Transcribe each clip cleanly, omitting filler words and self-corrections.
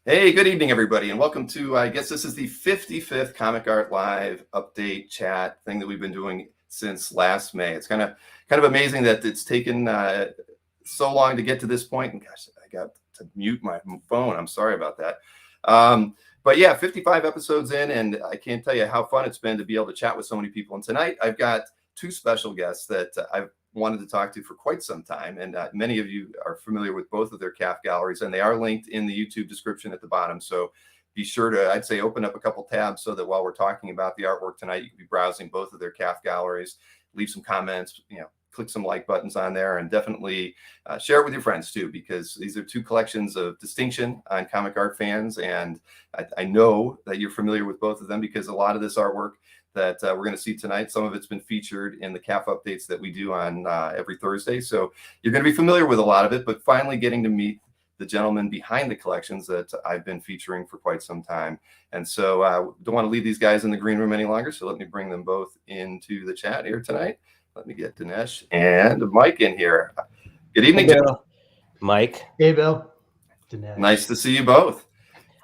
Hey, good evening, everybody, and welcome to, I guess this is the 55th Comic Art Live update chat thing that we've been doing since last May. It's kind of amazing that it's taken so long to get to this point. And gosh, I got to mute my phone. I'm sorry about that. But yeah, 55 episodes in, and I can't tell you how fun it's been to be able to chat with so many people. And tonight I've got two special guests that I've wanted to talk to for quite some time, and many of you are familiar with both of their CAF galleries, and they are linked in the YouTube description at the bottom. So be sure to, I'd say, open up a couple tabs so that while we're talking about the artwork tonight, you can be browsing both of their CAF galleries, leave some comments, click some like buttons on there, and definitely share it with your friends too, because these are two collections of distinction on comic art fans, and I know that you're familiar with both of them because a lot of this artwork that we're going to see tonight, some of it's been featured in the CAF updates that we do on every Thursday. So you're going to be familiar with a lot of it, but finally getting to meet the gentleman behind the collections that I've been featuring for quite some time. And so don't want to leave these guys in the green room any longer. So let me bring them both into the chat here tonight. Let me get Dinesh and Mike in here. Good evening, hey, Bill. Mike. Hey, Bill. Dinesh. Nice to see you both.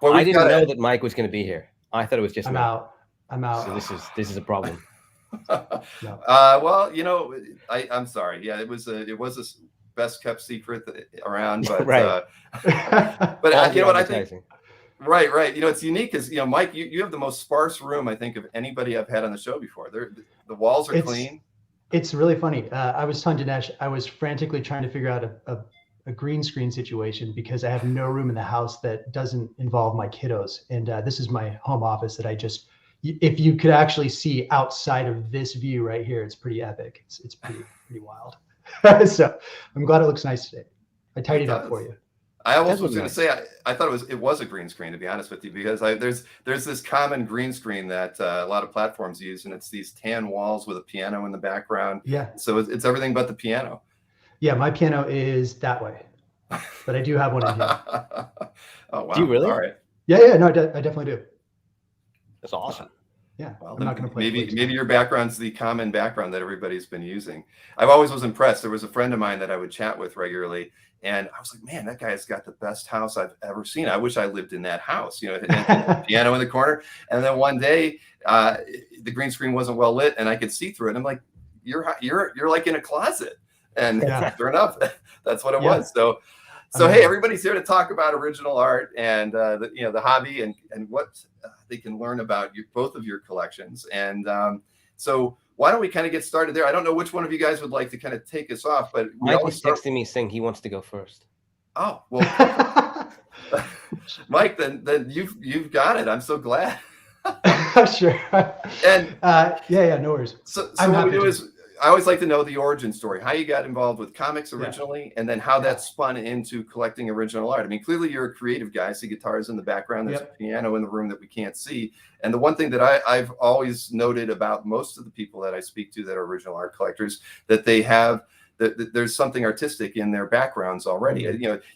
Well, I didn't know that Mike was going to be here. I thought it was just I'm out. So this is a problem. No. Well, I'm sorry. Yeah, it was a best kept secret around, but right. But you know what I think? Right. It's unique because Mike, you have the most sparse room I think of anybody I've had on the show before. The walls are clean. It's really funny. I was telling Dinesh, I was frantically trying to figure out a green screen situation because I have no room in the house that doesn't involve my kiddos, and this is my home office that I just. If you could actually see outside of this view right here, it's pretty epic. It's pretty wild. So I'm glad it looks nice today. I tidied it up for you. I almost was going to say I thought it was a green screen, to be honest with you, because there's this common green screen that a lot of platforms use, and it's these tan walls with a piano in the background. Yeah. So it's everything but the piano. Yeah, my piano is that way, but I do have one in here. Oh wow! Do you really? All right. Yeah. No, I definitely do. That's awesome. Yeah, well, I'm not going to play. Maybe your background's the common background that everybody's been using. I've always was impressed. There was a friend of mine that I would chat with regularly, and I was like, man, that guy's got the best house I've ever seen. I wish I lived in that house. Piano in the corner. And then one day, the green screen wasn't well lit, and I could see through it. I'm like, you're like in a closet. And sure enough, that's what it was. So hey, everybody's here to talk about original art and the hobby and what they can learn about both of your collections. And so why don't we kind of get started there? I don't know which one of you guys would like to kind of take us off, but Mike was texting me saying he wants to go first. Oh well, Mike, then you've got it. I'm so glad. Sure. And no worries. So what we do is, I always like to know the origin story, how you got involved with comics originally, and then how that spun into collecting original art. I mean, clearly you're a creative guy. I see guitars in the background. There's a piano in the room that we can't see. And the one thing that I've always noted about most of the people that I speak to that are original art collectors, that they have there's something artistic in their backgrounds already.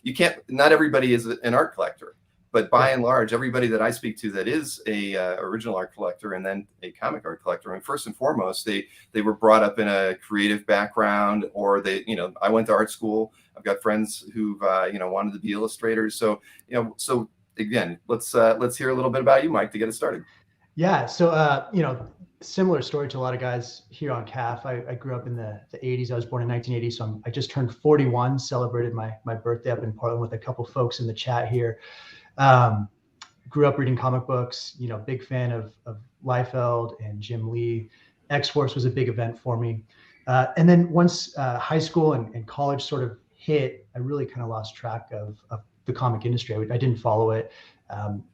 You can't. Not everybody is an art collector. But by and large, everybody that I speak to that is a original art collector and then a comic art collector, and first and foremost, they were brought up in a creative background, or I went to art school. I've got friends who've wanted to be illustrators. So so again, let's hear a little bit about you, Mike, to get it started. Yeah. So similar story to a lot of guys here on CAF. I grew up in the 80s. I was born in 1980, so I just turned 41. Celebrated my birthday up in Portland with a couple folks in the chat here. Grew up reading comic books, big fan of Liefeld and Jim Lee. X-Force was a big event for me. And then once high school and college sort of hit, I really kind of lost track of the comic industry. I didn't follow it.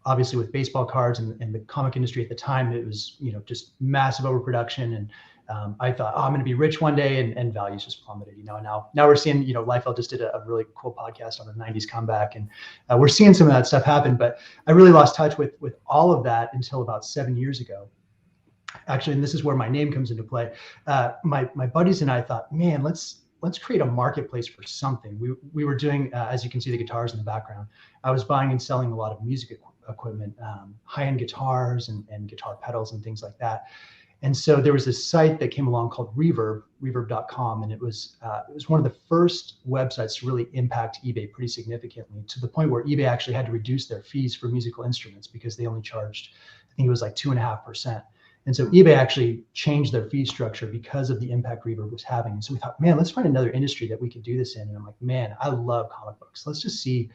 Obviously with baseball cards and the comic industry at the time, it was, just massive overproduction. And I thought, I'm going to be rich one day, and values just plummeted. Now we're seeing, Liefeld just did a really cool podcast on the 90s comeback, and we're seeing some of that stuff happen. But I really lost touch with all of that until about 7 years ago. Actually, and this is where my name comes into play. My buddies and I thought, man, let's create a marketplace for something. We were doing, as you can see, the guitars in the background. I was buying and selling a lot of music equipment, high-end guitars and guitar pedals and things like that. And so there was this site that came along called reverb.com, and it was one of the first websites to really impact eBay pretty significantly, to the point where eBay actually had to reduce their fees for musical instruments because they only charged, I think it was like 2.5%. And so eBay actually changed their fee structure because of the impact Reverb was having. And so we thought, man, let's find another industry that we could do this in. And I'm like, man, I love comic books. Let's just see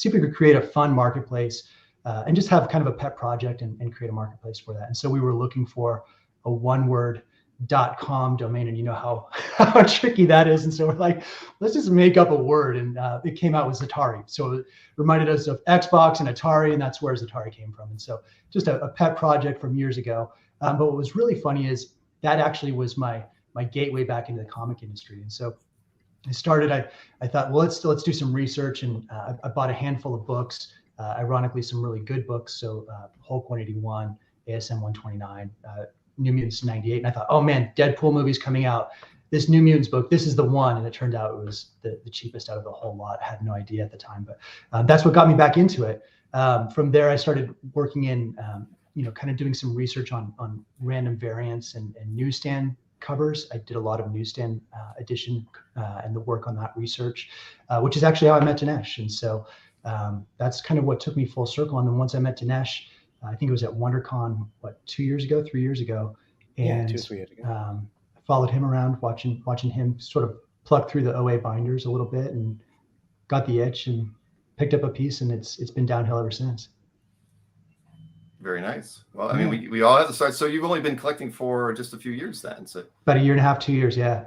if we could create a fun marketplace and just have kind of a pet project and create a marketplace for that. And so we were looking for a one-word.com domain, and you know how tricky that is. And so we're like, let's just make up a word. And it came out with Xatari. So it reminded us of Xbox and Atari, and that's where Xatari came from. And so just a pet project from years ago. But what was really funny is that actually was my gateway back into the comic industry. And so I started, I thought, well, let's do some research. And I bought a handful of books, ironically, some really good books. So Hulk 181, ASM 129, New Mutants 98. And I thought, oh man, Deadpool movie's coming out. This New Mutants book, this is the one. And it turned out it was the cheapest out of the whole lot. I had no idea at the time, but that's what got me back into it. From there, I started working in, kind of doing some research on random variants and newsstand covers. I did a lot of newsstand edition and the work on that research, which is actually how I met Dinesh. And so that's kind of what took me full circle. And then once I met Dinesh, I think it was at WonderCon, 3 years ago? And 2 or 3 years ago. I followed him around, watching him sort of pluck through the OA binders a little bit, and got the itch and picked up a piece, and it's been downhill ever since. Very nice. Well, I mean, we all have to start. So you've only been collecting for just a few years then. So about 1.5 years, 2 years. Yeah.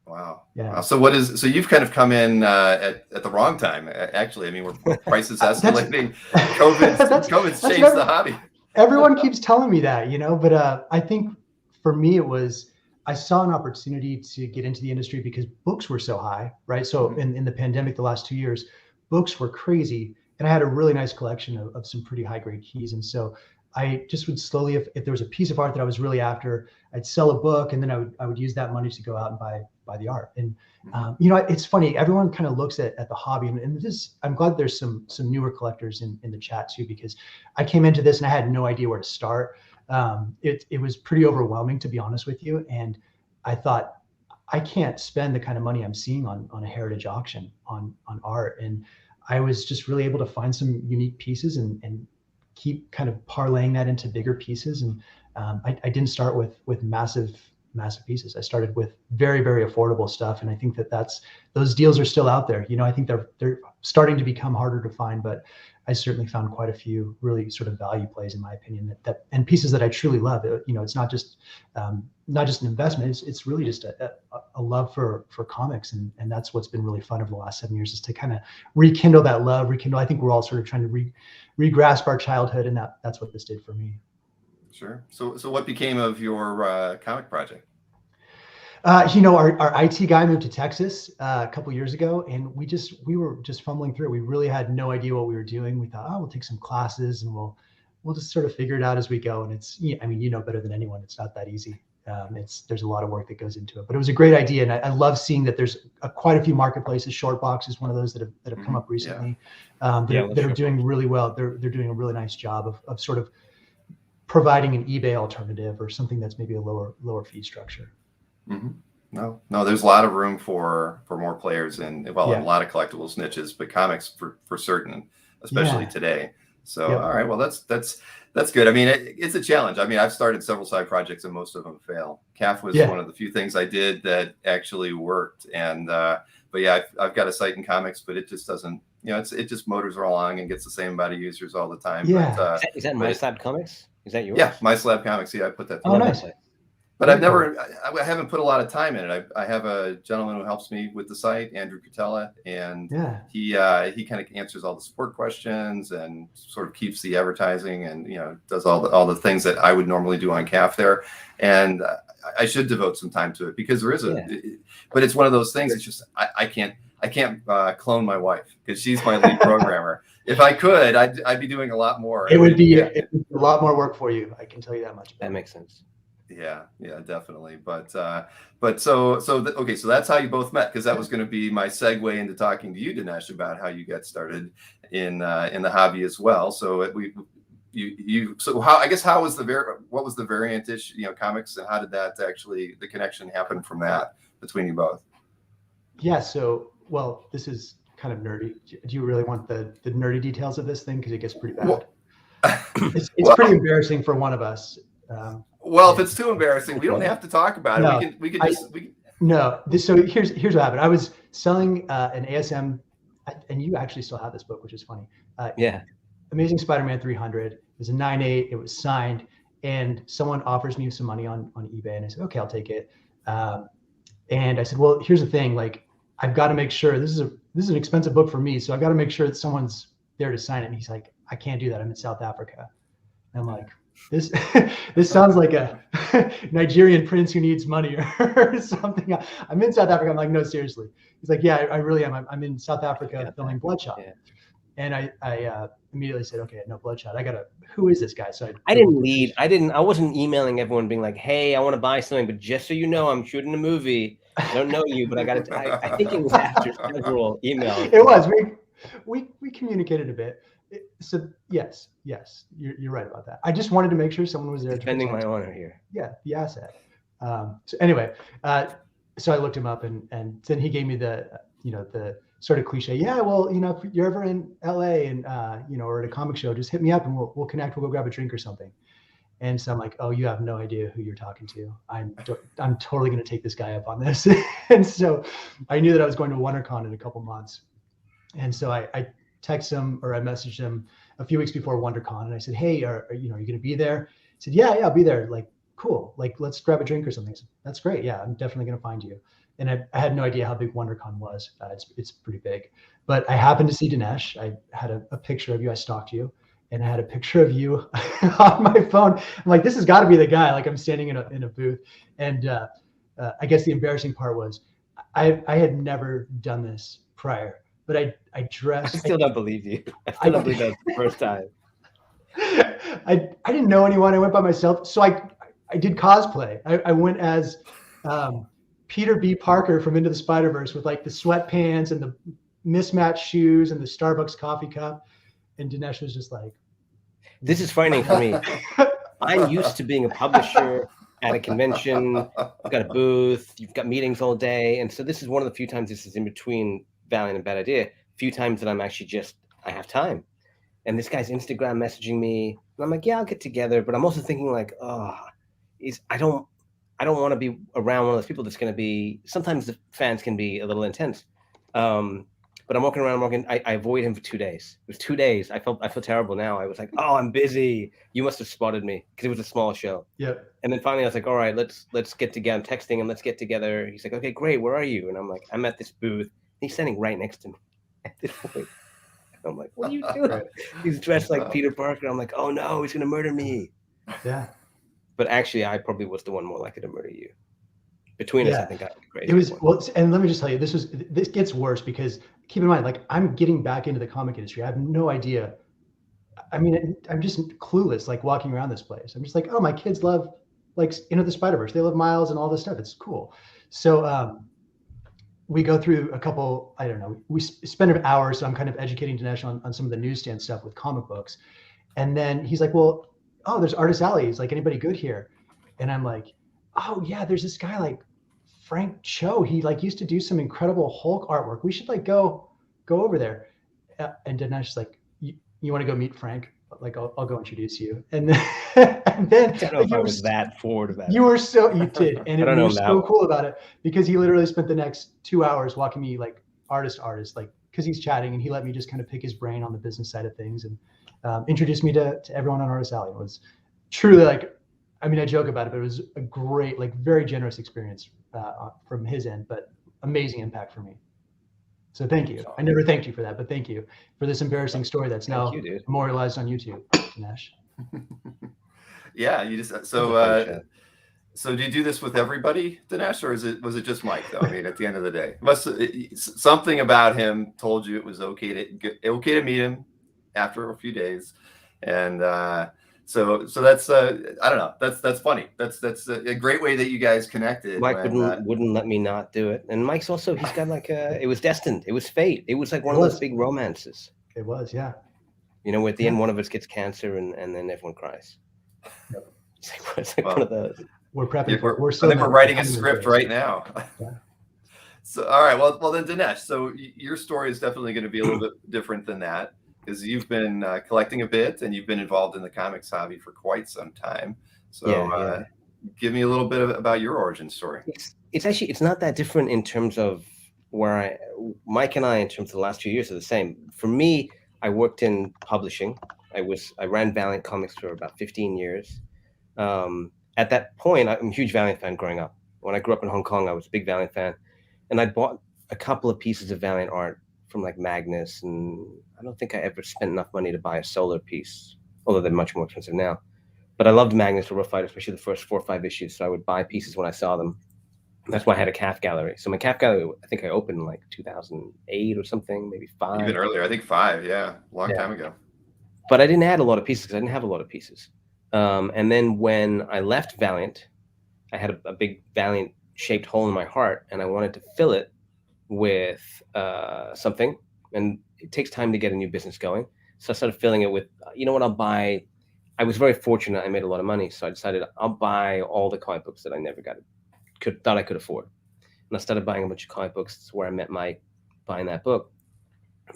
Wow. Yeah. Wow. So you've kind of come in at the wrong time. Actually, I mean, we're prices escalating. COVID's changed the hobby. Everyone keeps telling me that, but I think for me, it was, I saw an opportunity to get into the industry because books were so high, right? So in the pandemic, the last 2 years, books were crazy. And I had a really nice collection of some pretty high grade keys. And so I just would slowly, if there was a piece of art that I was really after, I'd sell a book, and then I would use that money to go out and buy the art. And it's funny, everyone kind of looks at the hobby, and this, I'm glad there's some newer collectors in the chat too, because I came into this and I had no idea where to start. It was pretty overwhelming, to be honest with you. And I thought, I can't spend the kind of money I'm seeing on a heritage auction on art. And I was just really able to find some unique pieces and keep kind of parlaying that into bigger pieces. And I didn't start with massive pieces. I started with very, very affordable stuff. And I think those deals are still out there. I think they're starting to become harder to find, but I certainly found quite a few really sort of value plays, in my opinion, that and pieces that I truly love. It's not just an investment. It's really just a love for comics. And that's what's been really fun over the last 7 years, is to kind of rekindle that love, I think we're all sort of trying to re-grasp our childhood. And that's what this did for me. Sure. So what became of your comic project? Our IT guy moved to Texas a couple years ago, and we were just fumbling through it. We really had no idea what we were doing. We thought, we'll take some classes and we'll just sort of figure it out as we go. And it's, better than anyone, it's not that easy. There's a lot of work that goes into it, but it was a great idea. And I love seeing that there's quite a few marketplaces. Shortbox is one of those that have come up recently, that are doing really well. They're doing a really nice job of sort of providing an eBay alternative or something that's maybe a lower fee structure. Mm-hmm. No, there's a lot of room for more players in a lot of collectibles niches, but comics for certain, especially today. So, all right, well, that's good. I mean, it's a challenge. I mean, I've started several side projects and most of them fail. CAF was one of the few things I did that actually worked. And, but yeah, I've got a site in comics, but it just doesn't, it just motors along and gets the same amount of users all the time. Yeah. But, is that My Slab Comics? Is that yours? Yeah, My Slab Comics. Yeah, I put that. Oh, nice. But I haven't put a lot of time in it. I have a gentleman who helps me with the site, Andrew Catella, and he kind of answers all the support questions and sort of keeps the advertising and does all the things that I would normally do on CAF there. And I should devote some time to it because there is but it's one of those things. It's just I can't clone my wife because she's my lead programmer. If I could, I'd be doing a lot more. It would be a lot more work for you. I can tell you that much. That makes sense. Yeah, definitely. But so that's how you both met, because that was going to be my segue into talking to you, Dinesh, about how you got started in the hobby as well. So so how was what was the variant issue, comics, and how did that actually, the connection happen from that between you both? Yeah. So, well, this is kind of nerdy. Do you really want the nerdy details of this thing? Because it gets pretty bad. Well, it's pretty embarrassing for one of us. Well, if it's too embarrassing, we don't have to talk about it. We can just. No. So here's what happened. I was selling an ASM, and you actually still have this book, which is funny. Yeah. Amazing Spider-Man 300. It was a 9.8. It was signed, and someone offers me some money on eBay, and I said, okay, I'll take it. And I said, well, here's the thing. Like, I've got to make sure this is an expensive book for me, so I've got to make sure that someone's there to sign it. And he's like, I can't do that. I'm in South Africa. And I'm like, this sounds like a Nigerian prince who needs money or something. I'm in South Africa. I'm like, no, seriously. He's like, yeah, I really am. I'm in South Africa filming Bloodshot. Yeah. And I immediately said, okay, no, Bloodshot. Who is this guy? So I wasn't emailing everyone being like, hey, I want to buy something, but just so you know, I'm shooting a movie. I don't know you, but I think it was after several emails. It was. We communicated a bit. So yes, you're right about that. I just wanted to make sure someone was there. Defending my honor here. Yeah, the asset. So anyway, so I looked him up, and then he gave me the sort of cliche. Yeah, well, if you're ever in LA and or at a comic show, just hit me up and we'll connect. We'll go grab a drink or something. And so I'm like, oh, you have no idea who you're talking to. I'm totally going to take this guy up on this. And so I knew that I was going to WonderCon in a couple months. And so I texted him, or I messaged him a few weeks before WonderCon, and I said, hey, are you going to be there? He said, yeah, I'll be there. Like, cool. Like, let's grab a drink or something. I said, that's great. Yeah, I'm definitely going to find you. And I had no idea how big WonderCon was. It's pretty big. But I happened to see Dinesh. I had a picture of you. I stalked you. And I had a picture of you on my phone. I'm like, this has got to be the guy. Like, I'm standing in a booth. And I guess the embarrassing part was I had never done this prior, but I dressed. I still don't believe you. I don't believe that's the first time. I didn't know anyone. I went by myself. So I did cosplay. I went as Peter B. Parker from Into the Spider-Verse with like the sweatpants and the mismatched shoes and the Starbucks coffee cup. And Dinesh was just like, this is frightening for me. I'm used to being a publisher at a convention. You've got a booth, you've got meetings all day. And so this is one of the few times this is in between Valiant and Bad Idea. Few times that I'm actually I have time. And this guy's Instagram messaging me. And I'm like, yeah, I'll get together. But I'm also thinking like, I don't want to be around one of those people that's going to be, sometimes the fans can be a little intense. But I'm walking around, I avoid him for 2 days. It was 2 days. I feel terrible now. I was like, oh, I'm busy. You must have spotted me because it was a small show. Yep. And then finally I was like, all right, let's get together. I'm texting him, let's get together. He's like, okay, great. Where are you? And I'm like, I'm at this booth. He's standing right next to me at this point. I'm like, what are you doing? Right. He's dressed like Peter Parker. I'm like, oh no, he's going to murder me. Yeah. But actually, I probably was the one more likely to murder you. Between us, I think I'd be great. It was, well, and let me just tell you, this gets worse because keep in mind, like, I'm getting back into the comic industry. I have no idea. I mean, I'm just clueless, like walking around this place. I'm just like, oh, my kids love like Into the Spider-Verse. They love Miles and all this stuff. It's cool. So we go through a couple, I don't know, we spend an hour. So I'm kind of educating Dinesh on some of the newsstand stuff with comic books. And then he's like, well, oh, there's Artist Alley. He's like, anybody good here? And I'm like, oh yeah, there's this guy like Frank Cho. He like used to do some incredible Hulk artwork. We should like go over there. And Dinesh is like, you want to go meet Frank? Like, I'll go introduce you. And then, I don't know if I was that forward about it. You did. And you were so cool about it because he literally spent the next 2 hours walking me like artist, like, because he's chatting and he let me just kind of pick his brain on the business side of things and introduced me to everyone on Artist Alley. It was truly like, I mean, I joke about it, but it was a great, like very generous experience from his end, but amazing impact for me. So thank you. I never thanked you for that, but thank you for this embarrassing story that's now memorialized on YouTube, Dinesh. Yeah, you just so do you do this with everybody, Dinesh, or was it just Mike though? I mean, at the end of the day, something about him told you it was okay to meet him after a few days, and so that's I don't know, that's funny. That's a great way that you guys connected. Mike wouldn't let me not do it, and Mike's also, he's got like it was destined, it was fate, it was like one of those big romances. It was, yeah. You know, at the end, one of us gets cancer, and then everyone cries. It's like Well, one of those. We're prepping for it. I think we're writing a script right now. Yeah. So, all right. Well, then, Dinesh. So, your story is definitely going to be a little bit different than that, because you've been collecting a bit, and you've been involved in the comics hobby for quite some time. So, give me a little bit about your origin story. It's actually, it's not that different in terms of where Mike and I, in terms of the last few years, are the same. For me, I worked in publishing. I ran Valiant Comics for about 15 years. At that point, I'm a huge Valiant fan growing up. When I grew up in Hong Kong, I was a big Valiant fan. And I bought a couple of pieces of Valiant art from like Magnus. And I don't think I ever spent enough money to buy a solo piece, although they're much more expensive now. But I loved Magnus or Rough Fighter, especially the first 4 or 5 issues. So I would buy pieces when I saw them. That's why I had a CAF Gallery. So my CAF Gallery, I think I opened in like 2008 or something, maybe 5. Even earlier, I think 5. Yeah, long time ago. But I didn't add a lot of pieces because I didn't have a lot of pieces. And then when I left Valiant, I had a big Valiant-shaped hole in my heart, and I wanted to fill it with something. And it takes time to get a new business going. So I started filling it with, you know what, I'll buy. I was very fortunate. I made a lot of money. So I decided I'll buy all the comic books that I never thought I could afford. And I started buying a bunch of comic books. That's where I met Mike, buying that book.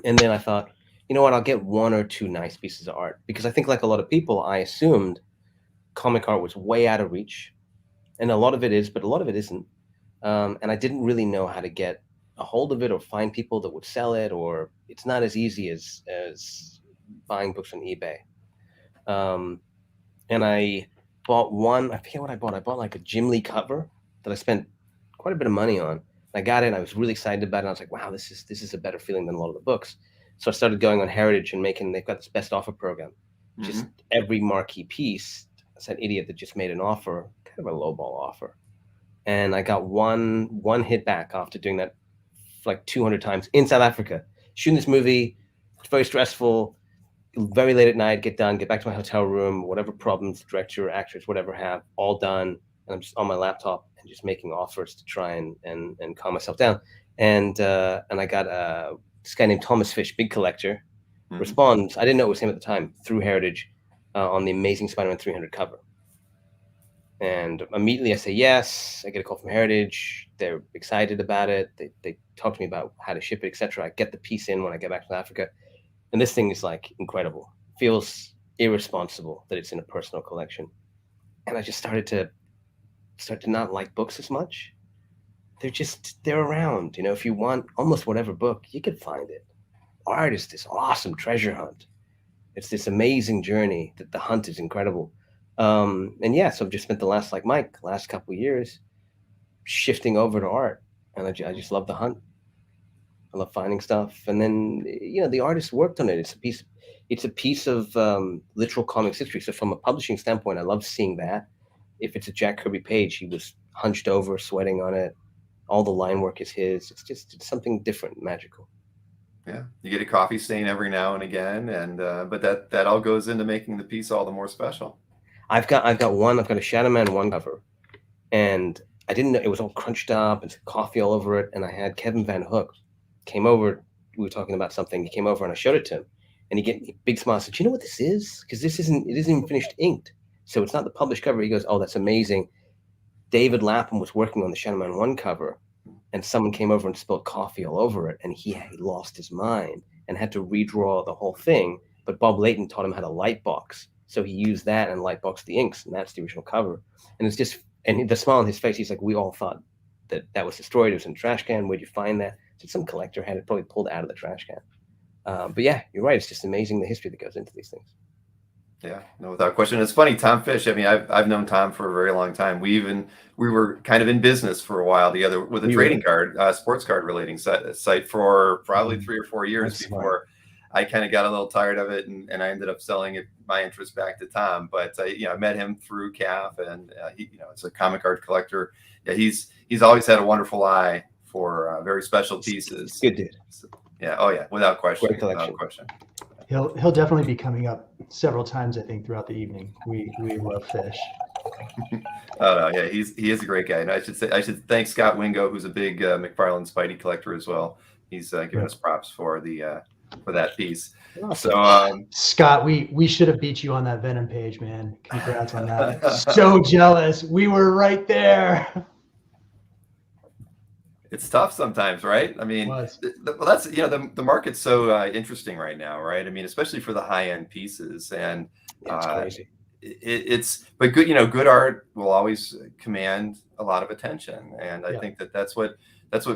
And then I thought, you know what, I'll get 1 or 2 nice pieces of art, because I think, like a lot of people, I assumed comic art was way out of reach, and a lot of it is, but a lot of it isn't. And I didn't really know how to get a hold of it or find people that would sell it, or it's not as easy as buying books on eBay. And I bought one, I forget what I bought. I bought like a Jim Lee cover that I spent quite a bit of money on. I got it, and I was really excited about it. And I was like, wow, this is a better feeling than a lot of the books. So I started going on Heritage and they've got this best offer program. Just every marquee piece, it's an idiot that just made an offer, kind of a lowball offer. And I got one hit back after doing that like 200 times in South Africa. Shooting this movie, it's very stressful, very late at night, get back to my hotel room, whatever problems, director, actors, whatever have, all done. And I'm just on my laptop and just making offers to try and calm myself down. And I got this guy named Thomas Fish, big collector, responds. I didn't know it was him at the time, through Heritage, on the Amazing Spider-Man 300 cover. And immediately I say yes. I get a call from Heritage. They're excited about it. They talk to me about how to ship it, etc. I get the piece in when I get back to Africa. And this thing is like incredible. Feels irresponsible that it's in a personal collection. And I just started to not like books as much. They're around. You know, if you want almost whatever book, you can find it. Art is this awesome treasure hunt. It's this amazing journey. That the hunt is incredible. So I've just spent the last couple of years shifting over to art, and I just love the hunt. I love finding stuff, and then the artist worked on it. It's a piece of literal comics history. So from a publishing standpoint, I love seeing that. If it's a Jack Kirby page, he was hunched over, sweating on it. All the line work is his. It's something different, magical. Yeah, you get a coffee stain every now and again, and but that all goes into making the piece all the more special. I've got a Shadow Man 1 cover, and I didn't know it was all crunched up and coffee all over it. And I had Kevin Van Hook came over. We were talking about something. He came over and I showed it to him, and he gave me a big smile. I said, "You know what this is? Because it isn't even finished inked. So it's not the published cover." He goes, "Oh, that's amazing. David Lapham was working on the Shadow Man 1 cover, and someone came over and spilled coffee all over it, and he lost his mind and had to redraw the whole thing. But Bob Layton taught him how to lightbox. So he used that and lightboxed the inks, and that's the original cover." And it's just, and the smile on his face, he's like, "We all thought that was destroyed. It was in a trash can. Where'd you find that?" So some collector had it probably pulled out of the trash can. But yeah, you're right. It's just amazing the history that goes into these things. Yeah, no, without question. It's funny, Tom Fish. I mean, I've known Tom for a very long time. We were kind of in business for a while together with a trading card, sports card relating site for probably 3 or 4 years before I kind of got a little tired of it, and I ended up selling my interest back to Tom. But I met him through CAF, and he, as a comic art collector, he's always had a wonderful eye for very special pieces. Good dude. So, yeah. Oh yeah. Without question. Great collection. Without question. He'll definitely be coming up several times, I think, throughout the evening. We love Fish. Oh no, yeah, he is a great guy, and I should thank Scott Wingo, who's a big McFarlane Spidey collector as well. He's giving us props for the for that piece. Awesome. So Scott, we should have beat you on that Venom page, man. Congrats on that. So jealous. We were right there. it's tough sometimes, right? I mean, Well, that's the market's so interesting right now, right? I mean, especially for the high end pieces, and Yeah, it's crazy. it's but good, good art will always command a lot of attention, and I think that's what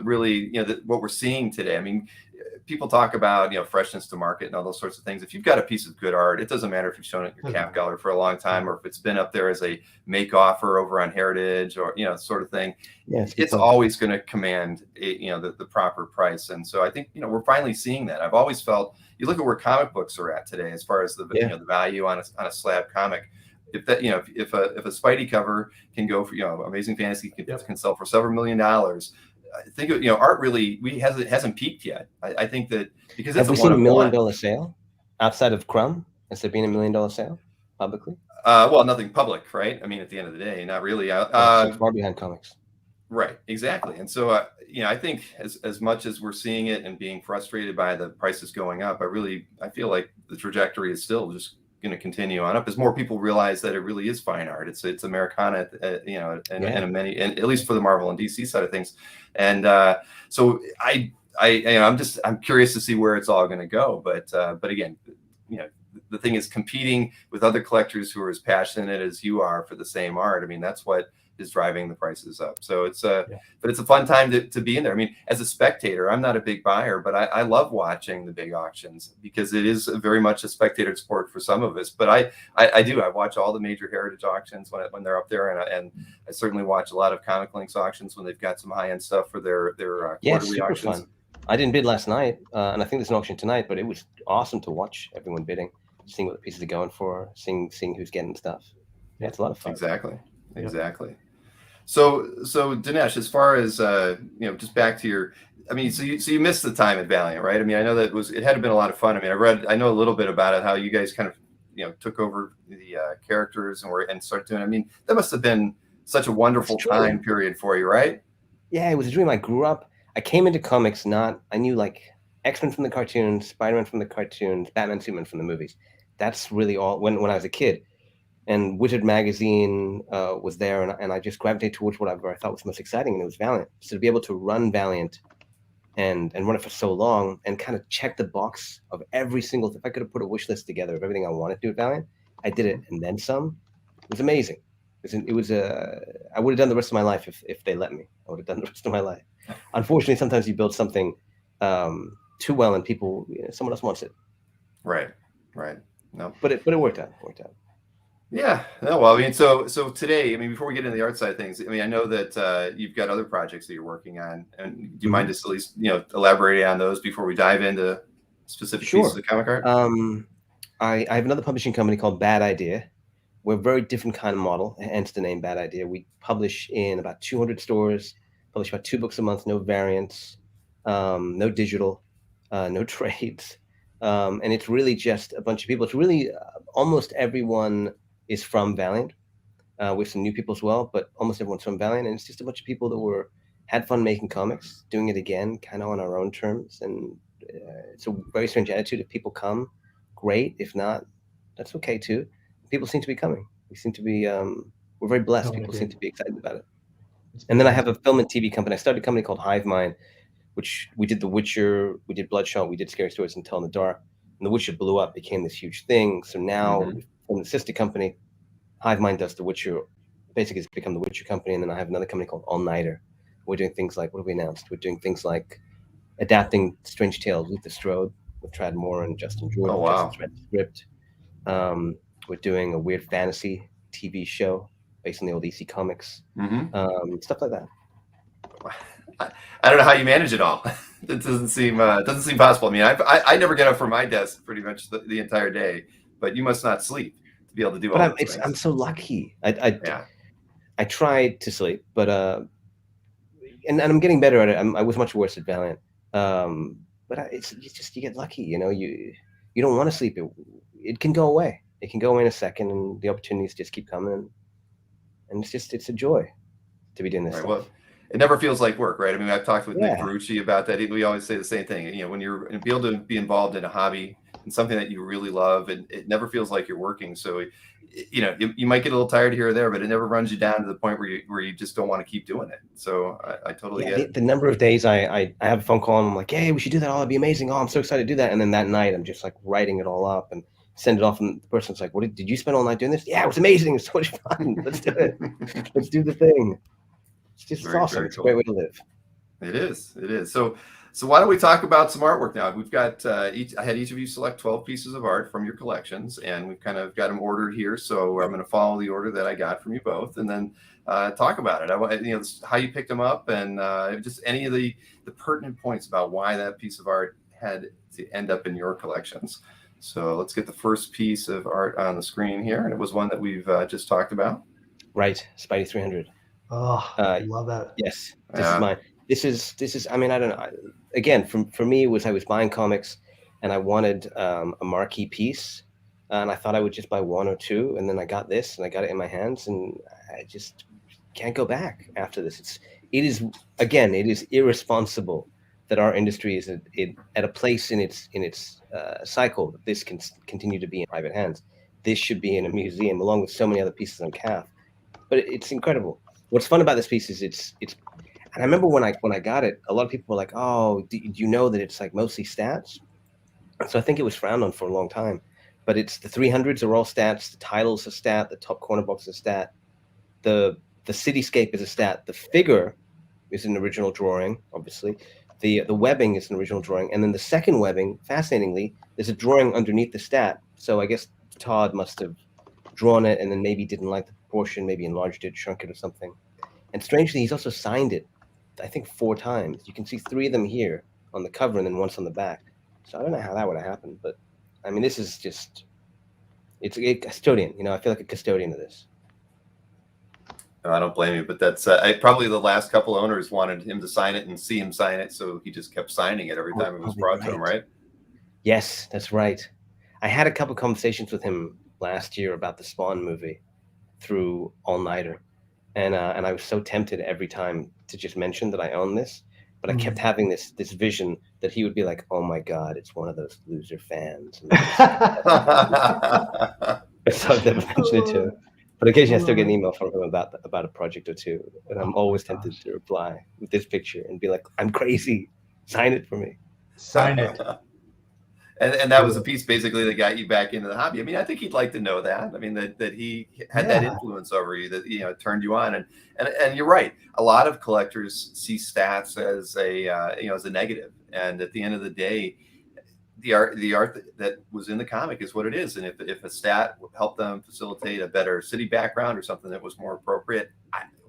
really what we're seeing today. I mean, people talk about freshness to market and all those sorts of things. If you've got a piece of good art, it doesn't matter if you've shown it at your CAF Gallery for a long time, or if it's been up there as a make offer over on Heritage, or sort of thing. Yes, it's always going to command the proper price. And so I think we're finally seeing that. I've always felt, you look at where comic books are at today as far as the the value on a slab comic. If that if a Spidey cover can go for Amazing Fantasy can sell for several $1 million. I think art really hasn't peaked yet. I think that because have we seen $1 million sale outside of Crumb? Has there been $1 million sale publicly? Well, nothing public, right? I mean, at the end of the day, not really. So far behind comics. Right, exactly. And so I think as much as we're seeing it and being frustrated by the prices going up, I feel like the trajectory is still just going to continue on up as more people realize that it really is fine art. It's Americana, and at least for the Marvel and DC side of things. And so I'm curious to see where it's all going to go. But again, the thing is competing with other collectors who are as passionate as you are for the same art. I mean, that's what is driving the prices up. So it's but it's a fun time to be in there. I mean, as a spectator, I'm not a big buyer, but I love watching the big auctions because it is very much a spectator sport for some of us. But I watch all the major Heritage auctions when they're up there, and I certainly watch a lot of Comic Links auctions when they've got some high end stuff for their quarterly auctions. Fun. I didn't bid last night, and I think there's an auction tonight, but it was awesome to watch everyone bidding, seeing what the pieces are going for, seeing who's getting stuff. Yeah, it's a lot of fun. Exactly. So Dinesh, as far as just back to your, I mean, so you missed the time at Valiant, right? I mean, I know that it had been a lot of fun. I mean, I know a little bit about it, how you guys kind of took over the characters and started doing. I mean, that must have been such a wonderful time period for you, right? Yeah, it was a dream. I grew up. I came into comics I knew like X-Men from the cartoons, Spider-Man from the cartoons, Batman, Superman from the movies. That's really all when I was a kid. And Wizard magazine was there, and I just gravitated towards whatever I thought was most exciting, and it was Valiant. So to be able to run Valiant and run it for so long and kind of check the box of every single, if I could have put a wish list together of everything I wanted to do at Valiant, I did it and then some. It was amazing. It was I would have done the rest of my life if they let me. I would have done the rest of my life. Unfortunately, sometimes you build something too well and people, someone else wants it. Right. No. But it worked out. Yeah. No, well, I mean, so today, I mean, before we get into the art side of things, I mean, I know that you've got other projects that you're working on, and do you mind just at least, elaborating on those before we dive into specific pieces of comic art? I have another publishing company called Bad Idea. We're a very different kind of model, hence the name Bad Idea. We publish in about 200 stores, publish about 2 books a month, no variants, no digital, no trades. And it's really just a bunch of people. It's really almost everyone is from Valiant, with some new people as well, but almost everyone's from Valiant. And it's just a bunch of people that had fun making comics, doing it again, kind of on our own terms. And it's a very strange attitude. If people come, great. If not, that's okay too. People seem to be coming. We seem to be, we're very blessed. People seem to be excited about it. And then I have a film and TV company. I started a company called Hive Mind, which we did The Witcher, we did Bloodshot, we did Scary Stories and Tell in the Dark. And The Witcher blew up, became this huge thing. So now from the sister company, Hive Mind does The Witcher. Basically, it's become The Witcher company. And then I have another company called All Nighter. We're doing things like, what have we announced? We're doing things like adapting Strange Tales, Luther Strode with Tradd Moore and Justin Jordan. Oh, wow. Justin's read the script. We're doing a weird fantasy TV show based on the old EC comics. Stuff like that. I don't know how you manage it all. It doesn't seem possible. I mean, I never get up from my desk pretty much the entire day, but you must not sleep to be able to do all that. But I'm so lucky. I tried to sleep, but and I'm getting better at it. I was much worse at Valiant, but it's just you get lucky. You don't want to sleep. It can go away. It can go away in a second, and the opportunities just keep coming. And it's a joy to be doing this. Right. Well, it never feels like work, right? I mean, I've talked with Nick Yeah. Ferrucci about that. We always say the same thing. You know, when you're be able to be involved in a hobby and something that you really love, and it never feels like you're working. So, you know, you might get a little tired here or there, but it never runs you down to the point where you just don't want to keep doing it. So I totally get it. The number of days I have a phone call and I'm like, hey, we should do that. Oh, it'd be amazing. Oh, I'm so excited to do that. And then that night I'm just like writing it all up and send it off, and the person's like, "What did you spend all night doing this?" Yeah, it was amazing. It was so much fun. Let's do it. Let's do the thing. It's just awesome. It's a great way to live. It is. It is. So why don't we talk about some artwork now? We've got I had each of you select 12 pieces of art from your collections, and we've kind of got them ordered here. So I'm going to follow the order that I got from you both, and then talk about it. I want, you know, how you picked them up, and just any of the pertinent points about why that piece of art had to end up in your collections. So let's get the first piece of art on the screen here, and it was one that we've just talked about. Right, Spidey 300. Oh, I love that. Yes, this is mine. This is. I mean, I don't know. Again, for me, it was I was buying comics, and I wanted a marquee piece, and I thought I would just buy one or two, and then I got this, and I got it in my hands, and I just can't go back after this. It is irresponsible that our industry is at a place in its cycle that this can continue to be in private hands. This should be in a museum along with so many other pieces on CAF. But it's incredible. What's fun about this piece is it's. And I remember when I got it, a lot of people were like, "Oh, do you know that it's like mostly stats?" So I think it was frowned on for a long time. But it's the 300s are all stats. The title's a stat. The top corner box is a stat. The cityscape is a stat. The figure is an original drawing, obviously. The webbing is an original drawing, and then the second webbing, fascinatingly, there's a drawing underneath the stat. So I guess Todd must have drawn it and then maybe didn't like the proportion, maybe enlarged it, shrunk it or something. And strangely, he's also signed it, I think 4 times. You can see 3 of them here on the cover and then once on the back. So I don't know how that would have happened, but I mean, this is just, it's a custodian. You know, I feel like a custodian of this. No, I don't blame you, but that's probably the last couple owners wanted him to sign it and see him sign it, so he just kept signing it every time it was brought to him, right? Yes, that's right. I had a couple conversations with him last year about the Spawn movie through All Nighter, and I was so tempted every time to just mention that I own this, but I kept having this vision that he would be like, "Oh my God, it's one of those loser fans." So I've never mentioned it to him. But occasionally I still get an email from him about a project or two, and I'm always tempted to reply with this picture and be like, "I'm crazy, sign it for me." Sign it. And that was a piece basically that got you back into the hobby. I mean, I think he'd like to know that. I mean, that he had that influence over you, that, you know, turned you on. And you're right. A lot of collectors see stats as a negative. And at the end of the day, the art that was in the comic is what it is. And if a stat helped them facilitate a better city background or something that was more appropriate,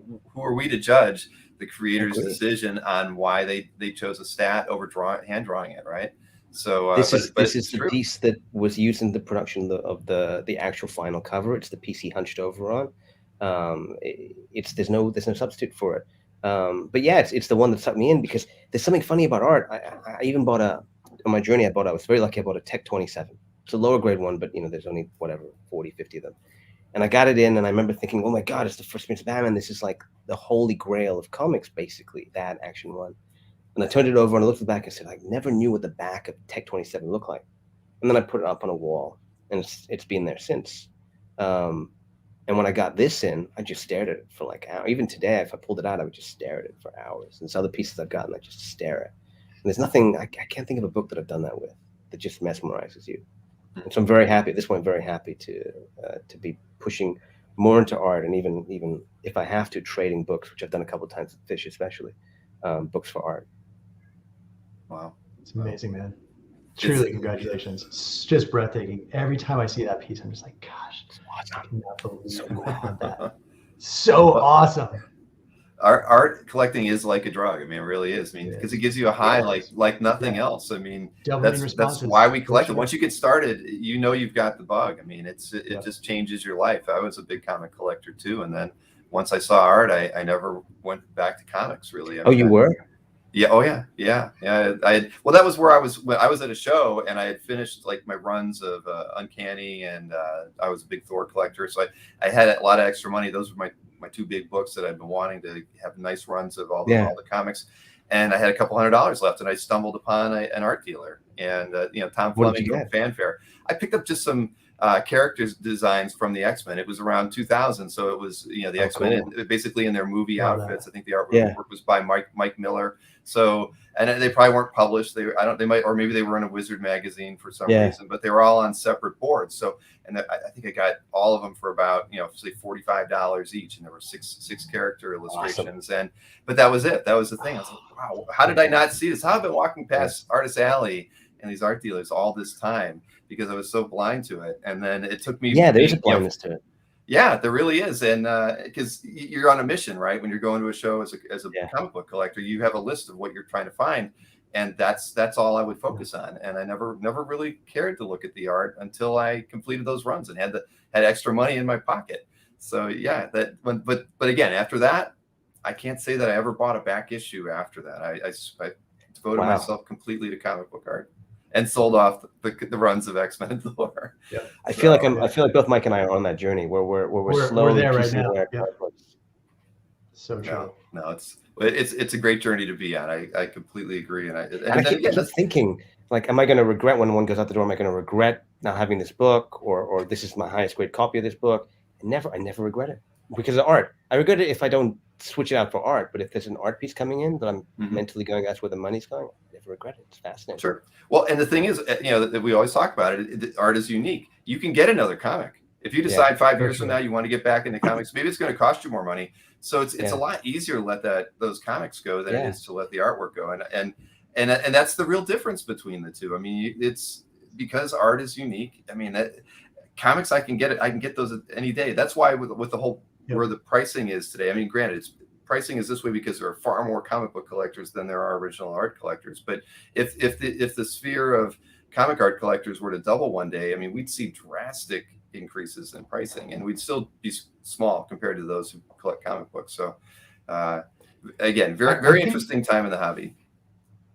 who are we to judge the creator's decision on why they chose a stat over hand drawing it, right? So this is the piece that was used in the production of the actual final cover. It's the piece he hunched over on. There's no substitute for it. But yeah, it's the one that sucked me in because there's something funny about art. I even bought on my journey, I was very lucky. I bought a Tech 27. It's a lower grade one, but you know, there's only 40, 50 of them. And I got it in, and I remember thinking, "Oh my God, it's the first appearance of Batman. This is like the holy grail of comics, basically, that action one." And I turned it over and I looked at the back and said, "I never knew what the back of Tech 27 looked like." And then I put it up on a wall, and it's been there since. And when I got this in, I just stared at it for like hours. Even today, if I pulled it out, I would just stare at it for hours. And so other pieces I've gotten, I just stare at. And there's nothing, I can't think of a book that I've done that with that just mesmerizes you. And so I'm very happy, at this point, very happy to be pushing more into art, and even if I have to, trading books, which I've done a couple of times with Fish, especially, books for art. Wow. It's amazing, man. Truly, congratulations. It's just breathtaking. Every time I see that piece, I'm just like, gosh, I cannot believe I have that. So awesome. Art collecting is like a drug. I mean, it really is. I mean, because it gives you a high like nothing else. I mean, that's why we collect it. Once you get started, you know you've got the bug. I mean, it just changes your life. I was a big comic collector too, and then once I saw art, I never went back to comics really. I mean, you were? Yeah. Oh yeah. Well, that was where I was at a show, and I had finished like my runs of Uncanny, and I was a big Thor collector, so I had a lot of extra money. Those were my two big books that I've been wanting to have nice runs of all Yeah. the comics. And I had a couple $100 left, and I stumbled upon an art dealer, and Tom What did Fleming you from get? Fanfare. I picked up just some characters designs from the X-Men. It was around 2000, so it was the X-Men basically in their movie outfits. I think the artwork was by Mike Miller. So, and they probably weren't published. They might, or maybe they were in a Wizard magazine for some reason, but they were all on separate boards. So, and I think I got all of them for about say $45 each, and there were six character illustrations. Awesome. But that was it. That was the thing. I was like, wow, how did I not see this? How have I been walking past Artist Alley and these art dealers all this time because I was so blind to it? And then it took me. Yeah, there's a blindness to it. Yeah, there really is. And because you're on a mission, right? When you're going to a show as a comic book collector, you have a list of what you're trying to find. And that's all I would focus on. And I never really cared to look at the art until I completed those runs and had extra money in my pocket. So yeah, but again, after that, I can't say that I ever bought a back issue after that. I devoted myself completely to comic book art and sold off the runs of X-Men and Thor. Yeah. I feel like both Mike and I are on that journey where we're slowly there right piecing now. away. Yeah. So true. No, it's a great journey to be on. I completely agree. And I keep thinking, like, am I going to regret when one goes out the door? Am I going to regret not having this book, or this is my highest grade copy of this book? I never regret it because of art. I regret it if I don't switch it out for art, but if there's an art piece coming in that I'm mentally going, that's where the money's going, I never regret it. It's fascinating. Sure. Well, and the thing is, that we always talk about it, art is unique. You can get another comic. If you decide 5 years from now you want to get back into comics, maybe it's going to cost you more money. So it's a lot easier to let those comics go than it is to let the artwork go. And that's the real difference between the two. I mean, it's because art is unique. I mean, comics, I can get those any day. That's why with the whole where the pricing is today. I mean, granted, pricing is this way because there are far more comic book collectors than there are original art collectors. But if the sphere of comic art collectors were to double one day, I mean, we'd see drastic increases in pricing, and we'd still be small compared to those who collect comic books. So, again, very interesting time in the hobby.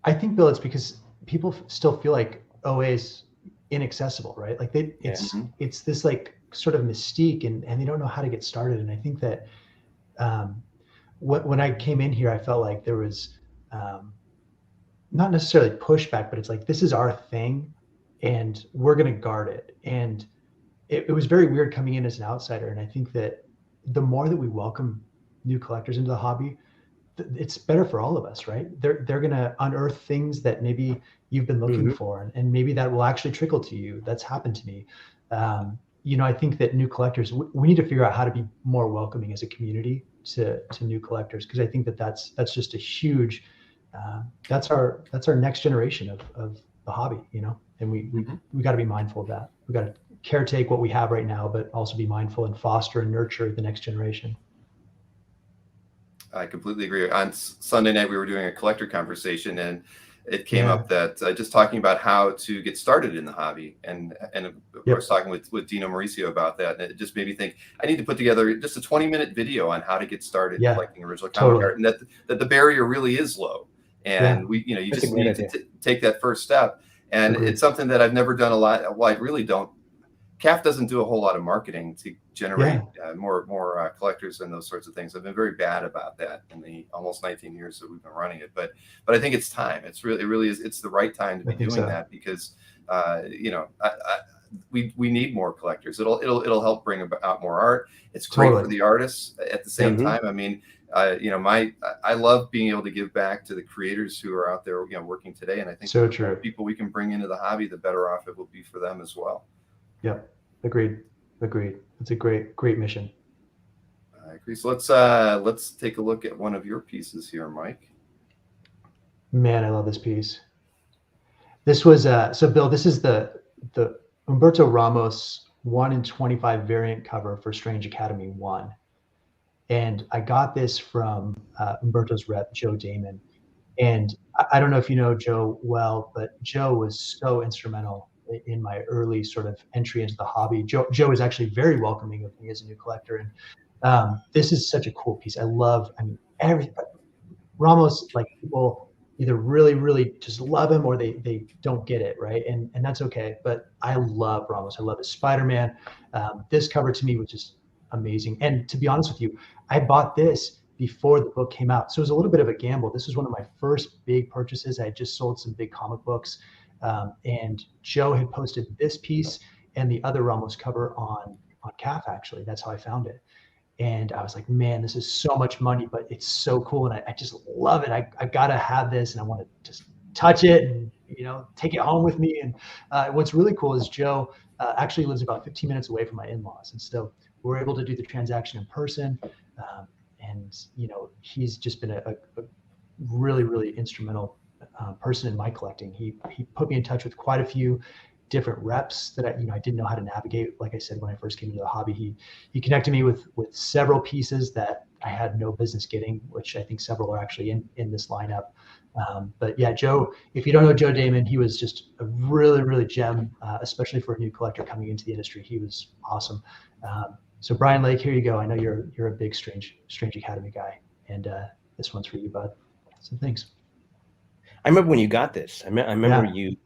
I think, Bill, it's because people still feel like OA is inaccessible, right? Like it's this like sort of mystique, and they don't know how to get started. And I think that when I came in here, I felt like there was not necessarily pushback, but it's like, this is our thing and we're going to guard it. And it was very weird coming in as an outsider. And I think that the more that we welcome new collectors into the hobby, it's better for all of us, right? They're going to unearth things that maybe you've been looking for, and maybe that will actually trickle to you. That's happened to me. I think that new collectors, we need to figure out how to be more welcoming as a community to new collectors, because I think that's just a huge, that's our next generation of the hobby, and we got to be mindful of that. We got to caretake what we have right now, but also be mindful and foster and nurture the next generation. I completely agree. On Sunday night, we were doing a collector conversation, and it came up that just talking about how to get started in the hobby, and of course talking with Dino Mauricio about that, and it just made me think I need to put together just a 20-minute video on how to get started collecting original comic art, and that the barrier really is low, and you just need to take that first step. And it's something that I've never done a lot. Well, I really don't. CAF doesn't do a whole lot of marketing to generate more collectors and those sorts of things. I've been very bad about that in the almost 19 years that we've been running it. But I think it's time. It really is. It's the right time to be doing that, because we need more collectors. It'll help bring about more art. It's great for the artists at the same time. I mean, I love being able to give back to the creators who are out there, working today. And I think the more people we can bring into the hobby, the better off it will be for them as well. Yeah, agreed. It's a great mission. I agree. So let's take a look at one of your pieces here, Mike. Man, I love this piece. This was so Bill, this is the Humberto Ramos 1 in 25 variant cover for Strange Academy 1. And I got this from Humberto's rep, Joe Damon. And I don't know if you know Joe well, but Joe was so instrumental in my early sort of entry into the hobby. Joe is actually very welcoming of me as a new collector. And this is such a cool piece. Ramos, like, people either really just love him or they don't get it, right? And that's okay. But I love Ramos. I love his Spider-Man. This cover to me was just amazing. And to be honest with you, I bought this before the book came out. So it was a little bit of a gamble. This was one of my first big purchases. I had just sold some big comic books. And Joe had posted this piece and the other Ramos cover on CAF, actually. That's how I found it. And I was like, man, this is so much money, but it's so cool. And I just love it. I got to have this, and I want to just touch it and, take it home with me. And what's really cool is Joe actually lives about 15 minutes away from my in-laws. And so we're able to do the transaction in person. And he's just been a really, really instrumental person in my collecting. He put me in touch with quite a few different reps that I didn't know how to navigate. Like I said, when I first came into the hobby, he connected me with several pieces that I had no business getting, which I think several are actually in this lineup. But yeah, Joe, if you don't know Joe Damon, he was just a really, really gem, especially for a new collector coming into the industry. He was awesome. So Brian Lake, here you go. I know you're a big Strange Academy guy, and this one's for you, bud. So thanks. I remember when you got this. I remember you.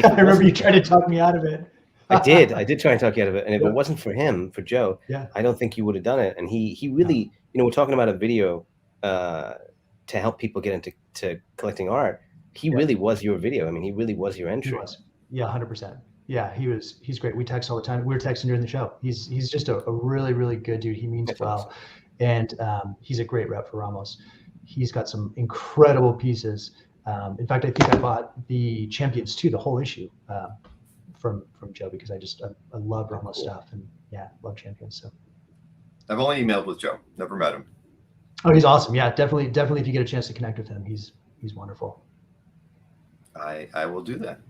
I remember you tried to talk me out of it. I did try and talk you out of it. And if it wasn't for him, for Joe, I don't think you would have done it. And he really, we're talking about a video to help people get into collecting art. He really was your video. I mean, he really was your entry. He was. Yeah, 100%. Yeah, he's great. We text all the time. We were texting during the show. He's just a really, really good dude. He means well. And he's a great rep for Ramos. He's got some incredible pieces. In fact, I think I bought the Champions 2, the whole issue, from Joe, because I love Ramos stuff, and love Champions. So I've only emailed with Joe, never met him. Oh, he's awesome. Yeah, definitely. If you get a chance to connect with him, he's wonderful. I will do that.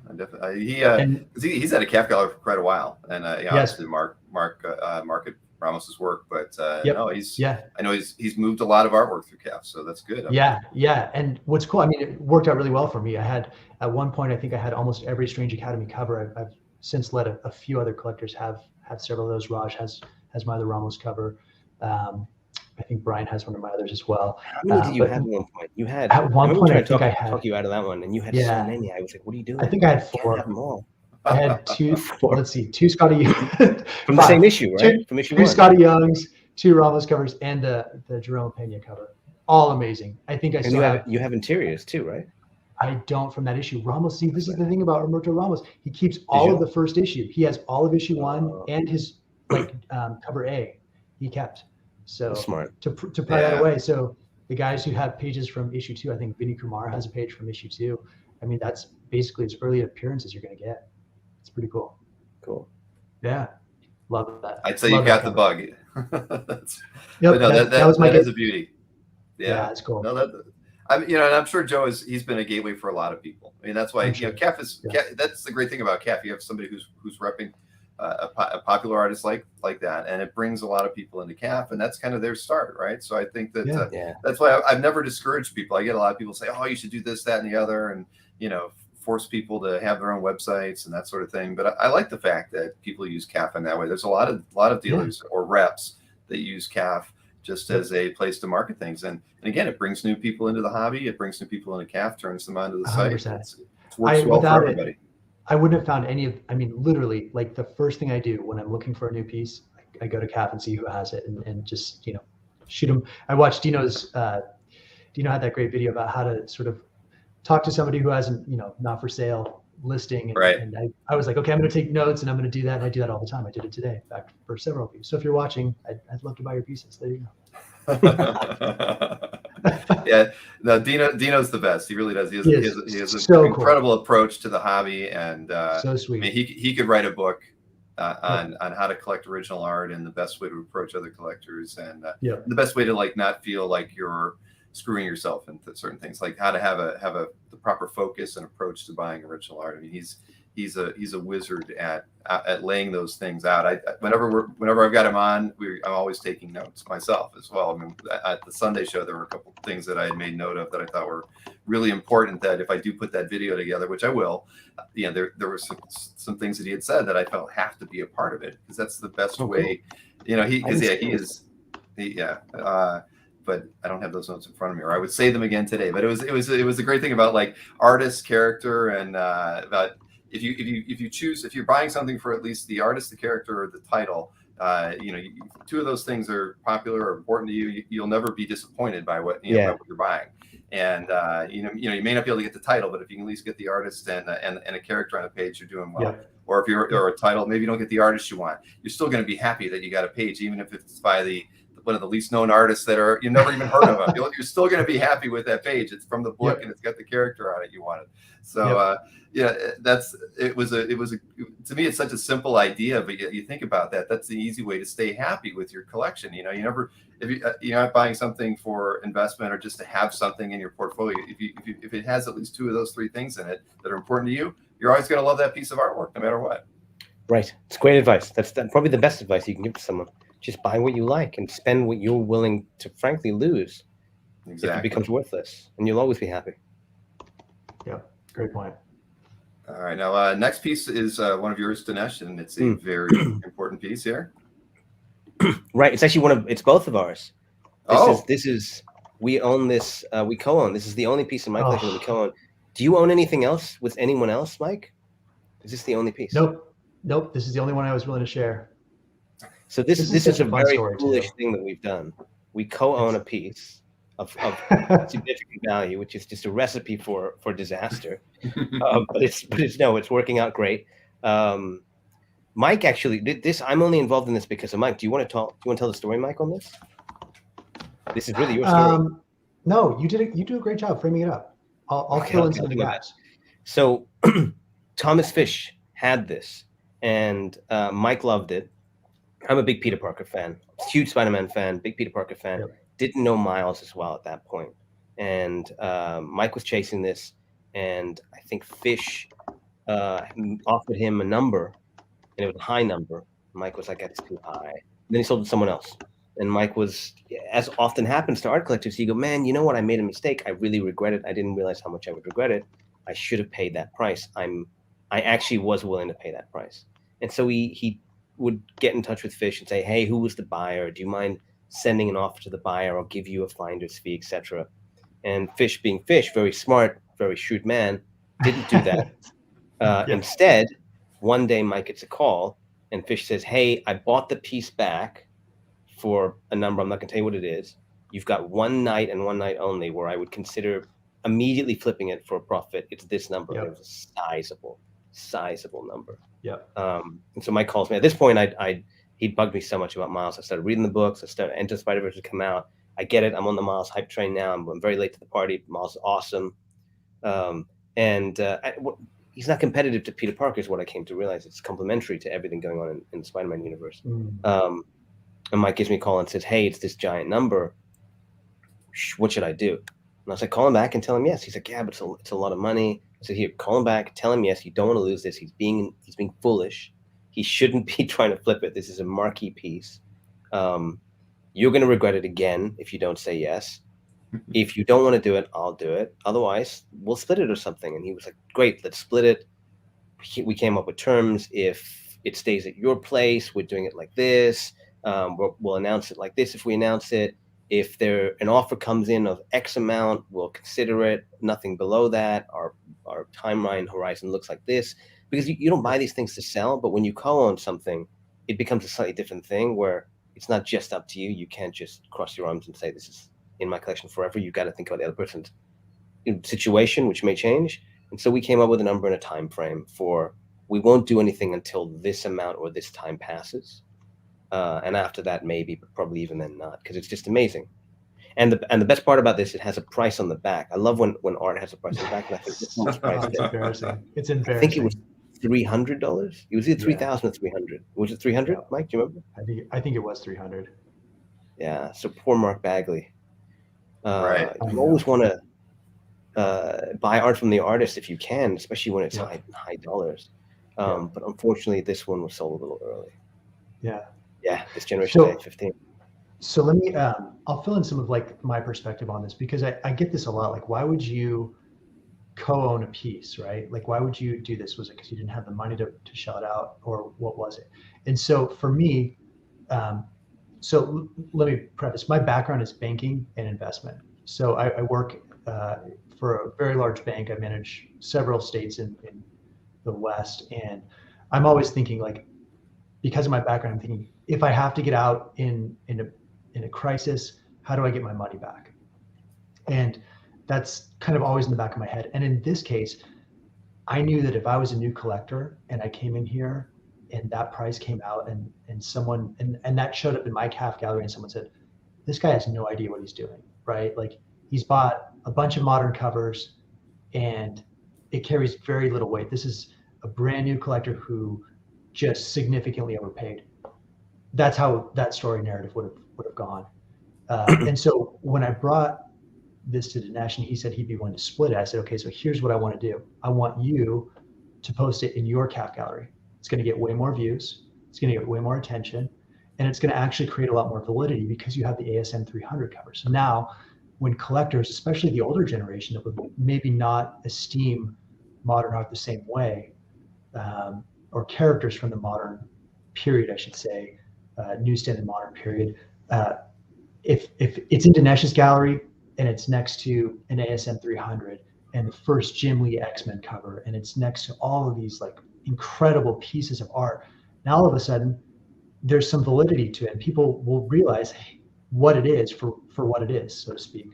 He's at a CAF Gallery for quite a while, and obviously market Ramos's work, but no, I know he's moved a lot of artwork through CAF, so that's good. Yeah. And what's cool, I mean, it worked out really well for me. I had at one point, I think I had almost every Strange Academy cover. I've since let a few other collectors have several of those. Raj has my other Ramos cover. I think Brian has one of my others as well. How many did you have at one point? You had at one point. I think I had talk you out of that one, and you had so many. I was like, "What are you doing?" I think I had 4. Have them all. I had 2. Let's see, 2 Scotty from the same issue, right? From issue 2 1. Scotty Youngs, 2 Ramos covers, and the Jerome Pena cover. All amazing. I think I still have. You have interiors too, right? I don't from that issue. Ramos. See, this is the thing about Roberto Ramos. He keeps all of the first issue. He has all of issue 1 and his cover A. He kept. So smart to pry that away. So the guys who have pages from issue 2, I think Vinny Kumar has a page from issue 2. I mean, that's basically as early appearances you're going to get. It's pretty cool. Cool. Yeah. Love that. I'd say you got the bug. That was my that is a beauty. Yeah, that's cool. No, and I'm sure Joe he's been a gateway for a lot of people. I mean, that's why CAF is. CAF, that's the great thing about CAF. You have somebody who's repping a popular artist like that, and it brings a lot of people into CAF, and that's kind of their start, right? So I think that that's why I've never discouraged people. I get a lot of people say, "Oh, you should do this, that, and the other," and force people to have their own websites and that sort of thing. But I like the fact that people use CAF in that way. There's a lot of dealers or reps that use CAF just as a place to market things, and again, it brings new people into the hobby. It brings new people into CAF, turns them onto the site. It works well for everybody. I wouldn't have found any of, literally, like the first thing I do when I'm looking for a new piece, I go to CAF and see who has it and just, shoot them. I watched Dino had that great video about how to sort of talk to somebody who hasn't, not for sale listing. And I was like, okay, I'm going to take notes and I'm going to do that. And I do that all the time. I did it today, in fact, for several of you. So if you're watching, I'd love to buy your pieces. There you go. Yeah, no, Dino's the best. He really does. He has an so incredible approach to the hobby, and so sweet. I mean, he could write a book on how to collect original art and the best way to approach other collectors, and the best way to not feel like you're screwing yourself into certain things, like how to have the proper focus and approach to buying original art. I mean, he's a wizard at laying those things out. Whenever I've got him on, I'm always taking notes myself as well. I mean, at the Sunday show, there were a couple of things that I had made note of that I thought were really important, that if I do put that video together, which I will, there were some things that he had said that I felt have to be a part of it, because that's the best way. But I don't have those notes in front of me, or I would say them again today. But it was a great thing about artist, character, and about if you're buying something for at least the artist, the character, or the title, two of those things are popular or important to you. You'll never be disappointed by what by what you're buying. And you may not be able to get the title, but if you can at least get the artist and a character on the page, you're doing well. Yeah. Or if you're a title, maybe you don't get the artist you want. You're still going to be happy that you got a page, even if it's by one of the least known artists that you've never even heard of them. You're still going to be happy with that page. It's from the book and it's got the character on it you wanted. So to me, it's such a simple idea, but you think about that. That's the easy way to stay happy with your collection. If you're not buying something for investment or just to have something in your portfolio, if it has at least two of those three things in it that are important to you, you're always going to love that piece of artwork no matter what. Right. It's great advice. That's probably the best advice you can give to someone. Just buy what you like and spend what you're willing to frankly lose. Exactly. If it becomes worthless, and you'll always be happy. Yeah, great point. All right, now next piece is one of yours, Dinesh, and it's a very important piece here. Right, it's actually it's both of ours. This is we own this. We co-own. This is the only piece in my collection that we co-own. Do you own anything else with anyone else, Mike? Is this the only piece? Nope. This is the only one I was willing to share. So this is a very foolish thing that we've done. We co-own a piece of significant value, which is just a recipe for disaster. But it's working out great. Mike actually did this. I'm only involved in this because of Mike. Do you want to talk? Do you want to tell the story, Mike, on this? This is really your story. No, you do a great job framing it up. I'll fill in some of the gaps. So Thomas Fish had this, and Mike loved it. I'm a big Peter Parker fan, huge Spider-Man fan, big Peter Parker fan. Yep. Didn't know Miles as well at that point. And Mike was chasing this, and I think Fish offered him a number, and it was a high number. Mike was like, that's too high. And then he sold it to someone else. And Mike was, as often happens to art collectors, you go, man, you know what? I made a mistake. I really regret it. I didn't realize how much I would regret it. I should have paid that price. I actually was willing to pay that price. And so he would get in touch with Fish and say, hey, who was the buyer? Do you mind sending an offer to the buyer? I'll give you a finder's fee, etc. And Fish, being Fish, very smart, very shrewd man, didn't do that. Instead, one day Mike gets a call and Fish says, hey, I bought the piece back for a number. I'm not going to tell you what it is. You've got one night and one night only where I would consider immediately flipping it for a profit. It's this number. Yep. It was a sizable number. Yeah. And so Mike calls me. At this point, he bugged me so much about Miles. I started reading the books. I started Enter Spider-Verse to come out. I get it. I'm on the Miles hype train now. I'm very late to the party. Miles is awesome. He's not competitive to Peter Parker is what I came to realize. It's complementary to everything going on in the Spider-Man universe. And Mike gives me a call and says, hey, it's this giant number. What should I do? And I was like, call him back and tell him yes. He's like, yeah, but it's a lot of money. I said, here, call him back, tell him yes. You don't want to lose this. He's being foolish. He shouldn't be trying to flip it. This is a marquee piece. You're going to regret it again if you don't say yes. If you don't want to do it, I'll do it. Otherwise, we'll split it or something. And he was like, great, let's split it. We came up with terms. If it stays at your place, we're doing it like this. We'll announce it like this if we announce it. If an offer comes in of X amount, we'll consider it. Nothing below that. Our timeline horizon looks like this. Because you don't buy these things to sell, but when you co-own something, it becomes a slightly different thing where it's not just up to you. You can't just cross your arms and say, this is in my collection forever. You've got to think about the other person's situation, which may change. And so we came up with a number and a time frame for, we won't do anything until this amount or this time passes. And after that, maybe, but probably even then not, because it's just amazing. And the best part about this, it has a price on the back. I love when art has a price on the back. And I think this one's priced. It's embarrassing. It's embarrassing. I think it was $300. It was either 3,000 or 300. Was it 300, Mike? Do you remember? I think it was 300. Yeah. So poor Mark Bagley. Right. You always want to buy art from the artist if you can, especially when it's high dollars. But unfortunately, this one was sold a little early. Yeah. Yeah. This generation 15. So let me, I'll fill in some of like my perspective on this, because I get this a lot. Like, why would you co-own a piece, right? Like, why would you do this? Was it because you didn't have the money to shell it out, or what was it? And so for me, so let me preface, my background is banking and investment. So I work for a very large bank. I manage several states in the West. And I'm always thinking like, because of my background, I'm thinking, if I have to get out in a crisis, how do I get my money back? And that's kind of always in the back of my head. And in this case, I knew that if I was a new collector and I came in here and that price came out and someone, and that showed up in my CAF gallery and someone said, this guy has no idea what he's doing, right? Like, he's bought a bunch of modern covers and it carries very little weight. This is a brand new collector who just significantly overpaid. That's how that story narrative would have gone. And so when I brought this to Dinesh and he said he'd be willing to split it, I said, okay, so here's what I want to do. I want you to post it in your CAF gallery. It's going to get way more views. It's going to get way more attention. And it's going to actually create a lot more validity because you have the ASM 300 cover. So now when collectors, especially the older generation that would maybe not esteem modern art the same way, or characters from the modern period, I should say, newsstand and modern period, if it's in Dinesh's gallery and it's next to an ASM 300 and the first Jim Lee X-Men cover, and it's next to all of these like incredible pieces of art, now all of a sudden there's some validity to it, and people will realize what it is for what it is, so to speak.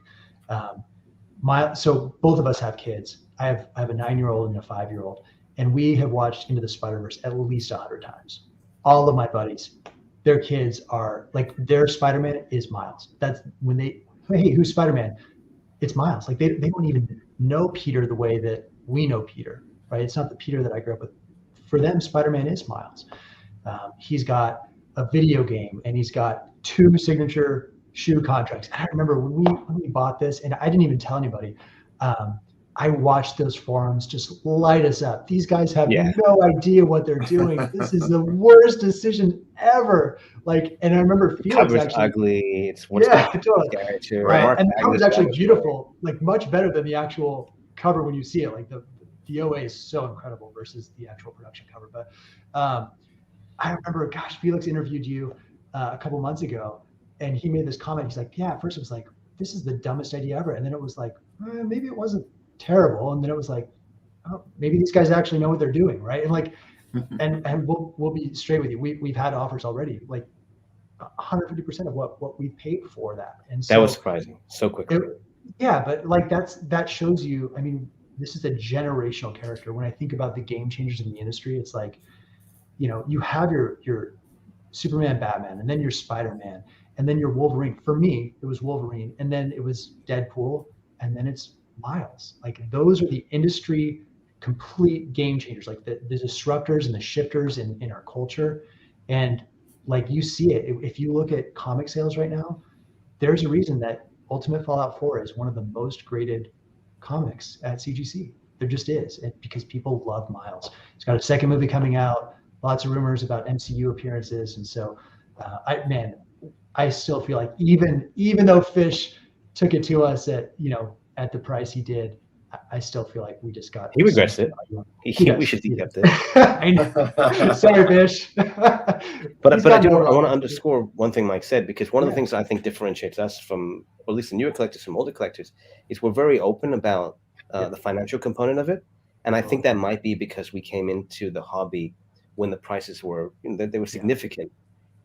So both of us have kids. I have a 9-year-old and a 5-year-old, and we have watched Into the Spider-Verse at least 100 times. All of my buddies, their kids are like, their Spider-Man is Miles. That's when hey, who's Spider-Man? It's Miles. Like, they don't even know Peter the way that we know Peter, right? It's not the Peter that I grew up with. For them, Spider-Man is Miles. He's got a video game and he's got 2 signature shoe contracts. And I remember when we bought this, and I didn't even tell anybody, I watched those forums just light us up. These guys have no idea what they're doing. This is the worst decision ever. Like, and I remember Felix cover's actually ugly. It's totally. Right. And the cover's actually beautiful, like much better than the actual cover when you see it. Like the OA is so incredible versus the actual production cover. But I remember, gosh, Felix interviewed you a couple months ago, and he made this comment. He's like, yeah, at first it was like, this is the dumbest idea ever. And then it was like, maybe it wasn't terrible. And then it was like, oh, maybe these guys actually know what they're doing, right? And like, and we'll be straight with you. We've had offers already, like 150% of what we paid for that. And so that was surprising so quickly. But like that shows you, I mean, this is a generational character. When I think about the game changers in the industry, it's like, you know, you have your Superman, Batman, and then your Spider-Man, and then your Wolverine. For me, it was Wolverine, and then it was Deadpool, and then it's Miles. Like, those are the industry complete game changers, like the disruptors and the shifters in our culture. And like, you see it. If you look at comic sales right now, there's a reason that Ultimate Fallout 4 is one of the most graded comics at CGC. There just is, and because people love Miles. He's got a second movie coming out, lots of rumors about MCU appearances. And so I still feel like even though Fish took it to us at the price he did, I still feel like we just got. He regrets it. We should have kept it. I know. Sorry, Fish. But I want to underscore one thing Mike said, because one of the things I think differentiates us from, or at least the newer collectors from older collectors, is we're very open about the financial component of it. And I think that might be because we came into the hobby when the prices were, they were significant,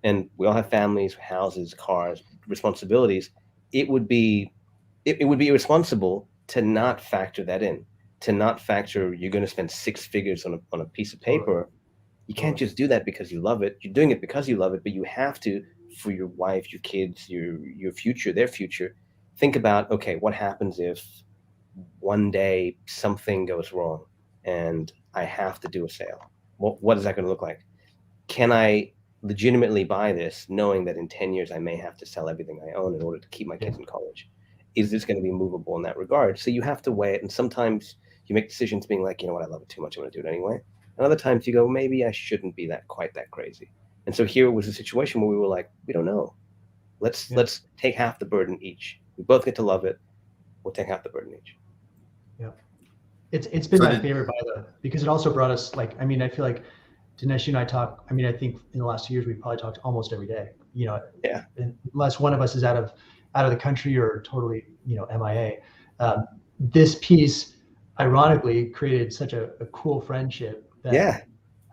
and we all have families, houses, cars, responsibilities. It would be irresponsible to not factor that in, to not factor you're going to spend 6 figures on a piece of paper. You can't just do that because you love it. You're doing it because you love it, but you have to, for your wife, your kids, your future, their future, think about, okay, what happens if one day something goes wrong and I have to do a sale? What is that going to look like? Can I legitimately buy this knowing that in 10 years I may have to sell everything I own in order to keep my kids in college? Is this going to be movable in that regard? So you have to weigh it. And sometimes you make decisions being like, you know what, I love it too much, I'm going to do it anyway. And other times you go, maybe I shouldn't be quite that crazy. And so here was a situation where we were like, we don't know. Let's take half the burden each. We both get to love it. We'll take half the burden each. Yeah. It's been my favorite because it also brought us, like, I mean, I feel like Dinesh and I talk, I mean, I think in the last 2 years, we've probably talked almost every day, unless one of us is out of the country or totally, MIA. This piece, ironically, created such a cool friendship that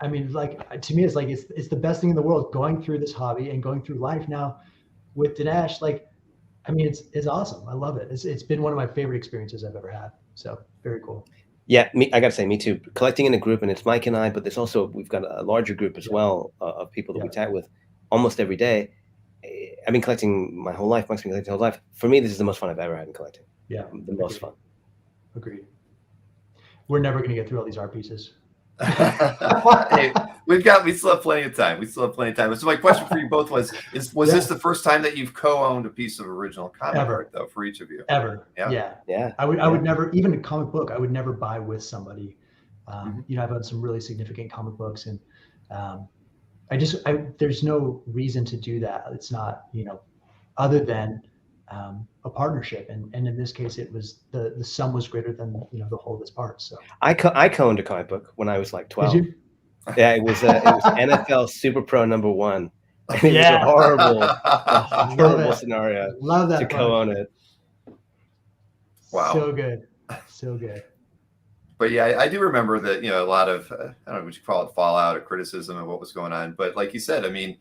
I mean, like, to me, it's like, it's the best thing in the world going through this hobby and going through life now with Dinesh. Like, I mean, it's awesome. I love it. It's been one of my favorite experiences I've ever had. So very cool. Yeah, I gotta say, me too. Collecting in a group, and it's Mike and I, but there's also, we've got a larger group as well of people that we chat with almost every day. I've been collecting my whole life. Mike's been collecting his whole life. For me, this is the most fun I've ever had in collecting. Yeah, the most fun. Agreed. We're never going to get through all these art pieces. Hey, we still have plenty of time. So my question for you both was this the first time that you've co-owned a piece of original comic art, though, for each of you? Ever. Yeah. I would never, even a comic book, I would never buy with somebody. You know, I've owned some really significant comic books, and there's no reason to do that. It's not, you know, other than a partnership, and in this case, it was the sum was greater than, you know, the whole of its parts. So I co-owned a comic book when I was like 12. Did you? Yeah, it was NFL Super Pro #1. And it was a horrible scenario. Love that to co-own it. Wow, so good. But yeah, I do remember that, you know, a lot of I don't know what you call it, fallout or criticism of what was going on. But like you said, I mean,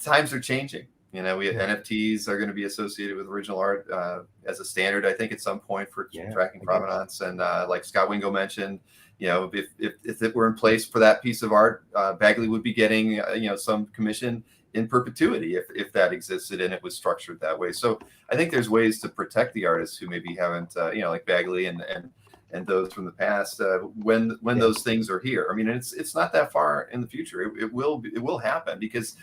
times are changing. You know, NFTs are going to be associated with original art as a standard, I think, at some point for tracking provenance. And like Scott Wingo mentioned, you know, if it were in place for that piece of art, Bagley would be getting, you know, some commission in perpetuity if that existed and it was structured that way. So I think there's ways to protect the artists who maybe haven't, you know, like Bagley and those from the past when those things are here. I mean, it's not that far in the future. It will happen, because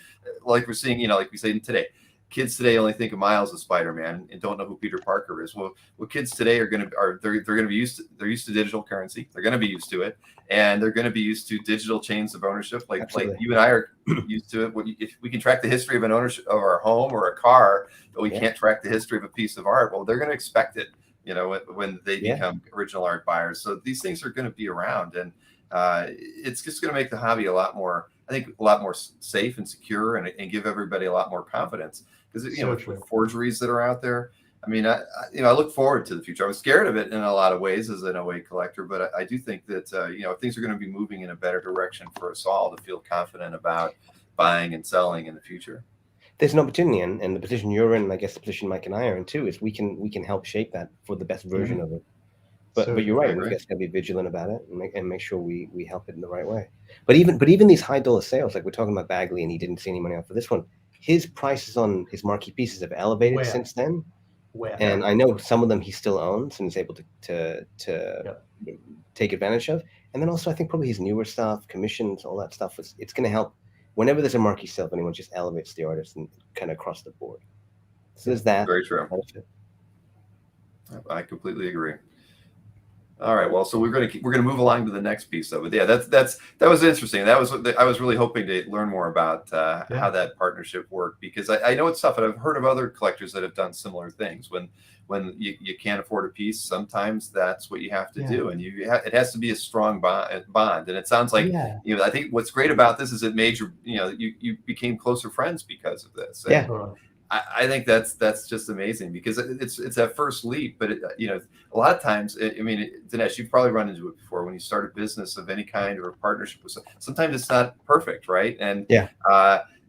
like we're seeing, you know, like we say today, kids today only think of Miles as Spider-Man and don't know who Peter Parker is. Well, kids today are going to be used to digital currency. They're going to be used to it, and they're going to be used to digital chains of ownership. Like you and I are used to it. If we can track the history of an ownership of our home or a car, but we can't track the history of a piece of art, well, they're going to expect it, you know, when they become original art buyers. So these things are going to be around, and it's just going to make the hobby a lot more safe and secure, and give everybody a lot more confidence. Because, you know, with forgeries that are out there, I mean, I look forward to the future. I was scared of it in a lot of ways as an OA collector, but I do think that, you know, things are going to be moving in a better direction for us all to feel confident about buying and selling in the future. There's an opportunity, and the position you're in, and I guess the position Mike and I are in too, is we can help shape that for the best version of it. But you're right. We just got to be vigilant about it and make sure we help it in the right way. But even these high dollar sales, like we're talking about Bagley, and he didn't see any money off of this one. His prices on his marquee pieces have elevated since then. And I know some of them he still owns and is able to take advantage of. And then also, I think probably his newer stuff, commissions, all that stuff, it's going to help. Whenever there's a marquee sale, if anyone just elevates the artist and kind of across the board. So there's that. Very true. I completely agree. All right, well, so we're gonna move along to the next piece of it. Yeah, that was interesting. I was really hoping to learn more about how that partnership worked, because I know it's tough, and I've heard of other collectors that have done similar things. When you can't afford a piece, sometimes that's what you have to do, and it has to be a strong bond. And it sounds like, you know, I think what's great about this is it made you became closer friends because of this. And I think that's just amazing, because it's that first leap. But you know, a lot of times, I mean, Dinesh, you've probably run into it before when you start a business of any kind or a partnership with sometimes it's not perfect, right? And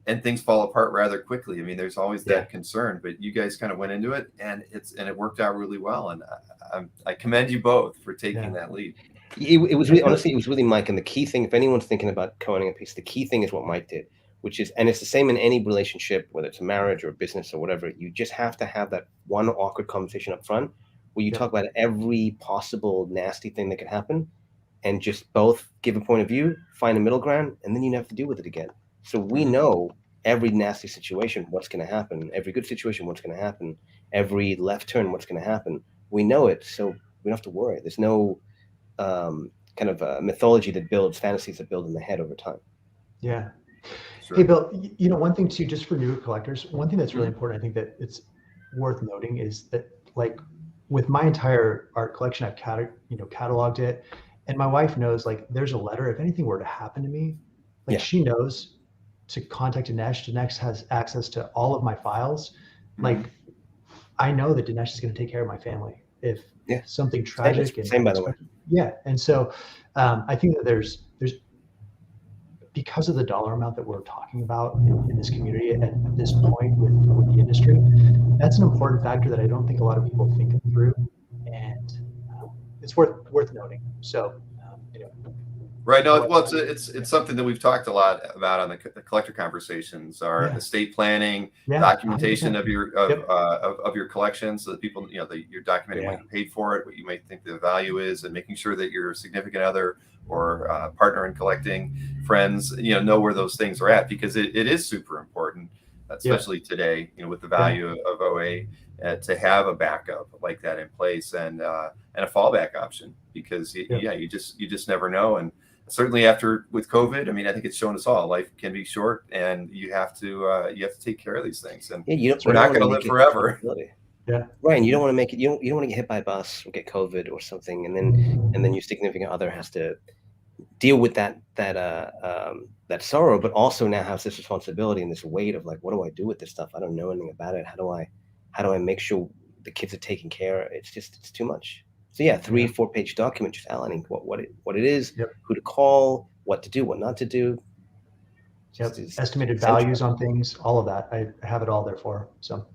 and things fall apart rather quickly. I mean, there's always that concern, but you guys kind of went into it, and it worked out really well. And I commend you both for taking that leap. It was really, honestly, it was really Mike. And the key thing, if anyone's thinking about co-owning a piece, the key thing is what Mike did, which is, and it's the same in any relationship, whether it's a marriage or a business or whatever. You just have to have that one awkward conversation up front where you talk about every possible nasty thing that could happen, and just both give a point of view, find a middle ground, and then you never have to deal with it again. So we know every nasty situation, what's going to happen, every good situation, what's going to happen, every left turn, what's going to happen. We know it, so we don't have to worry. There's no kind of mythology that builds, fantasies that build in the head over time. Yeah. Sure. Hey, Bill, you know, one thing too, just for newer collectors, one thing that's really important, I think that it's worth noting, is that, like, with my entire art collection, I've cataloged it, and my wife knows, like, there's a letter. If anything were to happen to me, like, she knows to contact Dinesh. Dinesh has access to all of my files. Like, I know that Dinesh is going to take care of my family if something tragic. Same by the way. Yeah, and so I think that there's because of the dollar amount that we're talking about in this community at this point with the industry, that's an important factor that I don't think a lot of people think through, and it's worth noting. So, Right. No, well, it's something that we've talked a lot about on the collector conversations. Our estate planning, documentation 100%. Of your of your collection, so that people, that you're documenting what you paid for it, what you might think the value is, and making sure that your significant other or partner in collecting, friends, know where those things are at, because it is super important, especially today, with the value of OA, to have a backup like that in place, and a fallback option, because you just never know. And certainly with COVID, I mean, I think it's shown us all life can be short, and you have to take care of these things. And we're not going to live forever. Yeah. Right. And you don't want to make it, you don't want to get hit by a bus or get COVID or something. And then your significant other has to deal with that sorrow, but also now has this responsibility and this weight of like, what do I do with this stuff? I don't know anything about it. How do I make sure the kids are taken care of? It's too much. So 3-4 page document just outlining what it is, who to call, what to do, what not to do. Estimated values on things, all of that. I have it all there for. So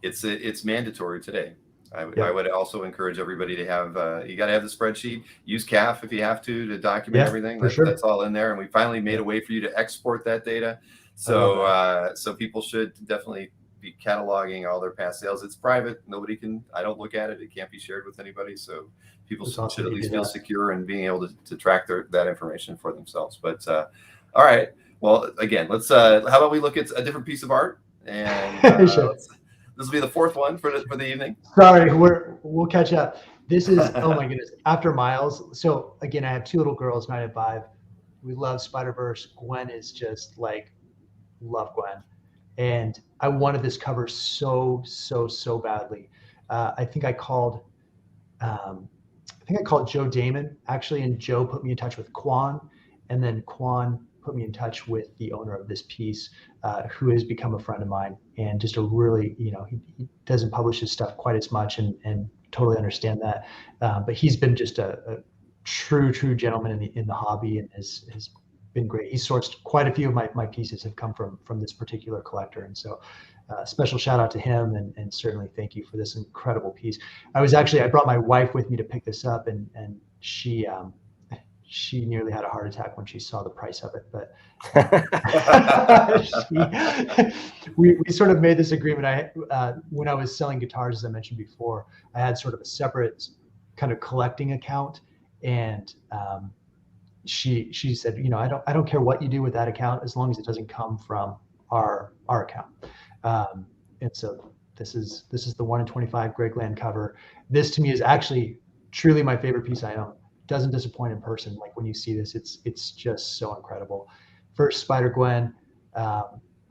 it's mandatory today. I would also encourage everybody to have you got to have the spreadsheet. Use CAF if you have to document everything. That's all in there. And we finally made a way for you to export that data. So people should definitely be cataloging all their past sales. It's private. Nobody can. I don't look at it. It can't be shared with anybody. So people should at least feel secure in being able to track that information for themselves. But all right. Well, again, let's. How about we look at a different piece of art, and sure. This will be the fourth one for the evening. Sorry, we'll catch up. This is oh my goodness, After Miles. So again, I have 2 little girls, 9 and 5. We love Spider-Verse. Gwen is just like, love Gwen. And I wanted this cover so badly. I think I called Joe Damon actually, and Joe put me in touch with Quan, and then Quan put me in touch with the owner of this piece, who has become a friend of mine, and just a really, he doesn't publish his stuff quite as much, and totally understand that. But he's been just a true gentleman in the hobby, and has been great. He's sourced quite a few of my pieces have come from this particular collector. And so special shout out to him, and certainly thank you for this incredible piece. I brought my wife with me to pick this up, and she nearly had a heart attack when she saw the price of it. But we sort of made this agreement. When I was selling guitars, as I mentioned before, I had sort of a separate kind of collecting account, and she said, I don't care what you do with that account as long as it doesn't come from our account. And so this is the 1 in 25 Greg Land cover. This to me is actually truly my favorite piece I own. Doesn't disappoint in person. Like when you see this, it's just so incredible. First Spider-Gwen,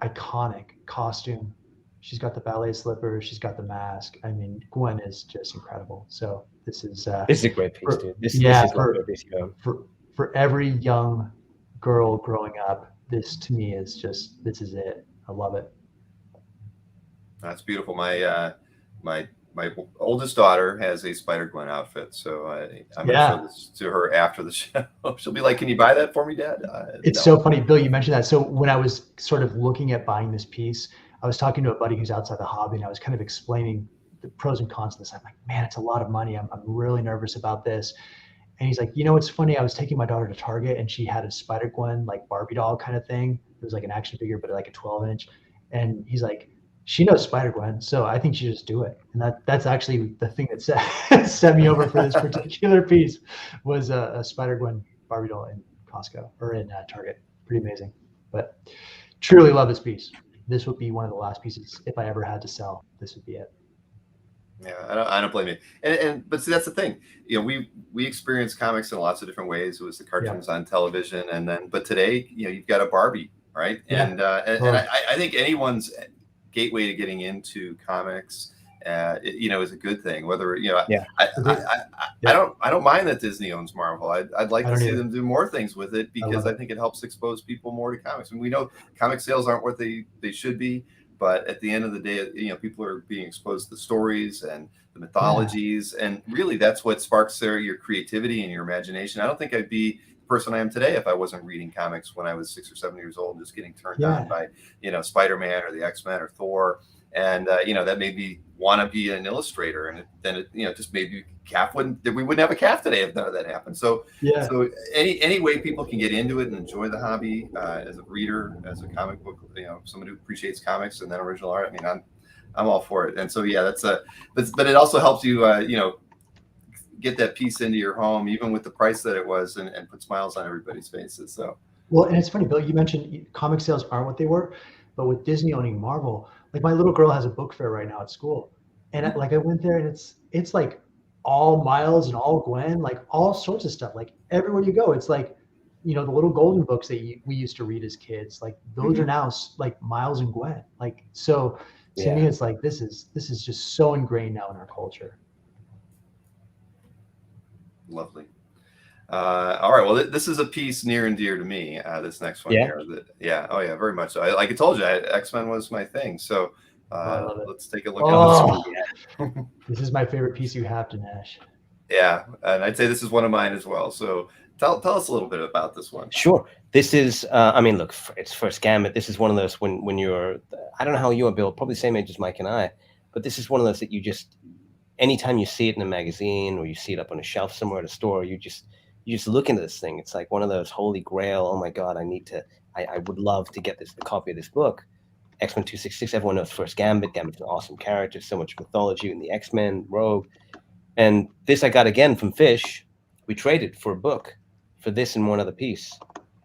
iconic costume. She's got the ballet slippers. She's got the mask. I mean, Gwen is just incredible. So this is a great piece, dude. This is a great piece. For every young girl growing up, this to me is this is it. I love it. That's beautiful. My oldest daughter has a Spider-Gwen outfit, so I'm going to show this to her after the show. She'll be like, "Can you buy that for me, Dad?" It's so funny, Bill, you mentioned that. So when I was sort of looking at buying this piece, I was talking to a buddy who's outside the hobby, and I was kind of explaining the pros and cons of this. I'm like, man, it's a lot of money. I'm really nervous about this. And he's like, it's funny. I was taking my daughter to Target, and she had a Spider-Gwen, like Barbie doll kind of thing. It was like an action figure, but like a 12-inch. And he's like, she knows Spider-Gwen, so I think she just do it. And that's actually the thing that set me over for this particular piece, was a Spider-Gwen Barbie doll in Costco or in Target. Pretty amazing. But truly love this piece. This would be one of the last pieces if I ever had to sell. This would be it. Yeah, I don't blame you. But see, that's the thing. We experience comics in lots of different ways. It was the cartoons on television, but today, you've got a Barbie, right? Yeah. And I think anyone's gateway to getting into comics, is a good thing. Whether I don't mind that Disney owns Marvel. I'd like to see them do more things with it, because I think it helps expose people more to comics. And we know comic sales aren't what they should be. But at the end of the day, people are being exposed to the stories and the mythologies, and really that's what sparks your creativity and your imagination. I don't think I'd be the person I am today if I wasn't reading comics when I was 6 or 7 years old and just getting turned on by, Spider-Man or the X-Men or Thor. And, that made me want to be an illustrator. And then it just made me we wouldn't have a CAF today if none of that happened. So, so any way people can get into it and enjoy the hobby as a reader, as a comic book, someone who appreciates comics and then original art. I mean, I'm all for it. And so, but it also helps you, get that piece into your home, even with the price that it was, and put smiles on everybody's faces. So, well, and it's funny, Bill, you mentioned comic sales aren't what they were, but with Disney owning Marvel, like my little girl has a book fair right now at school, and I went there, and it's like all Miles and all Gwen, like all sorts of stuff. Like everywhere you go, it's like, the little golden books that we used to read as kids, like those are now like Miles and Gwen. Like, so to me, it's like, this is just so ingrained now in our culture. Lovely. All right. Well, this is a piece near and dear to me. This next one here. Oh yeah, very much so. Like I told you, X-Men was my thing. So let's take a look at this. This is my favorite piece you have, Dinesh. Yeah, and I'd say this is one of mine as well. So tell us a little bit about this one. Sure. This is, look, it's First Gambit. This is one of those when you're, I don't know how you are, Bill, probably the same age as Mike and I, but this is one of those that you just, anytime you see it in a magazine or you see it up on a shelf somewhere at a store, you just look into this thing. It's like one of those holy grail. Oh my God, I would love to get a copy of this book. X-Men 266, everyone knows First Gambit. Gambit's an awesome character, so much mythology in the X-Men, Rogue. And this I got again from Fish. We traded for a book for this and one other piece.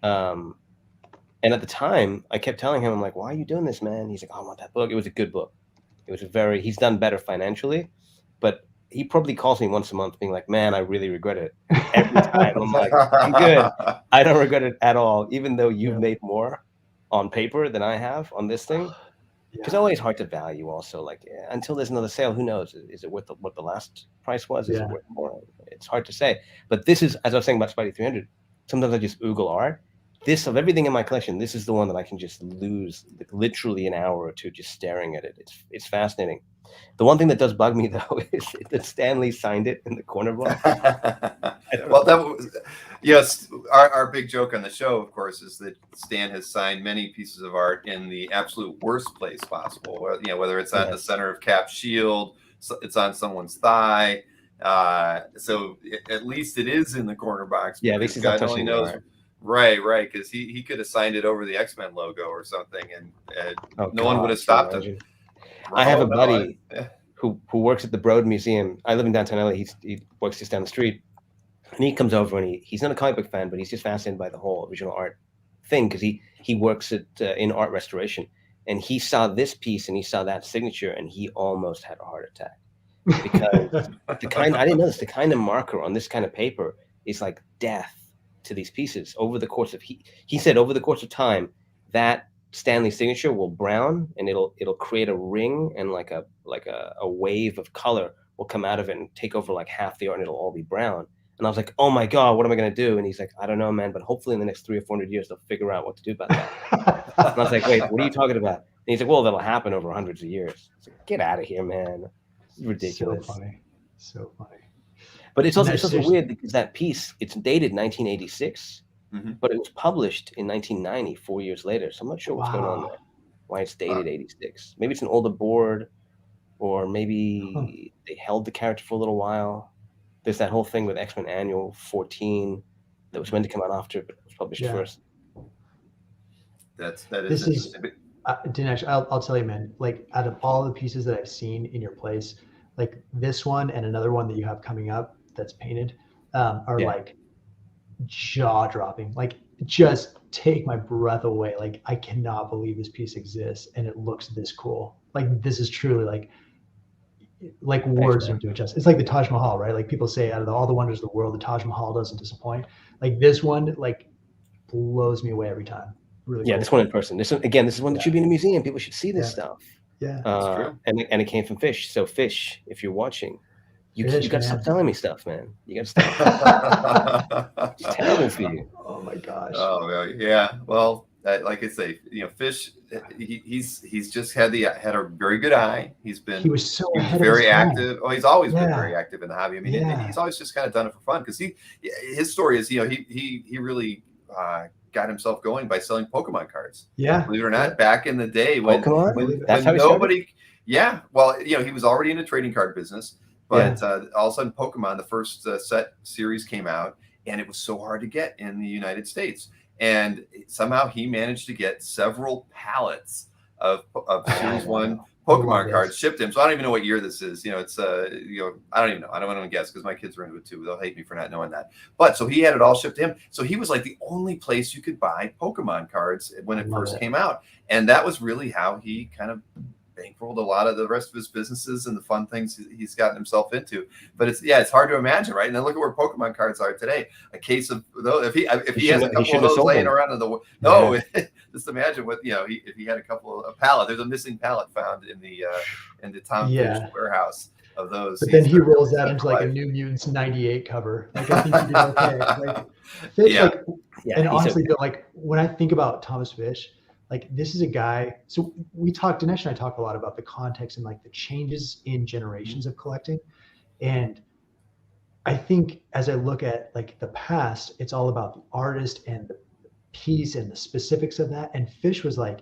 And at the time, I kept telling him, I'm like, why are you doing this, man? He's like, oh, I want that book. It was a good book. It was he's done better financially, but he probably calls me once a month being like, man, I really regret it. Every time I'm like, I'm good. I don't regret it at all, even though you've made more on paper than I have on this thing. It's always hard to value also. Like until there's another sale, who knows? Is it worth what the last price was? Is it worth more? It's hard to say. But this is, as I was saying about Spidey 300, sometimes I just oogle art. This, of everything in my collection, this is the one that I can just lose like, literally an hour or two just staring at it. It's fascinating. The one thing that does bug me though is that Stan Lee signed it in the corner box. Well, that was, yes. Our big joke on the show, of course, is that Stan has signed many pieces of art in the absolute worst place possible. Whether it's on the center of Cap's shield, it's on someone's thigh. So at least it is in the corner box. Yeah, at least God only knows. Right, because he could have signed it over the X-Men logo or something, and no one would have stopped him. I have a buddy who works at the Broad Museum. I live in downtown LA. He works just down the street, and he comes over and he's not a comic book fan, but he's just fascinated by the whole original art thing because he works in art restoration, and he saw this piece and he saw that signature and he almost had a heart attack because I didn't know this, the kind of marker on this kind of paper is like death to these pieces over the course of he said over the course of time that Stanley signature will brown and it'll create a ring and like a wave of color will come out of it and take over like half the art and it'll all be brown. And I was like, oh my God, what am I going to do? And he's like, I don't know, man, but hopefully in the next 300 or 400 years, they'll figure out what to do about that. And I was like, wait, what are you talking about? And he's like, well, that'll happen over hundreds of years. I was like, get out of here, man. It's ridiculous. So funny. But it's also weird because that piece, it's dated 1986. But it was published in 1990, 4 years later. So I'm not sure what's going on there, why it's dated 86. Maybe it's an older board, or maybe they held the character for a little while. There's that whole thing with X-Men Annual 14 that was meant to come out after, but it was published first. That is interesting. Dinesh, I'll tell you, man, like out of all the pieces that I've seen in your place, like this one and another one that you have coming up that's painted are like jaw-dropping, like just take my breath away. Like I cannot believe this piece exists and it looks this cool. Like this is truly like words don't do it justice. It's like the Taj Mahal, right? Like people say out of all the wonders of the world, the Taj Mahal doesn't disappoint. Like this one like blows me away every time. Really cool. This one in person. This is one that should be in a museum. People should see this stuff. Yeah, that's true. And it came from Fish. So Fish, if you're watching, you got to stop telling me stuff, man. You got to stop. It's terrible for you. Oh my gosh. Oh yeah. Well, like I say, Fish, he's just had a very good eye. He was very active. Oh, he's always been very Yeah. active in the hobby. I mean, and he's always just kind of done it for fun, because his story is, he really got himself going by selling Pokemon cards. Yeah. Believe it or not, back in the day when That's how he nobody, well, he was already in the trading card business, but all of a sudden Pokemon, the first set series came out, and it was so hard to get in the United States. And somehow he managed to get several pallets of Series 1 Pokemon cards shipped him. So I don't even know what year this is. It's I don't even know. I don't want to guess, because my kids are into it too. They'll hate me for not knowing that. But so he had it all shipped to him. So he was like the only place you could buy Pokemon cards when it first came out. And that was really how he kind of bankrolled a lot of the rest of his businesses and the fun things he's gotten himself into. But it's hard to imagine, right? And then look at where Pokemon cards are today. A case of those, if he has a couple of those laying around in the just imagine what if he had a couple of pallet. There's a missing pallet found in the Tom Fish warehouse of those. But then he rolls that into like a New Mutants '98 cover. Like, I think he'd be okay. Like, Fish, and honestly, Bill, like when I think about Thomas Fish, like, this is a guy. So Dinesh and I talk a lot about the context and like the changes in generations of collecting. And I think as I look at like the past, it's all about the artist and the piece and the specifics of that. And Fish was like,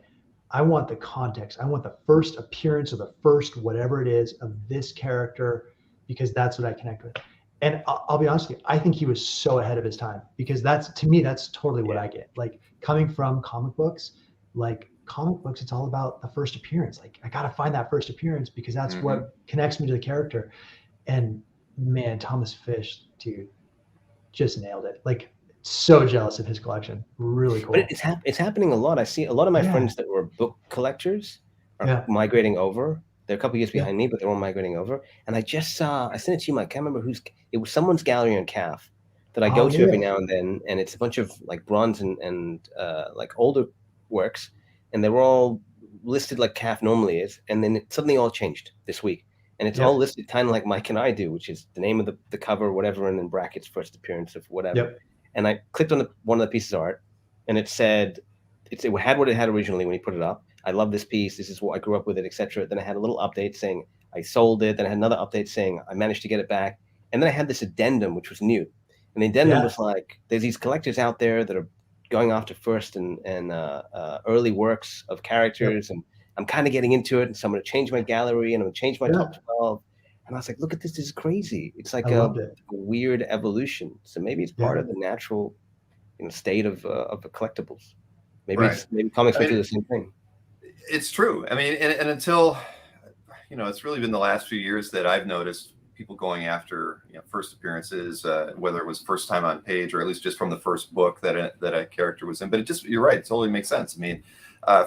I want the context. I want the first appearance or the first whatever it is of this character, because that's what I connect with. And I'll be honest with you, I think he was so ahead of his time, because to me, that's totally what I get. Like, coming from comic books, it's all about the first appearance. Like, I got to find that first appearance, because that's what connects me to the character. And man, Thomas Fish, dude, just nailed it. Like, so jealous of his collection. Really cool. But it's happening a lot. I see a lot of my friends that were book collectors are migrating over. They're a couple years behind me, but they're all migrating over. And I just saw, I sent it to you, Mike. I can't remember it was someone's gallery on CAF that I go to every now and then. And it's a bunch of like bronze and like older works, and they were all listed like CAF normally is, and then it suddenly all changed this week, and it's all listed kind of like Mike and I do, which is the name of the cover, whatever, and then brackets, first appearance of whatever. And I clicked on one of the pieces of art, and it said it had what it had originally when he put it up. I love this piece. This is what I grew up with it, etc. Then I had a little update saying I sold it. Then I had another update saying I managed to get it back, and then I had this addendum, which was new, and the addendum was like, there's these collectors out there that are going after first and early works of characters, and I'm kind of getting into it, and so I'm going to change my gallery, and I'm going to change my top 12. And I was like, look at this is crazy. It's like a weird evolution. So maybe it's part of the natural state of the collectibles. Maybe comics will do the same thing. It's true. I mean, and until it's really been the last few years that I've noticed people going after first appearances, whether it was first time on page or at least just from the first book that a character was in. But you're right, it totally makes sense. I mean,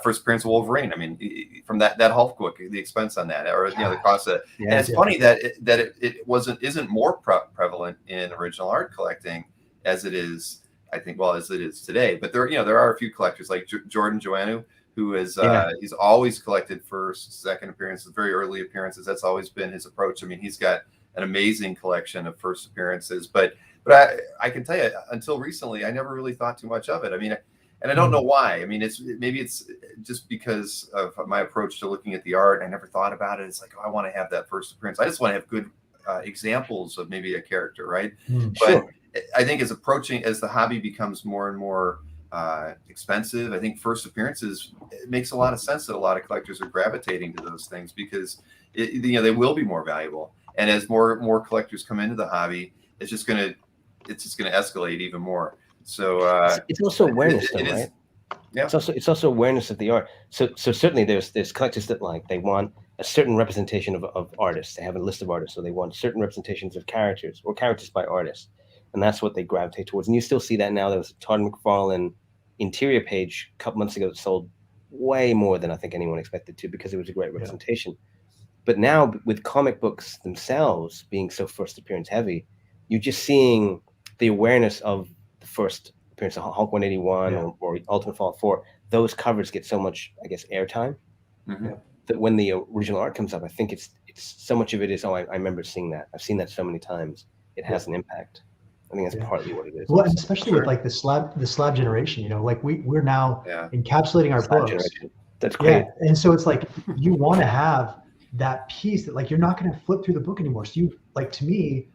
first appearance of Wolverine. I mean, from that Hulk book, the expense on that, or the cost of. And it's funny that it isn't more prevalent in original art collecting as it is, I think, as it is today. But there are a few collectors like Jordan Joannou, who is he's always collected first, second appearances, very early appearances. That's always been his approach. I mean, he's got an amazing collection of first appearances, but I can tell you, until recently, I never really thought too much of it. I mean, and I don't know why. I mean, maybe it's just because of my approach to looking at the art. I never thought about it. It's like, I want to have that first appearance. I just want to have good examples of maybe a character, right? But I think as the hobby becomes more and more expensive, I think first appearances, it makes a lot of sense that a lot of collectors are gravitating to those things, because they will be more valuable. And as more collectors come into the hobby, it's just going to escalate even more. So it's also awareness, right? Yeah. It's also awareness of the art. So certainly there's collectors that they want a certain representation of artists. They have a list of artists, so they want certain representations of characters or characters by artists, and that's what they gravitate towards. And you still see that now. There was a Todd McFarlane interior page a couple months ago that sold way more than I think anyone expected to, because it was a great representation. But now with comic books themselves being so first appearance heavy, you're just seeing the awareness of the first appearance of Hulk 181 or Ultimate Fallout 4. Those covers get so much, I guess, airtime that when the original art comes up, I think it's so much of it is, I remember seeing that. I've seen that so many times. It has an impact. I think that's Yeah. partly what it is. Well, and especially Sure. with like the slab generation, you know, like we're now Yeah. encapsulating our Slab books. generation. That's great. Yeah. And so it's like you want to have that piece that like you're not going to flip through the book anymore. So you like, to me,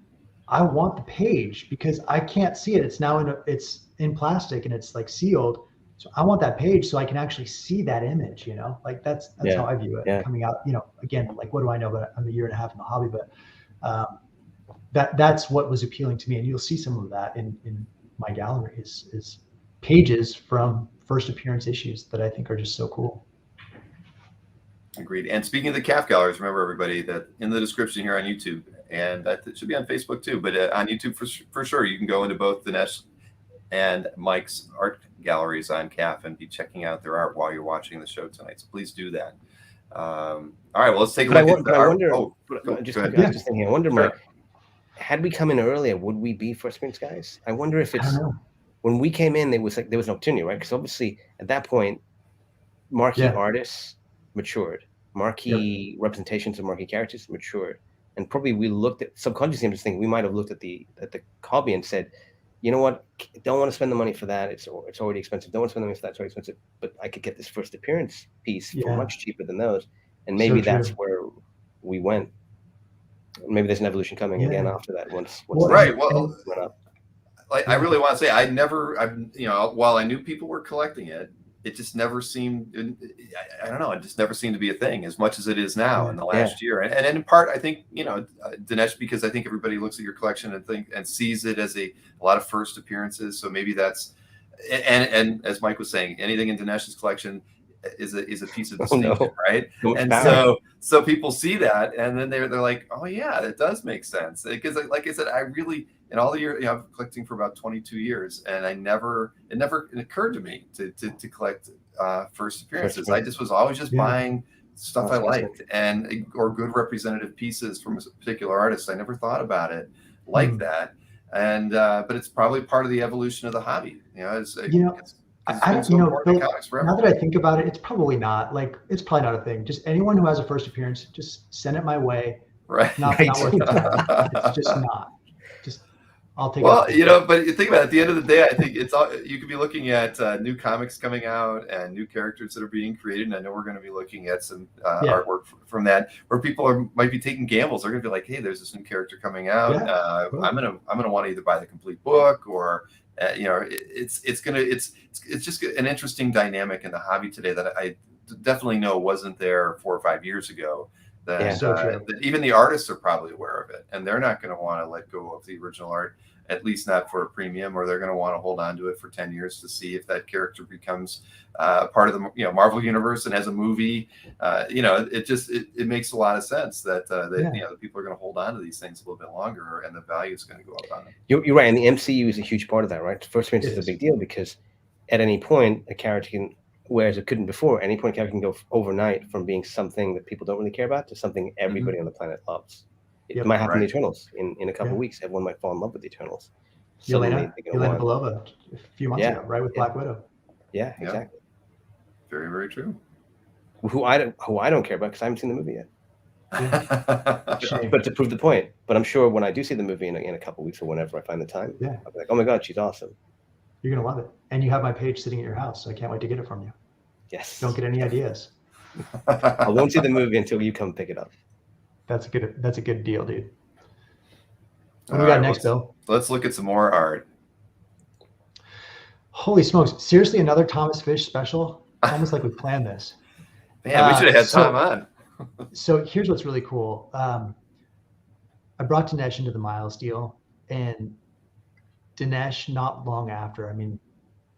I want the page because I can't see it. It's now it's in plastic and it's like sealed. So I want that page so I can actually see that image, you know, like that's Yeah. how I view it Yeah. coming out, you know, again, like, what do I know? But I'm a year and a half in the hobby, but that's what was appealing to me. And you'll see some of that in my gallery is pages from first appearance issues that I think are just so cool. Agreed. And speaking of the CAF galleries, remember everybody that in the description here on YouTube, and that it should be on Facebook too, but on YouTube for sure, you can go into both Dinesh and Mike's art galleries on CAF and be checking out their art while you're watching the show tonight. So please do that. All right, well, let's take a look at the art. Oh, go ahead. I was just thinking, I wonder, Sure. Mike, had we come in earlier, would we be first appearance guys? I wonder if I it's don't know. when we came in, there was an opportunity, right? Because obviously at that point, marquee artists matured, marquee representations of marquee characters matured, and probably we looked at subconsciously. I'm just thinking we might have looked at the hobby and said, you know what, don't want to spend the money for that. It's already expensive. Don't want to spend the money for that. It's already expensive. But I could get this first appearance piece for much cheaper than those, and maybe that's where we went. Maybe there's an evolution coming again after that. Once right. Well, went up. Like I really want to say, I've you know, while I knew people were collecting it, it just never seemed, I don't know, it just never seemed to be a thing as much as it is now in the last year. And in part, I think, you know, Dinesh, because I think everybody looks at your collection and sees it as a lot of first appearances. So maybe that's, and as Mike was saying, anything in Dinesh's collection is a piece of distinction, right? And so people see that, and then they're like, oh yeah, it does make sense. Because like I said, I really, in all the years, you know, I've collecting for about 22 years, and it never occurred to me to collect first appearances. I just was always just buying stuff I liked or good representative pieces from a particular artist. I never thought about it like that. And but it's probably part of the evolution of the hobby. You know, now that I think about it, it's probably not. Like, it's probably not a thing. Just anyone who has a first appearance, just send it my way. Right. Not worth your time. It's just not. Just I'll take it. Well, you know, but you think about it, at the end of the day, I think it's all, you could be looking at new comics coming out and new characters that are being created. And I know we're going to be looking at some artwork from that, where people might be taking gambles. They're going to be like, hey, there's this new character coming out. I'm gonna want to either buy the complete book or you know, it's just an interesting dynamic in the hobby today that I definitely know wasn't there 4 or 5 years ago. That even the artists are probably aware of it, and they're not going to want to let go of the original art, at least not for a premium, or they're going to want to hold on to it for 10 years to see if that character becomes part of the Marvel universe and as a movie. You know, it makes a lot of sense that you know, the people are going to hold on to these things a little bit longer, and the value is going to go up on them. You're right, and the MCU is a huge part of that, right? First appearance is a big deal because at any point a character can, whereas it couldn't before, at any point a character can go overnight from being something that people don't really care about to something everybody on the planet loves. It might happen in the Eternals in a couple of weeks. Everyone might fall in love with the Eternals. Yelena Belova a few months ago, right, with Black Widow. Yeah, exactly. Very, very true. Who I don't care about because I haven't seen the movie yet. But to prove the point. But I'm sure when I do see the movie in a couple of weeks or whenever I find the time, I'll be like, oh my God, she's awesome. You're gonna love it, and you have my page sitting at your house, so I can't wait to get it from you. Yes. Don't get any ideas. I won't see the movie until you come pick it up. That's a good deal, dude. What do we got next, Bill? Let's look at some more art. Holy smokes! Seriously, another Thomas Fish special? It's almost like we planned this. Man, we should have had Tom on. So here's what's really cool. I brought Dinesh into the Miles deal, and Dinesh, not long after, I mean,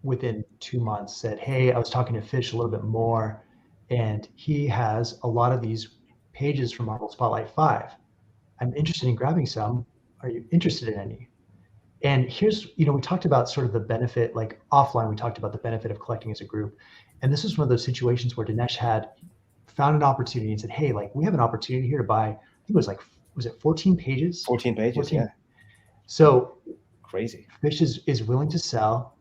within 2 months, said, hey, I was talking to Fish a little bit more, and he has a lot of these pages from Marvel Spotlight 5. I'm interested in grabbing some. Are you interested in any? And here's, you know, we talked about sort of the benefit, like offline, we talked about the benefit of collecting as a group. And this is one of those situations where Dinesh had found an opportunity and said, hey, like, we have an opportunity here to buy, I think it was like, was it 14 pages? 14 pages, 14. Yeah. So crazy. Fish is willing to sell,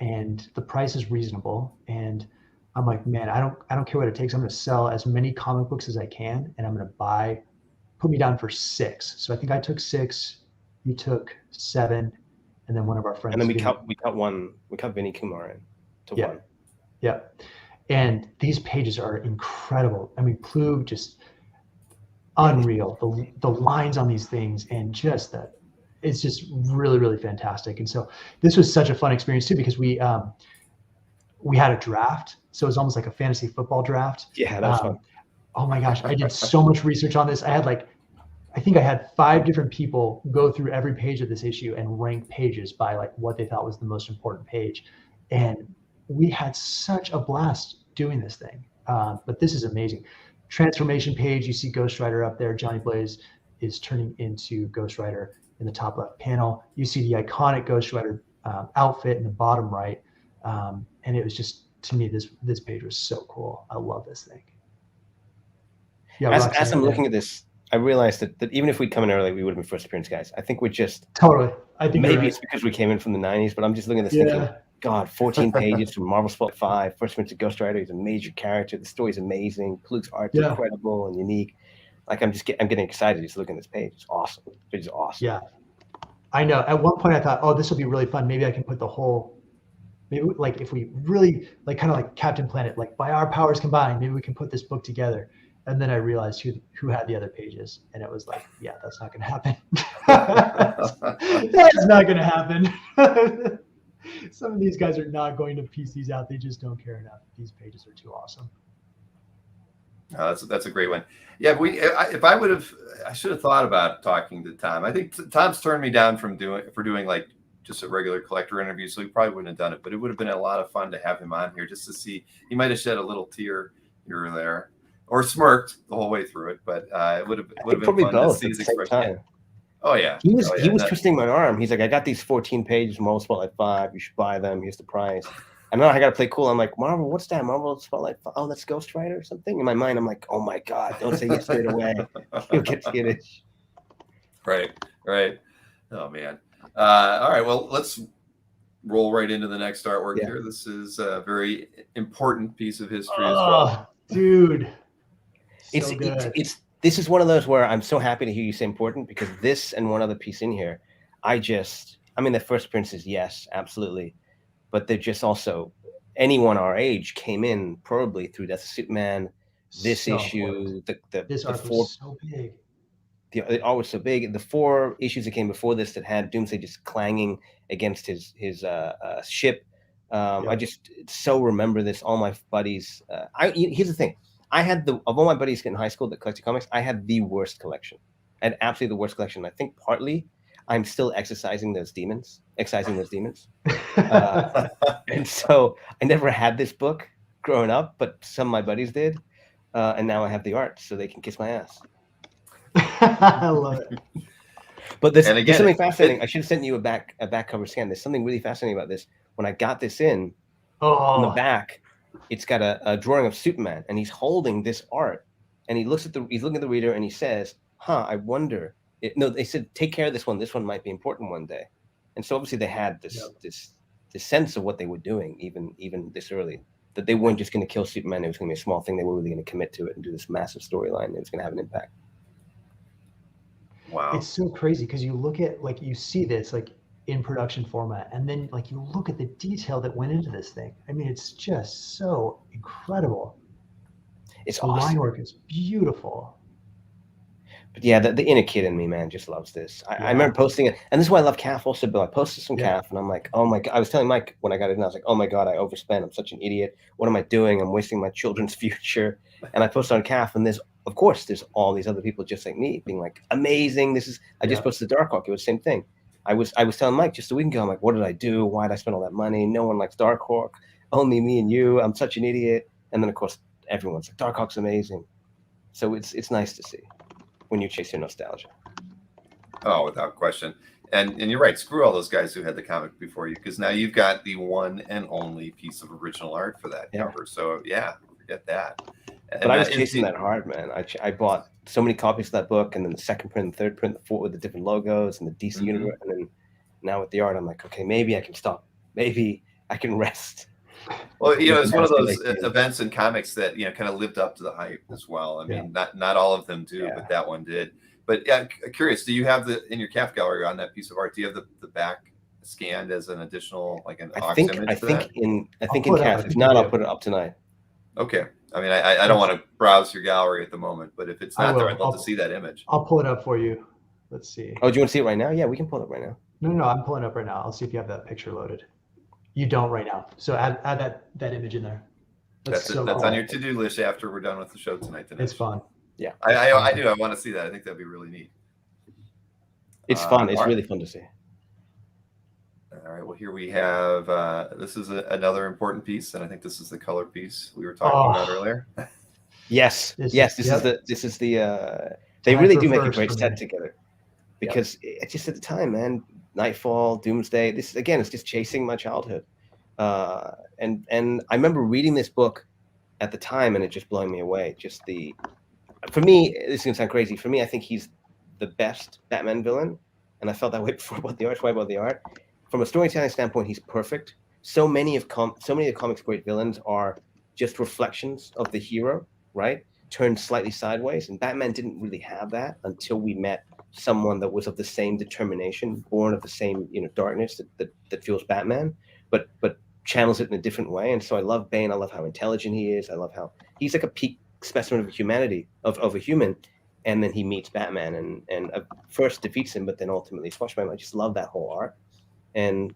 and the price is reasonable. And I'm like, man, I don't care what it takes. I'm going to sell as many comic books as I can, and I'm going to put me down for 6. So I think I took 6. He took 7, and then one of our friends. And then we cut Vinny Kumar in to 1. Yeah. And these pages are incredible. I mean, Plug just unreal. The lines on these things and just that, it's just really, really fantastic. And so this was such a fun experience too, because we had a draft. So it was almost like a fantasy football draft. Yeah, that was fun. Oh my gosh. I did so much research on this. I think I had 5 different people go through every page of this issue and rank pages by like what they thought was the most important page. And we had such a blast doing this thing. But this is amazing. Transformation page, you see Ghost Rider up there. Johnny Blaze is turning into Ghost Rider in the top left panel. You see the iconic Ghost Rider outfit in the bottom right. And it was just, to me, this page was so cool. I love this thing. Yeah. As I'm looking at this, I realized that even if we'd come in early, we would have been first appearance guys. I think we're just totally. I think maybe it's because we came in from the 90s, but I'm just looking at this thinking, God, 14 pages from Marvel Spot 5, first appearance of Ghost Rider. He's a major character. The story's amazing. Plug's art's incredible and unique. Like I'm getting excited just looking at this page. It's awesome. It is awesome. Yeah, I know. At one point I thought, oh, this will be really fun. Maybe I can put the whole. Maybe like if we really like kind of like Captain Planet, like by our powers combined, maybe we can put this book together. And then I realized who had the other pages, and it was like, yeah, that's not going to happen. That's not going to happen. Some of these guys are not going to piece these out. They just don't care enough. These pages are too awesome. That's a great one. Yeah, I should have thought about talking to Tom. I think Tom's turned me down for doing like just a regular collector interview, so he probably wouldn't have done it. But it would have been a lot of fun to have him on here just to see. He might have shed a little tear here or there, or smirked the whole way through it. But it would have been fun to see his expression. Oh yeah, he was twisting my arm. He's like, I got these 14 pages from Marvel Spotlight 5. You should buy them. Here's the price. And now I got to play cool. I'm like, Marvel, what's that? Marvel Spotlight 5? Oh, that's Ghost Rider or something. In my mind, I'm like, oh my God, don't say yes straight away. You'll get skittish. Right. Oh man. All right. Well, let's roll right into the next artwork here. This is a very important piece of history as well. Dude. This is one of those where I'm so happy to hear you say important, because this and one other piece in here, the first appearances, yes, absolutely. But they're just also, anyone our age came in probably through Death of Superman, this issue, this art was so big. The art was so big. The 4 issues that came before this that had Doomsday just clanging against his ship. I just so remember this. All my buddies. Here's the thing. I had of all my buddies in high school that collected comics, I had the worst collection. I had absolutely the worst collection. I think partly I'm still excising those demons. And so I never had this book growing up, but some of my buddies did. And now I have the art, so they can kiss my ass. I love it. But there's something fascinating. I should have sent you a back cover scan. There's something really fascinating about this. When I got this on the back, it's got a drawing of Superman, and he's holding this art, and he's looking at the reader, and he says, I wonder. They said, take care of this one. This one might be important one day. And so obviously they had this sense of what they were doing, even this early, that they weren't just going to kill Superman. It was going to be a small thing. They were really going to commit to it and do this massive storyline. It was going to have an impact. Wow. It's so crazy because you look at, like, you see this like in production format, and then like you look at the detail that went into this thing. I mean, it's just so incredible. It's the awesome. line work is beautiful. But yeah, the inner kid in me, man, just loves this. I remember posting it, and this is why I love CAF also, Bill. I posted some CAF, and I'm like, oh my God. I was telling Mike when I got it, and I was like, oh my God, I overspent. I'm such an idiot. What am I doing? I'm wasting my children's future. And I posted on CAF, and there's all these other people just like me being like, amazing. I just posted Darkhawk. It was the same thing. I was telling Mike just a week ago, I'm like, what did I do? Why did I spend all that money? No one likes Darkhawk. Only me and you. I'm such an idiot. And then of course everyone's like, Darkhawk's amazing. So it's nice to see when you chase your nostalgia. Oh, without question. And you're right. Screw all those guys who had the comic before you, because now you've got the one and only piece of original art for that cover. So forget that. But I was chasing that hard, man. I bought so many copies of that book, and then the second print, the third print, the fourth with the different logos and the DC universe, and then now with the art, I'm like, okay, maybe I can stop. Maybe I can rest. Well, it's one of those events in comics that kind of lived up to the hype as well. I mean, not all of them do, but that one did. But yeah, curious, do you have in your CAF gallery on that piece of art, do you have the back scanned as an additional, like an aux image for that? I think in CAF. If not, I'll put it up tonight. Okay. I mean, I don't want to browse your gallery at the moment, but if it's not there, I'd love to see that image. I'll pull it up for you. Let's see. Oh, do you want to see it right now? Yeah, we can pull it up right now. No, I'm pulling it up right now. I'll see if you have that picture loaded. You don't right now. So add that image in there. That's cool. On your to-do list after we're done with the show tonight. It's fun. Yeah. I do. I want to see that. I think that'd be really neat. It's fun. It's really fun to see. All right. Well, here we have, this is another important piece. And I think this is the color piece we were talking about earlier. Yes. This is the, they really do make a great set together, because it's just at the time, man, Nightfall, Doomsday, this, again, it's just chasing my childhood. And I remember reading this book at the time and it just blowing me away. For me, this is gonna sound crazy. For me, I think he's the best Batman villain. And I felt that way before about the art. Why about the art? From a storytelling standpoint, he's perfect. So many of the comics' great villains are just reflections of the hero, right? Turned slightly sideways. And Batman didn't really have that until we met someone that was of the same determination, born of the same, darkness that fuels Batman, but channels it in a different way. And so I love Bane. I love how intelligent he is. I love how he's like a peak specimen of humanity, of a human. And then he meets Batman and first defeats him, but then ultimately squashes him. I just love that whole arc. And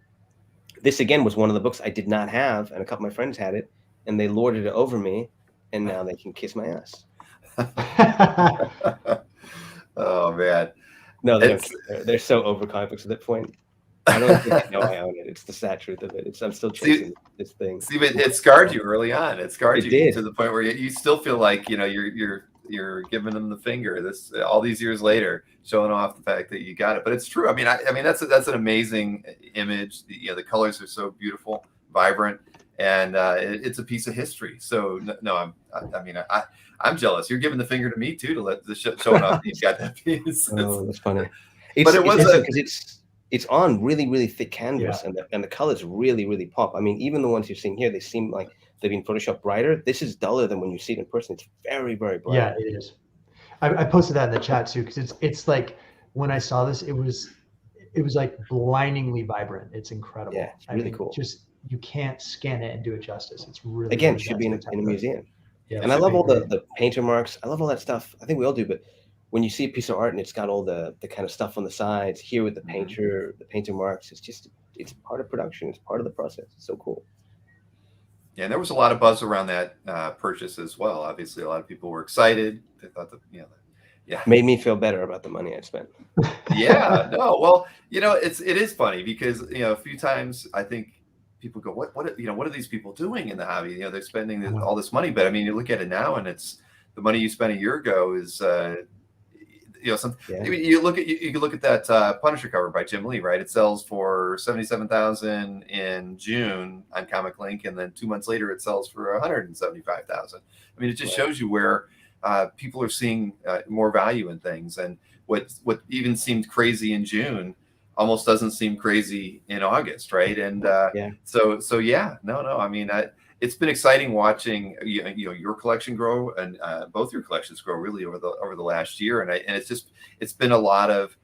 this, again, was one of the books I did not have, and a couple of my friends had it, and they lorded it over me, and now they can kiss my ass. Oh, man. No, they don't care. They're so over comic books at that point. I don't think they know I own it. It's the sad truth of it. I'm still chasing this thing. See, but it scarred you early on. It scarred you did. To the point where you still feel like, you're giving them the finger all these years later, showing off the fact that you got it. But it's true. I mean, that's an amazing image. The colors are so beautiful, vibrant, and it's a piece of history. So no, I'm jealous. You're giving the finger to me too, to let the showing off that you've got that piece. Oh, that's funny. But it was because it's on really, really thick canvas, and the colors really, really pop. I mean, even the ones you're seeing here, they seem like they've been photoshopped brighter. This is duller than when you see it in person. It's very, very bright. Yeah, it is. I posted that in the chat too, because it's like when I saw this, it was like blindingly vibrant. It's incredible. Yeah, it's really cool. You can't scan it and do it justice. It's really, again, really should be in a museum. Yeah, and I love all the painter marks. I love all that stuff. I think we all do, but when you see a piece of art and it's got all the kind of stuff on the sides here with the painter marks, it's part of production. It's part of the process. It's so cool. Yeah, and there was a lot of buzz around that purchase as well. Obviously, a lot of people were excited. They thought made me feel better about the money I spent. Yeah, no, well, it is funny because a few times I think people go, what are these people doing in the hobby? They're spending all this money, but I mean, you look at it now, and it's the money you spent a year ago is. I mean, you can look at that Punisher cover by Jim Lee, right? It sells for $77,000 in June on Comic Link, and then 2 months later it sells for $175,000. I mean, it just shows you where people are seeing more value in things, and what even seemed crazy in June almost doesn't seem crazy in August, right? And so yeah, no, I mean, it's been exciting watching your collection grow and both your collections grow really over the last year, and it's been a lot of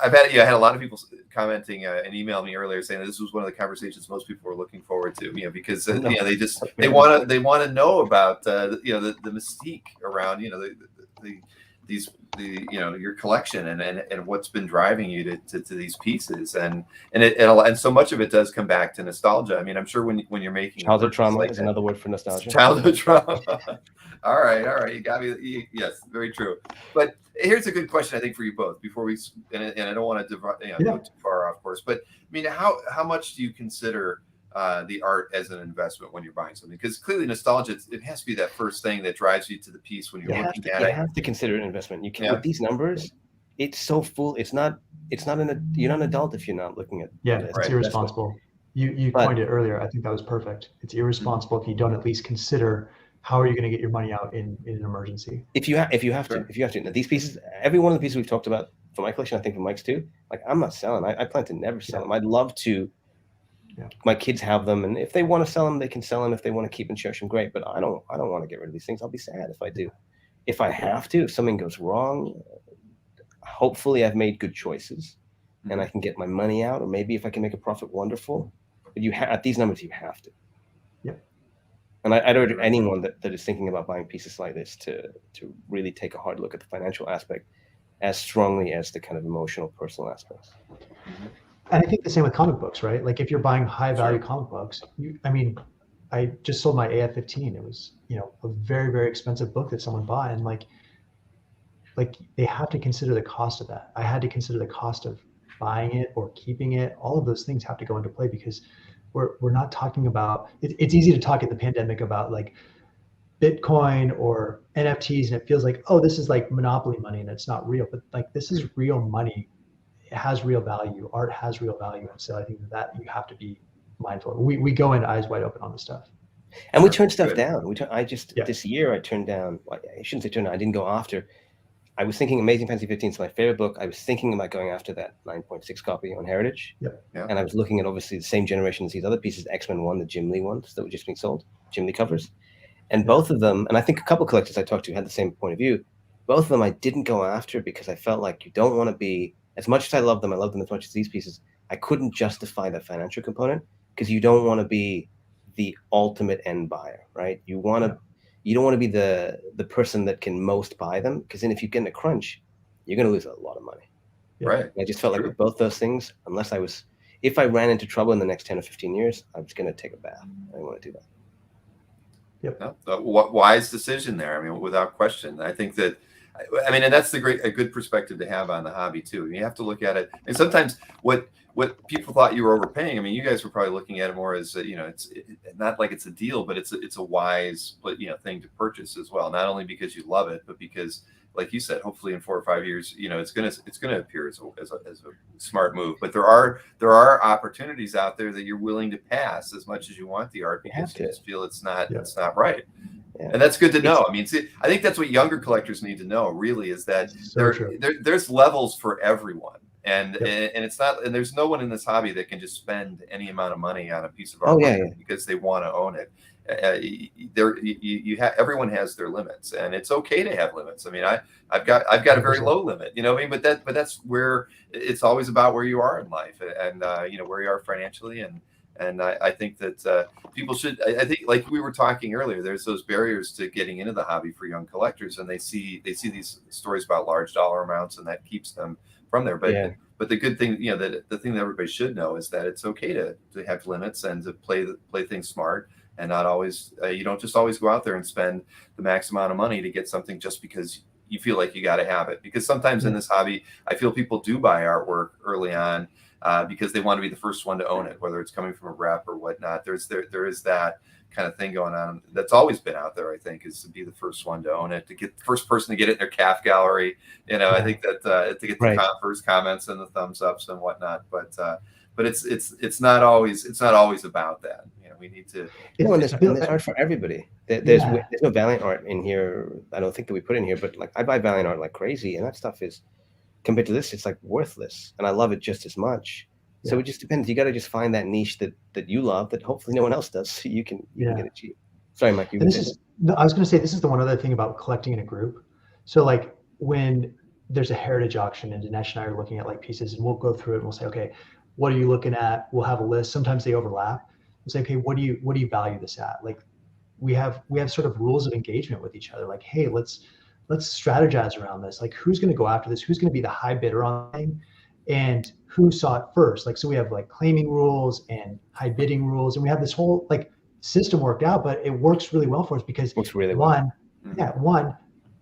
I've had a lot of people commenting and emailed me earlier saying that this was one of the conversations most people were looking forward to, because they want to know about the mystique around your collection and what's been driving you to these pieces, and so much of it does come back to nostalgia. I mean, I'm sure when you're making childhood trauma is another word for nostalgia. Childhood trauma. All right, you got me. Yes, very true. But here's a good question, I think, for you both before we and I don't want to go too far off course, but I mean, how much do you consider the art as an investment when you're buying something? Because clearly nostalgia, it has to be that first thing that drives you to the piece when you're looking at it. You have to consider it an investment. You can with these numbers. It's so full. You're not an adult if you're not looking at. Yeah, it's irresponsible. You pointed earlier. I think that was perfect. It's irresponsible if you don't at least consider how are you going to get your money out in an emergency. If you have to. Now, these pieces, every one of the pieces we've talked about for my collection, I think for Mike's too. Like, I'm not selling. I plan to never sell them. I'd love to. Yeah. My kids have them, and if they want to sell them, they can sell them. If they want to keep and cherish them, great. But I don't want to get rid of these things. I'll be sad if I do. if I have to, if something goes wrong, hopefully I've made good choices and I can get my money out, or maybe if I can make a profit, wonderful. But at these numbers, you have to. Yep. And I'd urge anyone that is thinking about buying pieces like this to really take a hard look at the financial aspect as strongly as the kind of emotional, personal aspects. And I think the same with comic books, right? Like if you're buying high value comic books, I just sold my AF-15. It was, a very, very expensive book that someone bought. And like they have to consider the cost of that. I had to consider the cost of buying it or keeping it. All of those things have to go into play, because we're not talking about, it's easy to talk in the pandemic about like Bitcoin or NFTs, and it feels like, oh, this is like monopoly money and it's not real, but like this is real money. It has real value. Art has real value. And so I think that you have to be mindful. We go in eyes wide open on this stuff. And we turn stuff down. This year I turned down, I shouldn't say turn down, I didn't go after. I was thinking Amazing Fantasy 15 is my favorite book. I was thinking about going after that 9.6 copy on Heritage. Yep. Yeah. And I was looking at obviously the same generation as these other pieces, X-Men 1, the Jim Lee ones that were just being sold, Jim Lee covers. And both of them, and I think a couple collectors I talked to had the same point of view. Both of them I didn't go after because I felt like you don't want to be, as much as I love them as much as these pieces, I couldn't justify that financial component, because you don't want to be the ultimate end buyer, right? You don't want to be the person that can most buy them, because then if you get in a crunch, you're going to lose a lot of money. Right. And I just felt like with both those things, if I ran into trouble in the next 10 or 15 years, I was going to take a bath. I didn't want to do that. Yep. No, wise decision there. I mean, without question. I think that, and that's a good perspective to have on the hobby too. You have to look at it. And sometimes what people thought you were overpaying, I mean, you guys were probably looking at it more as it's not like it's a deal, but it's a wise thing to purchase as well. Not only because you love it, but because, like you said, hopefully in 4 or 5 years, it's gonna appear as a smart move. But there are opportunities out there that you're willing to pass as much as you want the art, because you just feel it's not right. Yeah. And that's good to know. I mean, I think that's what younger collectors need to know, really, is that there's levels for everyone. And and it's not, and there's no one in this hobby that can just spend any amount of money on a piece of art because they want to own it. Everyone has their limits, and it's okay to have limits. I mean, I've got a very low limit, but that's where it's always about where you are in life, and where you are financially, and I think that people should. I think, like we were talking earlier, there's those barriers to getting into the hobby for young collectors, and they see these stories about large dollar amounts, and that keeps them from there. But the good thing, the thing that everybody should know is that it's okay to have limits and to play things smart, and not always, you don't just always go out there and spend the max amount of money to get something just because you feel like you got to have it. Because sometimes in this hobby, I feel people do buy artwork early on because they want to be the first one to own it, whether it's coming from a rep or whatnot. There is that kind of thing going on that's always been out there, I think, is to be the first one to own it, to get the first person to get it in their CAF gallery. I think that to get the first comments and the thumbs ups and whatnot. But it's not always about that. We need to. There's art for everybody. There's no Valiant art in here. I don't think that we put in here, but like I buy Valiant art like crazy, and that stuff is, compared to this, it's like worthless, and I love it just as much. So it just depends. You got to just find that niche that you love, that hopefully no one else does, so you can get it cheap. Sorry, Mike. I was going to say, this is the one other thing about collecting in a group. So like when there's a heritage auction and Dinesh and I are looking at like pieces, and we'll go through it and we'll say, okay, what are you looking at? We'll have a list. Sometimes they overlap. We'll say, okay, what do you value this at? Like we have sort of rules of engagement with each other. Like, hey, let's strategize around this. Like, who's going to go after this? Who's going to be the high bidder on the thing? And who saw it first? Like, so we have like claiming rules and high bidding rules, and we have this whole like system worked out, but it works really well for us because one,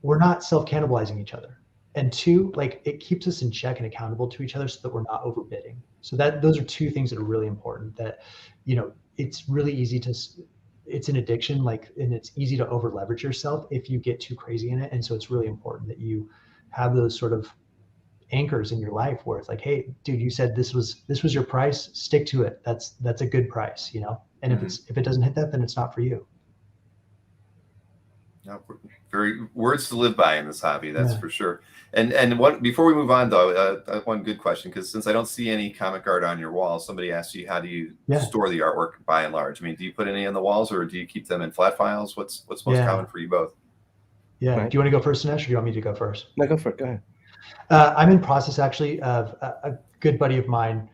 we're not self-cannibalizing each other. And two, like it keeps us in check and accountable to each other so that we're not overbidding. So those are two things that are really important, that, it's really easy it's an addiction, and it's easy to over leverage yourself if you get too crazy in it. And so it's really important that you have those sort of anchors in your life where it's like, hey, dude, you said this was your price, stick to it. That's a good price, and if it doesn't hit that, then it's not for you. No, very words to live by in this hobby, that's for sure. And what, before we move on though, one good question, because since I don't see any comic art on your wall, somebody asked you, how do you store the artwork by and large? I mean, do you put any on the walls, or do you keep them in flat files? What's most common for you both? Yeah. Right. Do you want to go first, Dinesh, or do you want me to go first? No, go for it. Go ahead. I'm in process actually of a good buddy of mine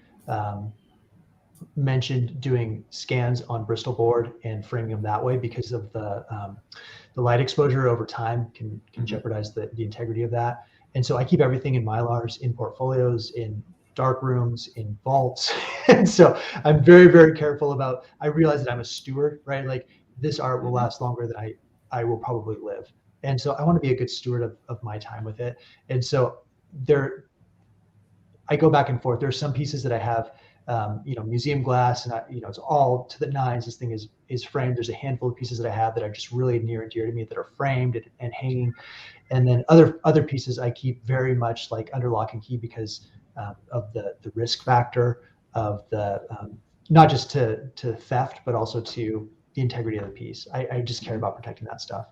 mentioned doing scans on Bristol board and framing them that way because of the light exposure over time can jeopardize the integrity of that. And so I keep everything in Mylars, in portfolios, in dark rooms, in vaults. And so I'm very, very careful about, I realize that I'm a steward, right? Like this art will last longer than I will probably live. And so I want to be a good steward of my time with it. And so I go back and forth. There's some pieces that I have, museum glass, and it's all to the nines. This thing is framed. There's a handful of pieces that I have that are just really near and dear to me that are framed and hanging. And then other pieces I keep very much like under lock and key because of the risk factor of the not just to theft, but also to the integrity of the piece. I just care about protecting that stuff.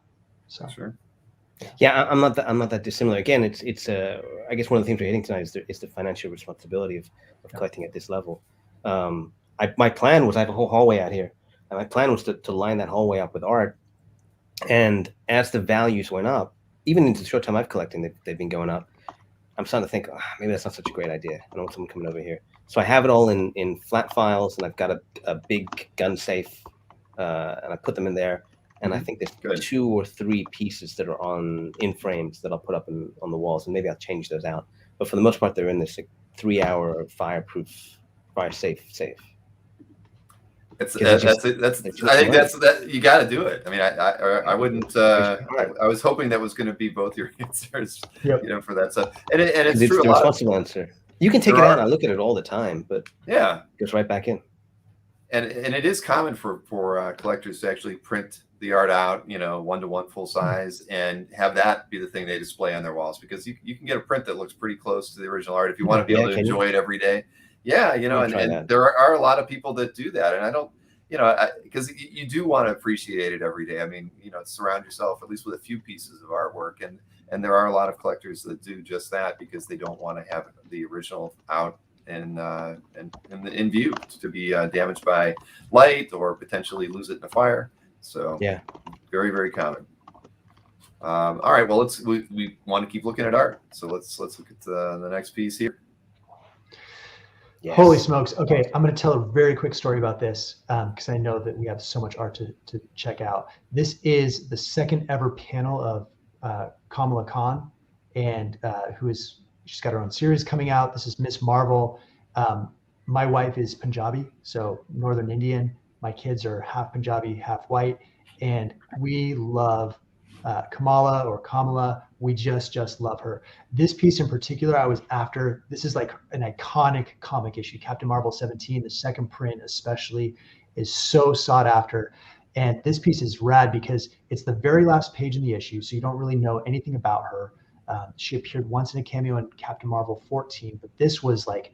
So Sure. Yeah, I'm not that dissimilar. Again, it's I guess one of the things we're hitting tonight is the financial responsibility of collecting at this level. My plan was, I have a whole hallway out here, and my plan was to line that hallway up with art. And as the values went up, even in the short time I've collected, they've been going up. I'm starting to think, maybe that's not such a great idea. I don't want someone coming over here. So I have it all in flat files, and I've got a big gun safe, and I put them in there. And I think there's 2 or 3 pieces that are in frames that I'll put up on the walls, and maybe I'll change those out. But for the most part, they're in this 3-hour fireproof, fire safe. I think that you got to do it. I mean, I wouldn't. I was hoping that was going to be both your answers. Yep. For that stuff, and it's true. The responsible answer. You can take it out. I look at it all the time, but yeah, it goes right back in. And it is common for collectors to actually print the art out, 1-to-1 full size, and have that be the thing they display on their walls, because you can get a print that looks pretty close to the original art if you want to be able to enjoy it every day. Yeah, and there are a lot of people that do that, and I don't, because you do want to appreciate it every day. I mean, surround yourself at least with a few pieces of artwork, and there are a lot of collectors that do just that because they don't want to have the original out and in view to be damaged by light or potentially lose it in a fire. So yeah, very, very common. All right, well, we want to keep looking at art, so let's look at the next piece here. Yes. Holy smokes. Okay, I'm going to tell a very quick story about this because I know that we have so much art to check out. This is the second ever panel of Kamala Khan, and she's got her own series coming out. This is Miss Marvel. My wife is Punjabi, so Northern Indian. My kids are half Punjabi, half white, and we love Kamala. We just love her. This piece in particular, I was after. This is like an iconic comic issue. Captain Marvel 17, the second print especially, is so sought after. And this piece is rad because it's the very last page in the issue, so you don't really know anything about her. She appeared once in a cameo in Captain Marvel 14, but this was like,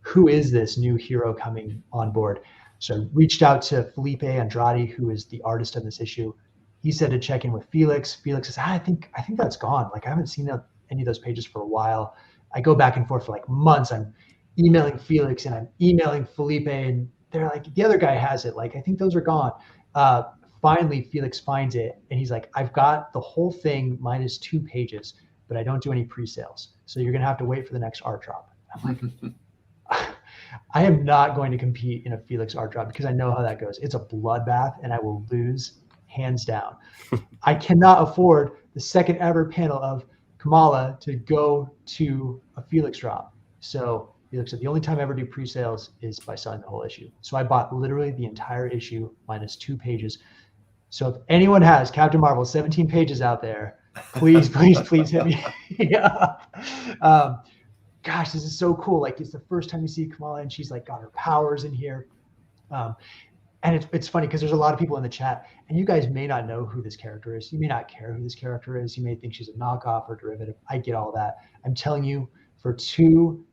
who is this new hero coming on board? So I reached out to Felipe Andrade, who is the artist of this issue. He said to check in with Felix. Felix says, I think that's gone. Like, I haven't seen any of those pages for a while. I go back and forth for like months. I'm emailing Felix and I'm emailing Felipe, and they're like, the other guy has it. Like, I think those are gone. Finally, Felix finds it, and he's like, I've got the whole thing minus 2 pages, but I don't do any pre-sales. So you're going to have to wait for the next art drop. I'm like, I am not going to compete in a Felix art drop because I know how that goes. It's a bloodbath, and I will lose hands down. I cannot afford the second ever panel of Kamala to go to a Felix drop. So Felix said, the only time I ever do pre-sales is by selling the whole issue. So I bought literally the entire issue minus 2 pages. So if anyone has Captain Marvel 17 pages out there, please hit me. Yeah. Gosh, this is so cool. Like, it's the first time you see Kamala, and she's like got her powers in here. And it's funny because there's a lot of people in the chat, and you guys may not know who this character is. You may not care who this character is. You may think she's a knockoff or derivative. I get all that. I'm telling you, for 2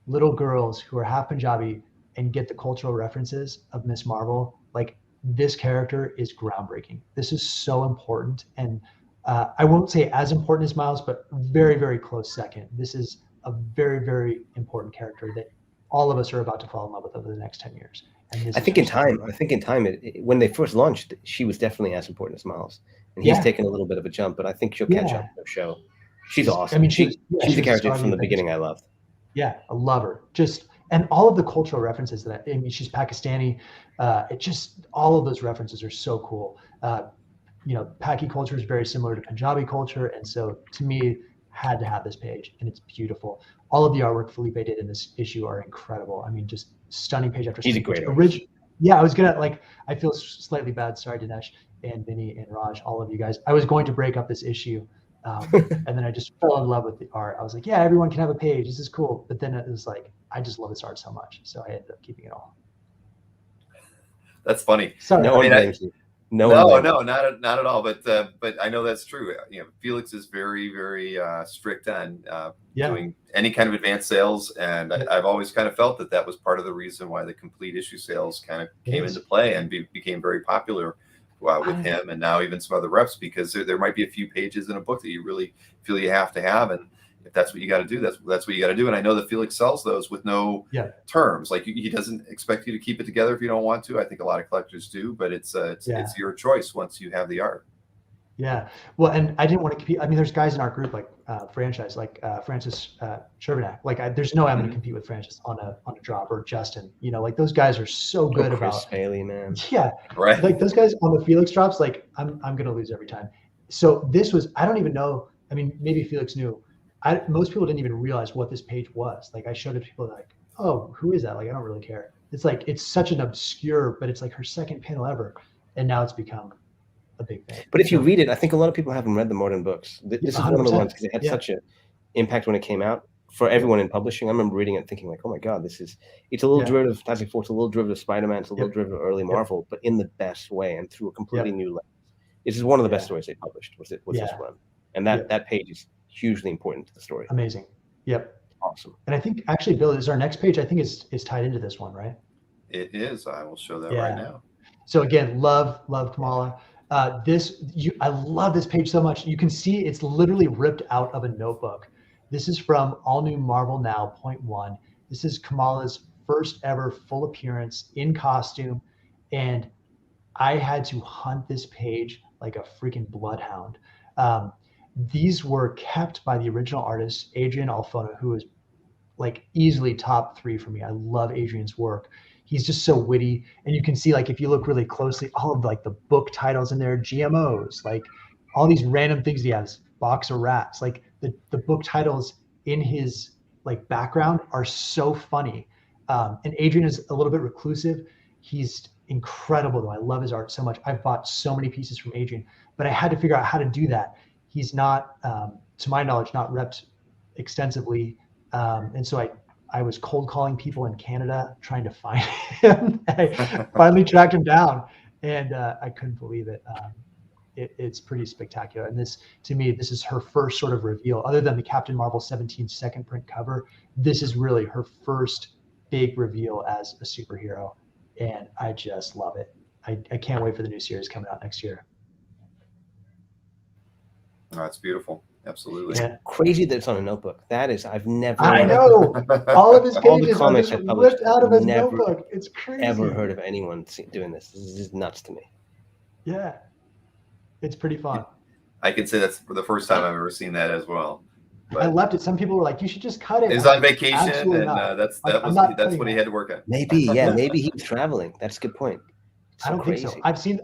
little girls who are half Punjabi and get the cultural references of Miss Marvel, like, this character is groundbreaking. This is so important. And I won't say as important as Miles, but very, very close second. This is a very, very important character that all of us are about to fall in love with over the next 10 years. And this I think in time, when they first launched, she was definitely as important as Miles, and he's taken a little bit of a jump, but I think she'll catch up to the show. She's awesome. I mean, she's a character from the event. beginning I loved. Yeah, I love her. And all of the cultural references that she's Pakistani. It just, all of those references are so cool. Paki culture is very similar to Punjabi culture, and so to me, had to have this page, and it's beautiful. All of the artwork Felipe did in this issue are incredible. I mean, just stunning page after He's stunning. He's a great artist. Yeah, I was gonna I feel slightly bad. Sorry, Dinesh and Vinny and Raj, all of you guys. I was going to break up this issue, and then I just fell in love with the art. I was like, yeah, everyone can have a page. This is cool. But then it was like, I just love this art so much, so I ended up keeping it all. That's funny. Sorry. No, not at all. But I know that's true. Felix is very, very strict on doing any kind of advanced sales, and I've always kind of felt that was part of the reason why the complete issue sales kind of came into play and became very popular with him, and now even some other reps, because there might be a few pages in a book that you really feel you have to have, and if that's what you got to do, that's what you got to do. And I know that Felix sells those with no terms. Like, he doesn't expect you to keep it together if you don't want to. I think a lot of collectors do, but it's your choice once you have the art. Yeah. Well, and I didn't want to compete. I mean, there's guys in our group like Franchise, like Francis Chervenak. Like, there's no way I'm going to compete with Francis on a drop, or Justin. Like, those guys are so good about Chris Bailey, man. Yeah. Right. Like, those guys on the Felix drops, like, I'm going to lose every time. So this was, I don't even know. I mean, maybe Felix knew. Most people didn't even realize what this page was. Like, I showed it to people like, oh, who is that? Like, I don't really care. It's like, it's such an obscure, but it's like her second panel ever. And now it's become a big thing. But if you read it, I think a lot of people haven't read the modern books. This is one of the ones, because it had such an impact when it came out for everyone in publishing. I remember reading it and thinking like, oh my God, it's a little derivative of Fantastic Four, it's a little derivative of Spider-Man, it's a little derivative of early Marvel, but in the best way and through a completely new lens. This is one of the best stories they published, was this run. And that page is hugely important to the story. Amazing. Yep. Awesome. And I think actually, Bill, is our next page, I think is tied into this one, right? It is. I will show that right now. So again, love Kamala. I love this page so much. You can see it's literally ripped out of a notebook. This is from All New Marvel Now .1. This is Kamala's first ever full appearance in costume. And I had to hunt this page like a freaking bloodhound. These were kept by the original artist, Adrian Alfona, who is like easily top 3 for me. I love Adrian's work. He's just so witty. And you can see, like, if you look really closely, all of like the book titles in there, GMOs, like all these random things he has, box of rats, like the book titles in his like background are so funny. And Adrian is a little bit reclusive. He's incredible though. I love his art so much. I've bought so many pieces from Adrian, but I had to figure out how to do that. He's not, to my knowledge, not repped extensively. And so I was cold calling people in Canada trying to find him. I finally tracked him down, and I couldn't believe it. It's pretty spectacular. And this, to me, this is her first sort of reveal. Other than the Captain Marvel 17 second print cover, this is really her first big reveal as a superhero. And I just love it. I can't wait for the new series coming out next year. Oh, that's beautiful. Absolutely. Yeah. Crazy that it's on a notebook. That is, I've never. I know. All of his pages are just ripped out of his notebook. It's crazy. Ever heard of anyone doing this? This is just nuts to me. Yeah. It's pretty fun. I can say that's the first time I've ever seen that as well. But I left it. Some people were like, "You should just cut it." He was on vacation, and that's what he had to work on. Maybe, yeah, maybe he was traveling. That's a good point. I don't think so.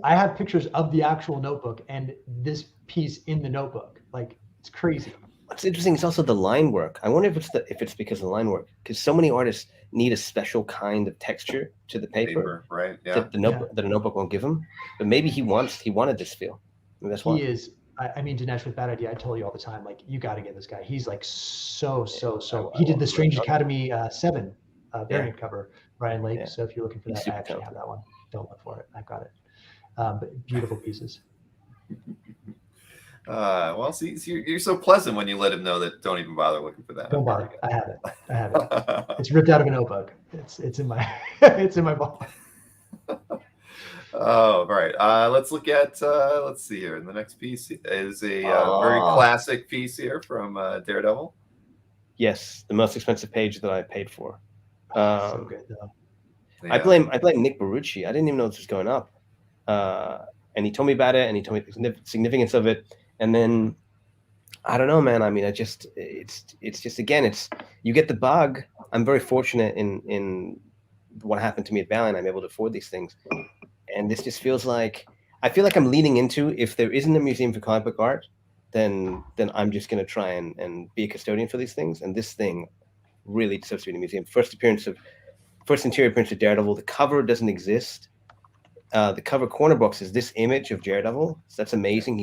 I have pictures of the actual notebook and this piece in the notebook. Like, it's crazy. What's interesting is also the line work. I wonder if it's because of the line work, because so many artists need a special kind of texture to the paper, right? Yeah. That a notebook won't give him. But maybe he wanted this feel. And that's why. He is. I mean, Dinesh with Bad Idea, I tell you all the time, like, you got to get this guy. He's like so. He did the Strange Academy 7 variant cover, Ryan Lake. Yeah. So if you're looking for that, I actually have that one. Don't look for it. I've got it. But beautiful pieces. Well, see, you're so pleasant when you let him know that don't even bother looking for that. Don't bother. I have it. It's ripped out of a notebook. It's in my it's in my ball. Oh, all right. Let's look at let's see here. And the next piece is a very classic piece here from Daredevil. Yes, the most expensive page that I paid for. So good though. I blame Nick Barucci. I didn't even know this was going up, and he told me about it, and he told me the significance of it, and then I don't know, man. I mean, it's just again, you get the bug. I'm very fortunate in what happened to me at Valiant. I'm able to afford these things, and this just feels like I feel like I'm leaning into, if there isn't a museum for comic book art, then I'm just going to try and be a custodian for these things. And this thing really deserves to be in a museum. First interior appearance of Daredevil. The cover doesn't exist. The cover corner box is this image of Daredevil. So that's amazing.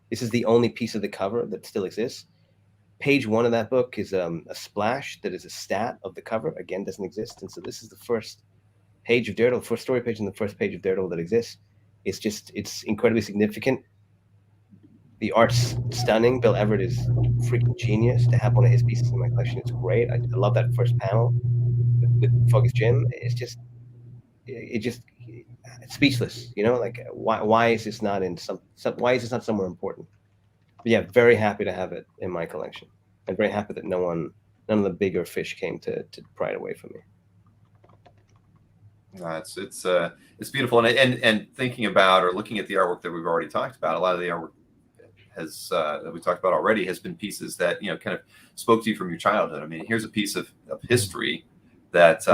This is the only piece of the cover that still exists. Page 1 of that book is a splash that is a stat of the cover. Again, doesn't exist. And so this is the first page of Daredevil, first story page and the first page of Daredevil that exists. It's incredibly significant. The art's stunning. Bill Everett is freaking genius. To have one of his pieces in my collection, it's great. I love that first panel with Focus Jim. It's speechless, like why is this not in why is this not somewhere important? But yeah, very happy to have it in my collection, and very happy that none of the bigger fish came to pry it away from me. It's beautiful, and thinking about or looking at the artwork that we've already talked about, a lot of the artwork that we talked about already has been pieces that kind of spoke to you from your childhood. I mean, here's a piece of history that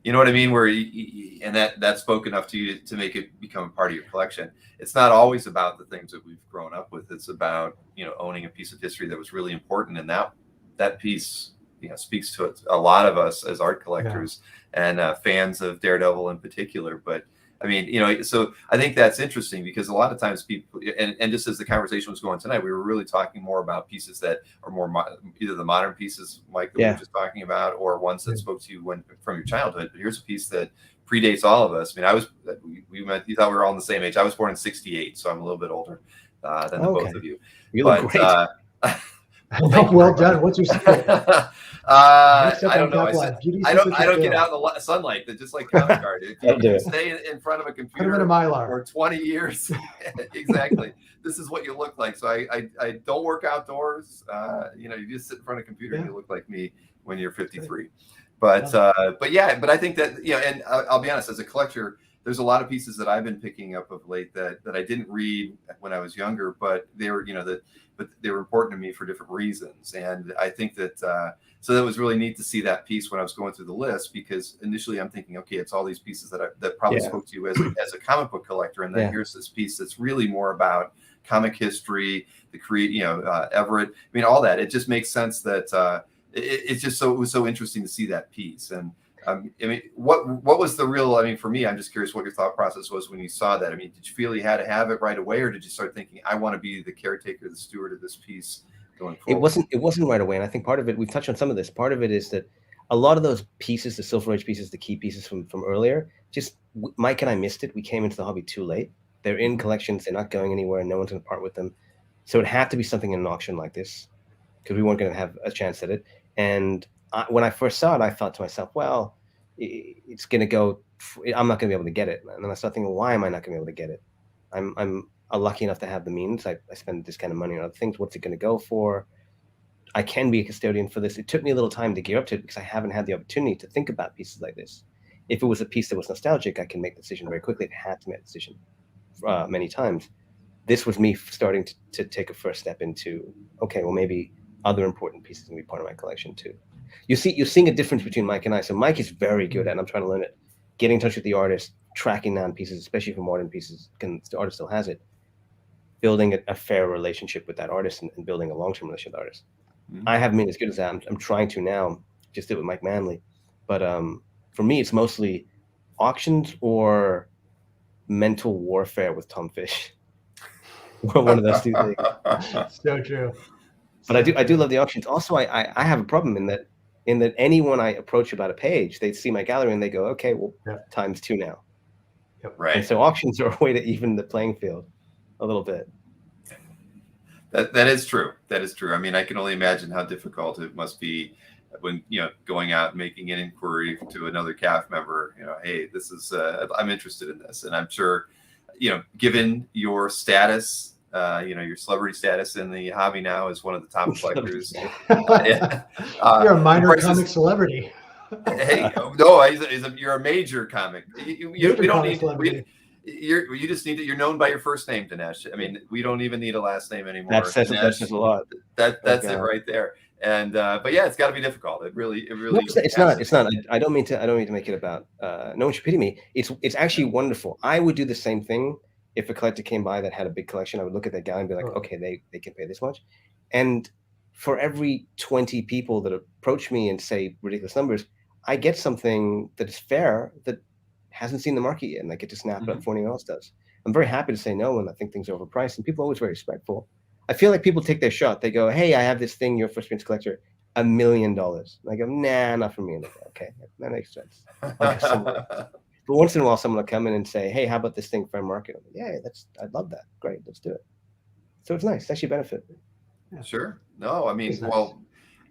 you know what I mean, where and that spoke enough to you to make it become a part of your collection. It's not always about the things that we've grown up with. It's about owning a piece of history that was really important, and that piece speaks to a lot of us as art collectors and fans of Daredevil in particular. But I mean, so I think that's interesting, because a lot of times people, and just as the conversation was going tonight, we were really talking more about pieces that are more either the modern pieces, Mike, that we were just talking about, or ones that spoke to you from your childhood. But here's a piece that predates all of us. I mean, we met. You thought we were all in the same age. I was born in '68, so I'm a little bit older than the both of you. You look great. Well done. What's your secret? I don't know. I don't get out in the sunlight. They're just like comic art. If you stay in front of a computer for 20 years, exactly, this is what you look like. So I don't work outdoors. You just sit in front of a computer and you look like me when you're 53. But I think that and I'll be honest, as a collector, there's a lot of pieces that I've been picking up of late that I didn't read when I was younger, but they were but they were important to me for different reasons. And I think that so that was really neat to see that piece when I was going through the list, because initially I'm thinking, okay, it's all these pieces that probably spoke to you as a comic book collector, and then here's this piece that's really more about comic history, Everett. I mean, all that. It just makes sense that it was so interesting to see that piece. And I mean, what was the real? I mean, for me, I'm just curious what your thought process was when you saw that. I mean, did you feel you had to have it right away, or did you start thinking, I want to be the caretaker, the steward of this piece going forward? It wasn't right away, and I think part of it, we've touched on some of this. Part of it is that a lot of those pieces, the Silver Age pieces, the key pieces from earlier, just Mike and I missed it. We came into the hobby too late. They're in collections. They're not going anywhere. No one's going to part with them. So it had to be something in an auction like this, because we weren't going to have a chance at it. And when I first saw it, I thought to myself, well, it's going to go, I'm not going to be able to get it. And then I started thinking, why am I not going to be able to get it? I'm lucky enough to have the means. I spend this kind of money on other things. What's it going to go for? I can be a custodian for this. It took me a little time to gear up to it, because I haven't had the opportunity to think about pieces like this. If it was a piece that was nostalgic, I can make the decision very quickly. It had to make the decision many times. This was me starting to take a first step into, okay, well, maybe other important pieces can be part of my collection too. You're seeing a difference between Mike and I. So Mike is very good at, and I'm trying to learn it, getting in touch with the artist, tracking down pieces, especially for modern pieces, the artist still has it, building a fair relationship with that artist and building a long-term relationship with the artist. Mm-hmm. I haven't been as good as that. I'm trying to now, just did it with Mike Manley. But for me, it's mostly auctions or mental warfare with Tom Fish. One of those two things. So true. But I do love the auctions. Also, I have a problem in that anyone I approach about a page, they see my gallery and they go, okay, well, times 2 now. Yep. Right. And so auctions are a way to even the playing field a little bit. That is true. That is true. I mean, I can only imagine how difficult it must be when, going out and making an inquiry to another CAF member, hey, this is, I'm interested in this. And I'm sure, given your status, your celebrity status in the hobby now as one of the top collectors. You're a minor comic celebrity. Hey, no, you're a major comic. We don't need. You just need to. You're known by your first name, Dinesh. I mean, we don't even need a last name anymore. That says a lot. That's it right there. And but yeah, it's got to be difficult. It really. No, it's not. It's not. I don't mean to make it about. No one should pity me. It's actually wonderful. I would do the same thing if a collector came by that had a big collection. I would look at that gallery and be like, okay, they can pay this much. And for every 20 people that approach me and say ridiculous numbers, I get something that is fair that hasn't seen the market yet, and I get to snap it up before anyone else does. I'm very happy to say no when I think things are overpriced, and people are always very respectful. I feel like people take their shot. They go, hey, I have this thing, you're a first appearance collector, $1 million. And I go, nah, not for me. And they go, okay, that makes sense. But once in a while, someone will come in and say, hey, how about this thing fair market? I'm like, yeah, I'd love that. Great, let's do it. So it's nice. It's actually a benefit. Yeah. Sure. No, I mean, well,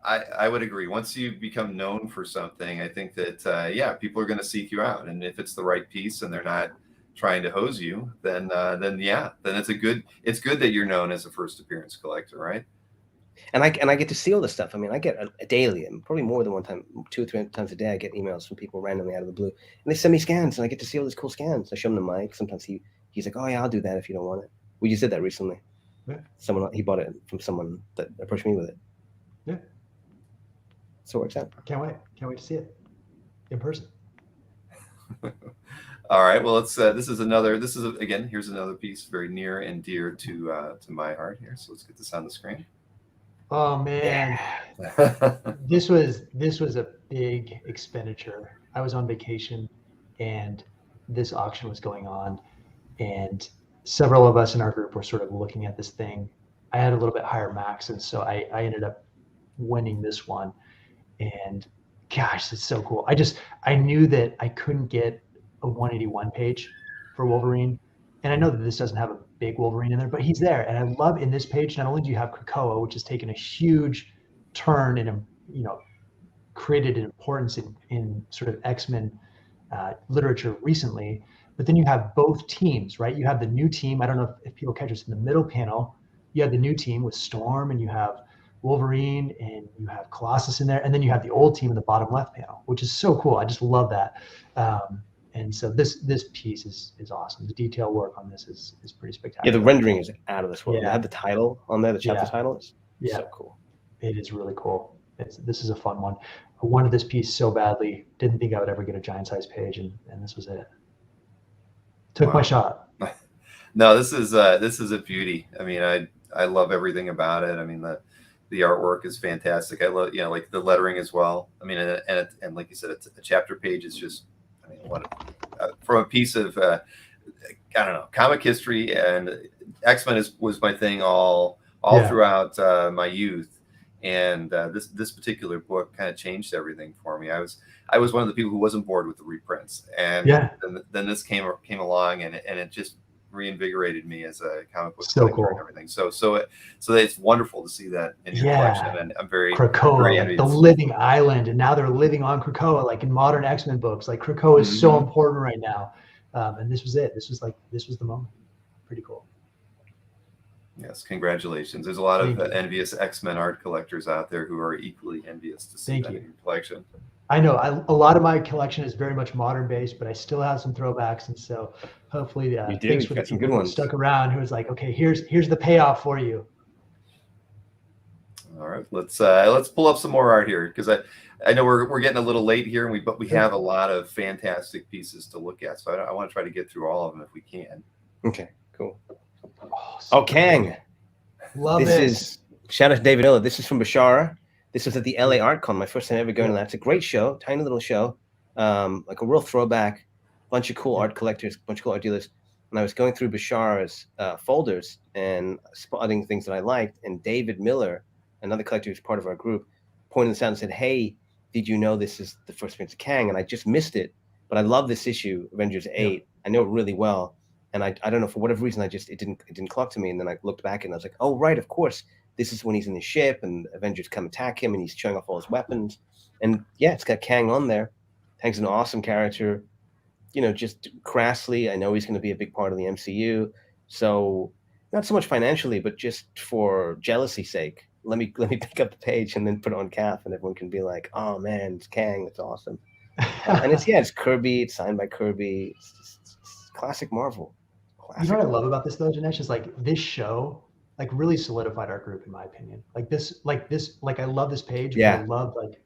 I would agree. Once you become known for something, I think that, yeah, people are going to seek you out. And if it's the right piece and they're not trying to hose you, then it's good that you're known as a first appearance collector, right? And I get to see all this stuff. I mean, I get a daily, and probably more than one time, 2 or 3 times a day, I get emails from people randomly out of the blue, and they send me scans, and I get to see all these cool scans. I show them to Mike. Sometimes he's like, oh yeah, I'll do that if you don't want it. We just did that recently. Yeah. He bought it from someone that approached me with it. Yeah. So it works out. Can't wait to see it in person. All right. Well, here's another piece very near and dear to my heart here. So let's get this on the screen. Oh man, yeah. This was a big expenditure. I was on vacation, and this auction was going on, and several of us in our group were sort of looking at this thing. I had a little bit higher max, and so I ended up winning this one. And gosh, it's so cool. I knew that I couldn't get a 181 page for Wolverine. And I know that this doesn't have a big Wolverine in there, but he's there. And I love in this page, not only do you have Krakoa, which has taken a huge turn and, created an importance in sort of X-Men literature recently, but then you have both teams, right? You have the new team. I don't know if people catch this in the middle panel. You have the new team with Storm, and you have Wolverine, and you have Colossus in there, and then you have the old team in the bottom left panel, which is so cool. I just love that. And so this piece is awesome. The detail work on this is pretty spectacular. Yeah, the rendering is out of this world. Yeah. I have the title on there, the chapter title. It's so cool. It is really cool. This is a fun one. I wanted this piece so badly. Didn't think I would ever get a giant size page, and this was it. Took my shot. No, this is a beauty. I mean, I love everything about it. I mean, the artwork is fantastic. I love, like the lettering as well. I mean, and like you said, it's a chapter page is just, I mean, from a piece of, I don't know, comic history, and X-Men was my thing all throughout my youth. And this particular book kind of changed everything for me. I was one of the people who wasn't bored with the reprints, and then this came along, and it just reinvigorated me as a comic book collector and everything. So it's wonderful to see that in your collection, and I'm very Krakoa, very envious. The living island, and now they're living on Krakoa, like in modern X-Men books. Like Krakoa is so important right now, and this was it. This was the moment. Pretty cool. Yes, congratulations. There's a lot of envious X-Men art collectors out there who are equally envious to see that in your collection. I know a lot of my collection is very much modern based, but I still have some throwbacks, and so hopefully thanks for the people who stuck around who was like, okay, here's the payoff for you. All right, let's pull up some more art here, because I know we're getting a little late here, but we have a lot of fantastic pieces to look at, so I want to try to get through all of them if we can. Okay, cool. Kang. Love this. Is shout out to David Miller. This is from Bashara. This was at the LA Art Con, my first time ever going to that. It's a great show, tiny little show, like a real throwback, bunch of cool art collectors, bunch of cool art dealers. And I was going through Bashara's folders and spotting things that I liked. And David Miller, another collector who's part of our group, pointed this out and said, hey, did you know this is the first appearance of Kang? And I just missed it, but I love this issue, Avengers 8. Yeah. I know it really well. And I don't know, for whatever reason, it didn't clock to me. And then I looked back and I was like, oh, right, of course. This is when he's in the ship and Avengers come attack him and he's showing off all his weapons. And yeah, it's got Kang on there. Kang's an awesome character. Just crassly, I know he's going to be a big part of the MCU. So not so much financially, but just for jealousy's sake, let me pick up the page and then put it on CAF, and everyone can be like, oh man, it's Kang, it's awesome. And it's Kirby, it's signed by Kirby. It's classic Marvel. Classic. You know what I love about this though, Dinesh, is like this show like really solidified our group in my opinion. Like I love this page, Yeah. but I love like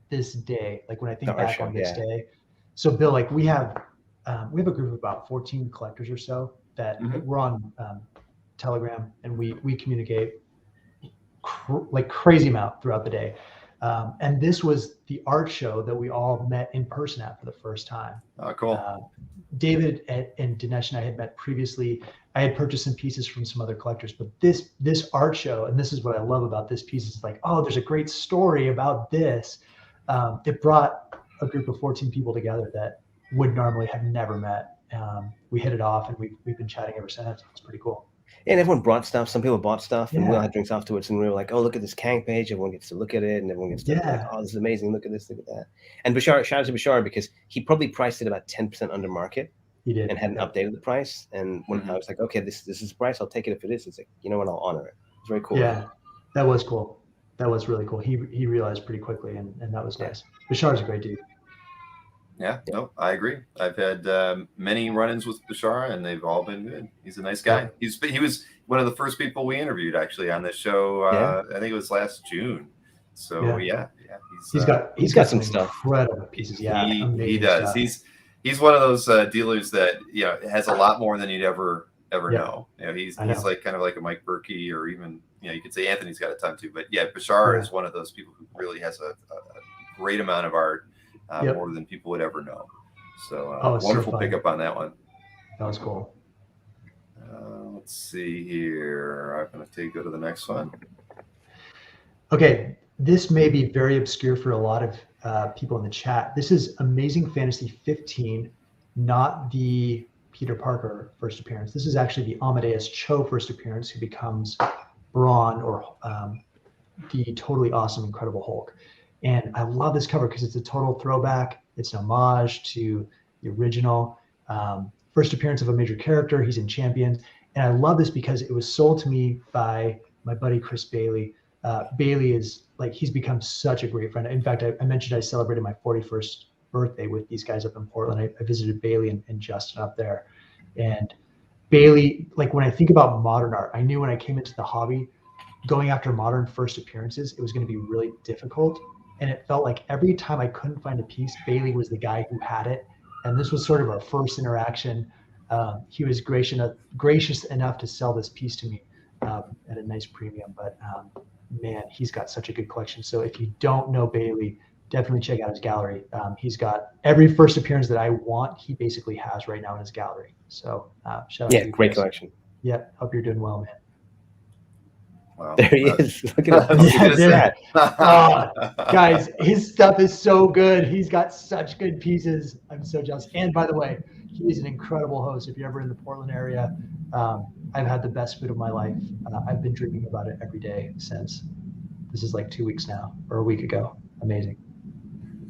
this day, like when I think The art back show, on this yeah. day. So Bill, like we have a group of about 14 collectors or so that we're on Telegram, and we communicate like crazy amount throughout the day. And this was the art show that we all met in person at for the first time. Oh, cool. David and Dinesh and I had met previously. I had purchased some pieces from some other collectors, but this art show, and this is what I love about this piece, is like, oh, there's a great story about this. It brought a group of 14 people together that would normally have never met. We hit it off, and we've been chatting ever since. It's pretty cool. And everyone brought stuff. Some people bought stuff, and we all had drinks afterwards. And we were like, "Oh, look at this Kang page!" Everyone gets to look at it, and everyone gets to like, "Oh, this is amazing! Look at this, look at that." And Bashar, shout out to Bashar, because he probably priced it about 10% under market. He did, and hadn't updated the price. And when I was like, "Okay, this is the price. I'll take it if it is." It's like, you know what? I'll honor it. It's very cool. Yeah, that was cool. That was really cool. He realized pretty quickly, and that was nice. Bashar's a great dude. Yeah, no, I agree. I've had many run-ins with Bashar, and they've all been good. He's a nice guy. He was one of the first people we interviewed actually on this show. I think it was last June. So he's got some stuff. Incredible pieces. Yeah, he does. Stuff. He's one of those dealers that has a lot more than you'd ever know. He's like kind of like a Mike Berkey, or even you could say Anthony's got a ton too. But Bashar is one of those people who really has a great amount of art. More than people would ever know. So wonderful pickup on that one. That was cool. Let's see here. I'm going to go to the next one. Okay, this may be very obscure for a lot of people in the chat. This is Amazing Fantasy 15, not the Peter Parker first appearance. This is actually the Amadeus Cho first appearance, who becomes Brawn, or the totally awesome Incredible Hulk. And I love this cover because it's a total throwback. It's an homage to the original first appearance of a major character. He's in Champions. And I love this because it was sold to me by my buddy, Chris Bailey. Bailey is like, he's become such a great friend. In fact, I mentioned I celebrated my 41st birthday with these guys up in Portland. I visited Bailey and Justin up there. And Bailey, like when I think about modern art, I knew when I came into the hobby, going after modern first appearances, it was going to be really difficult. And it felt like every time I couldn't find a piece, Bailey was the guy who had it. And this was sort of our first interaction. He was gracious enough to sell this piece to me at a nice premium. But man, he's got such a good collection. So if you don't know Bailey, definitely check out his gallery. He's got every first appearance that I want, he basically has right now in his gallery. So shout out to you. Great collection. Yeah, hope you're doing well, man. Wow. There he is. Look at that. Guys, his stuff is so good. He's got such good pieces. I'm so jealous. And by the way, he's an incredible host. If you're ever in the Portland area, I've had the best food of my life. I've been dreaming about it every day since. This is like 2 weeks now, or a week ago. Amazing.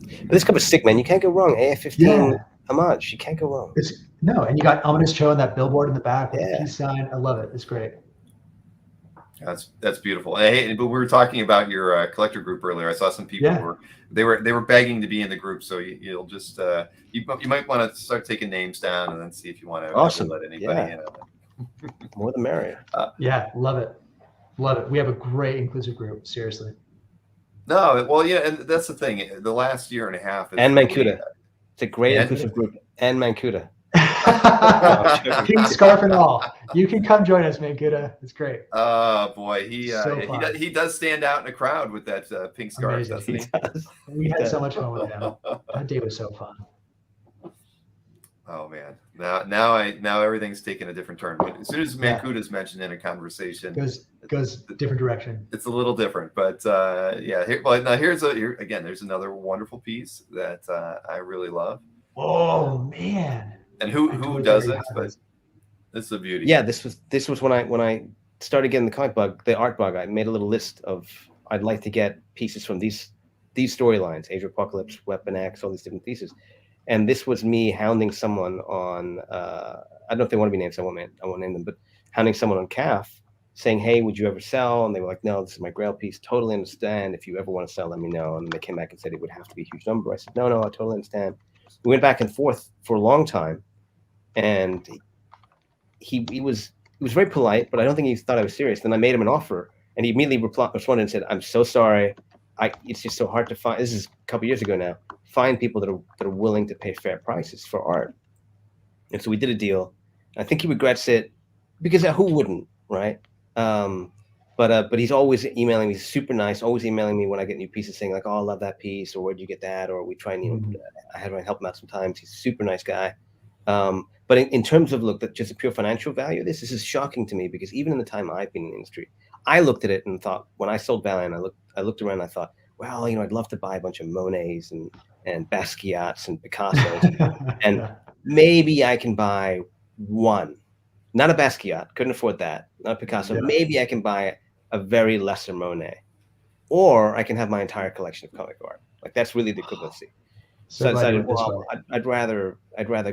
But this cover's sick, man. You can't go wrong. AF15 homage. You can't go wrong. And you got Ominous Cho and that billboard in the back with the peace sign. I love it. It's great. That's beautiful. Hey, but we were talking about your collector group earlier. I saw some people they were begging to be in the group. So you'll just you might want to start taking names down and then see if you want to let anybody in. More the merrier. Love it. Love it. We have a great inclusive group. Seriously. No, well, and that's the thing. The last year and a half. And Mancuda. It's a great inclusive group. And Mancuda. Pink scarf and all. You can come join us, Mancuda. It's great. Oh boy, he does stand out in a crowd with that pink scarf. Doesn't he? We had so much fun with him. That day was so fun. Oh man, now everything's taken a different turn. As soon as Mancuda's mentioned in a conversation, goes different direction. It's a little different, but here's there's another wonderful piece that I really love. Oh man. And who doesn't? But this is a beauty. Yeah, this was when I started getting the comic bug, the art bug. I made a little list of I'd like to get pieces from these storylines, Age of Apocalypse, Weapon X, all these different pieces. And this was me hounding someone on I don't know if they want to be named, so I won't name them, but hounding someone on CAF, saying, hey, would you ever sell? And they were like, no, this is my Grail piece. Totally understand. If you ever want to sell, let me know. And they came back and said it would have to be a huge number. I said, no, I totally understand. We went back and forth for a long time. And he was very polite, but I don't think he thought I was serious. Then I made him an offer, and he immediately responded and said, I'm so sorry. It's just so hard to find. This is a couple years ago now. Find people that are willing to pay fair prices for art. And so we did a deal. I think he regrets it because who wouldn't, right? But he's always emailing me. He's super nice, always emailing me when I get new pieces saying like, oh, I love that piece, or where'd you get that? Or we try and, I have to help him out sometimes. He's a super nice guy. But in terms of just a pure financial value, this is shocking to me because even in the time I've been in the industry, I looked at it and thought, when I sold Valiant, I looked around and I thought, well, I'd love to buy a bunch of Monets and Basquiat's and Picasso's, and maybe I can buy one, not a Basquiat, couldn't afford that, not a Picasso. Yeah. Maybe I can buy a very lesser Monet, or I can have my entire collection of comic art. Like that's really the equivalency. So I decided, well, I'd rather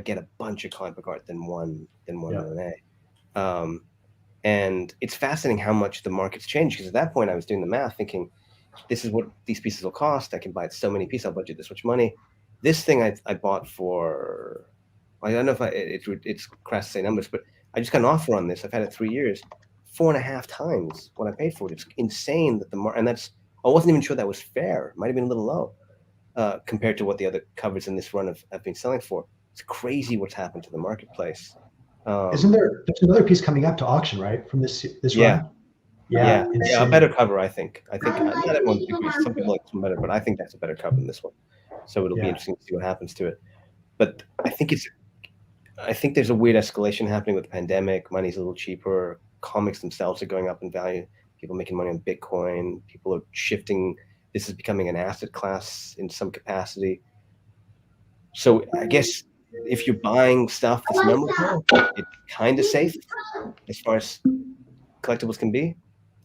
get a bunch of comic book art than one Monet. And it's fascinating how much the market's changed, because at that point I was doing the math thinking, this is what these pieces will cost. I can buy so many pieces. I'll budget this much money. This thing I bought for, I don't know if it's crass to say numbers, but I just got an offer on this. I've had it 3 years, 4.5 times what I paid for it. It's insane that and I wasn't even sure that was fair. It might have been a little low compared to what the other covers in this run have been selling for. It's crazy what's happened to the marketplace. Isn't there's another piece coming up to auction, right? From this run? Yeah, a better cover, I think. Not everyone agrees. Some people like some better, but I think that's a better cover than this one. So it'll be interesting to see what happens to it. But I think there's a weird escalation happening with the pandemic. Money's a little cheaper. Comics themselves are going up in value. People making money on Bitcoin. People are shifting. This is becoming an asset class in some capacity. So I guess if you're buying stuff that's memorable, it's kind of safe as far as collectibles can be.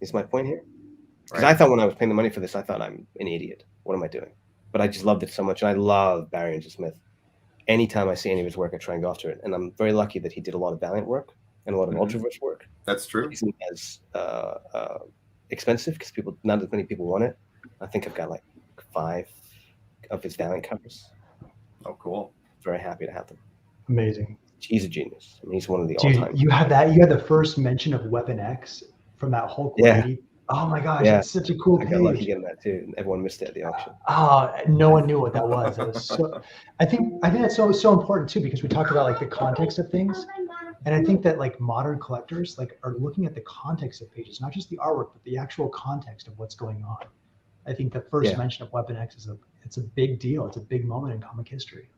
Is my point here? Because I thought when I was paying the money for this, I thought I'm an idiot. What am I doing? But I just loved it so much, and I love Barry Angel Smith. Anytime I see any of his work, I try and go after it. And I'm very lucky that he did a lot of Valiant work and a lot of Ultraverse work. That's true. It isn't as expensive because not as many people want it. I think I've got like 5 of his Valiant covers. Oh, cool. Very happy to have them. Amazing. He's a genius. I mean, he's one of the all-time. You had the first mention of Weapon X from that whole quantity. Yeah. Oh my gosh, that's such a cool page. I got lucky getting that too. Everyone missed it at the auction. Oh, no one knew what that was. I think that's so important too, because we talked about like the context of things. And I think that like modern collectors are looking at the context of pages, not just the artwork, but the actual context of what's going on. I think the first mention of Weapon X it's a big deal. It's a big moment in comic history.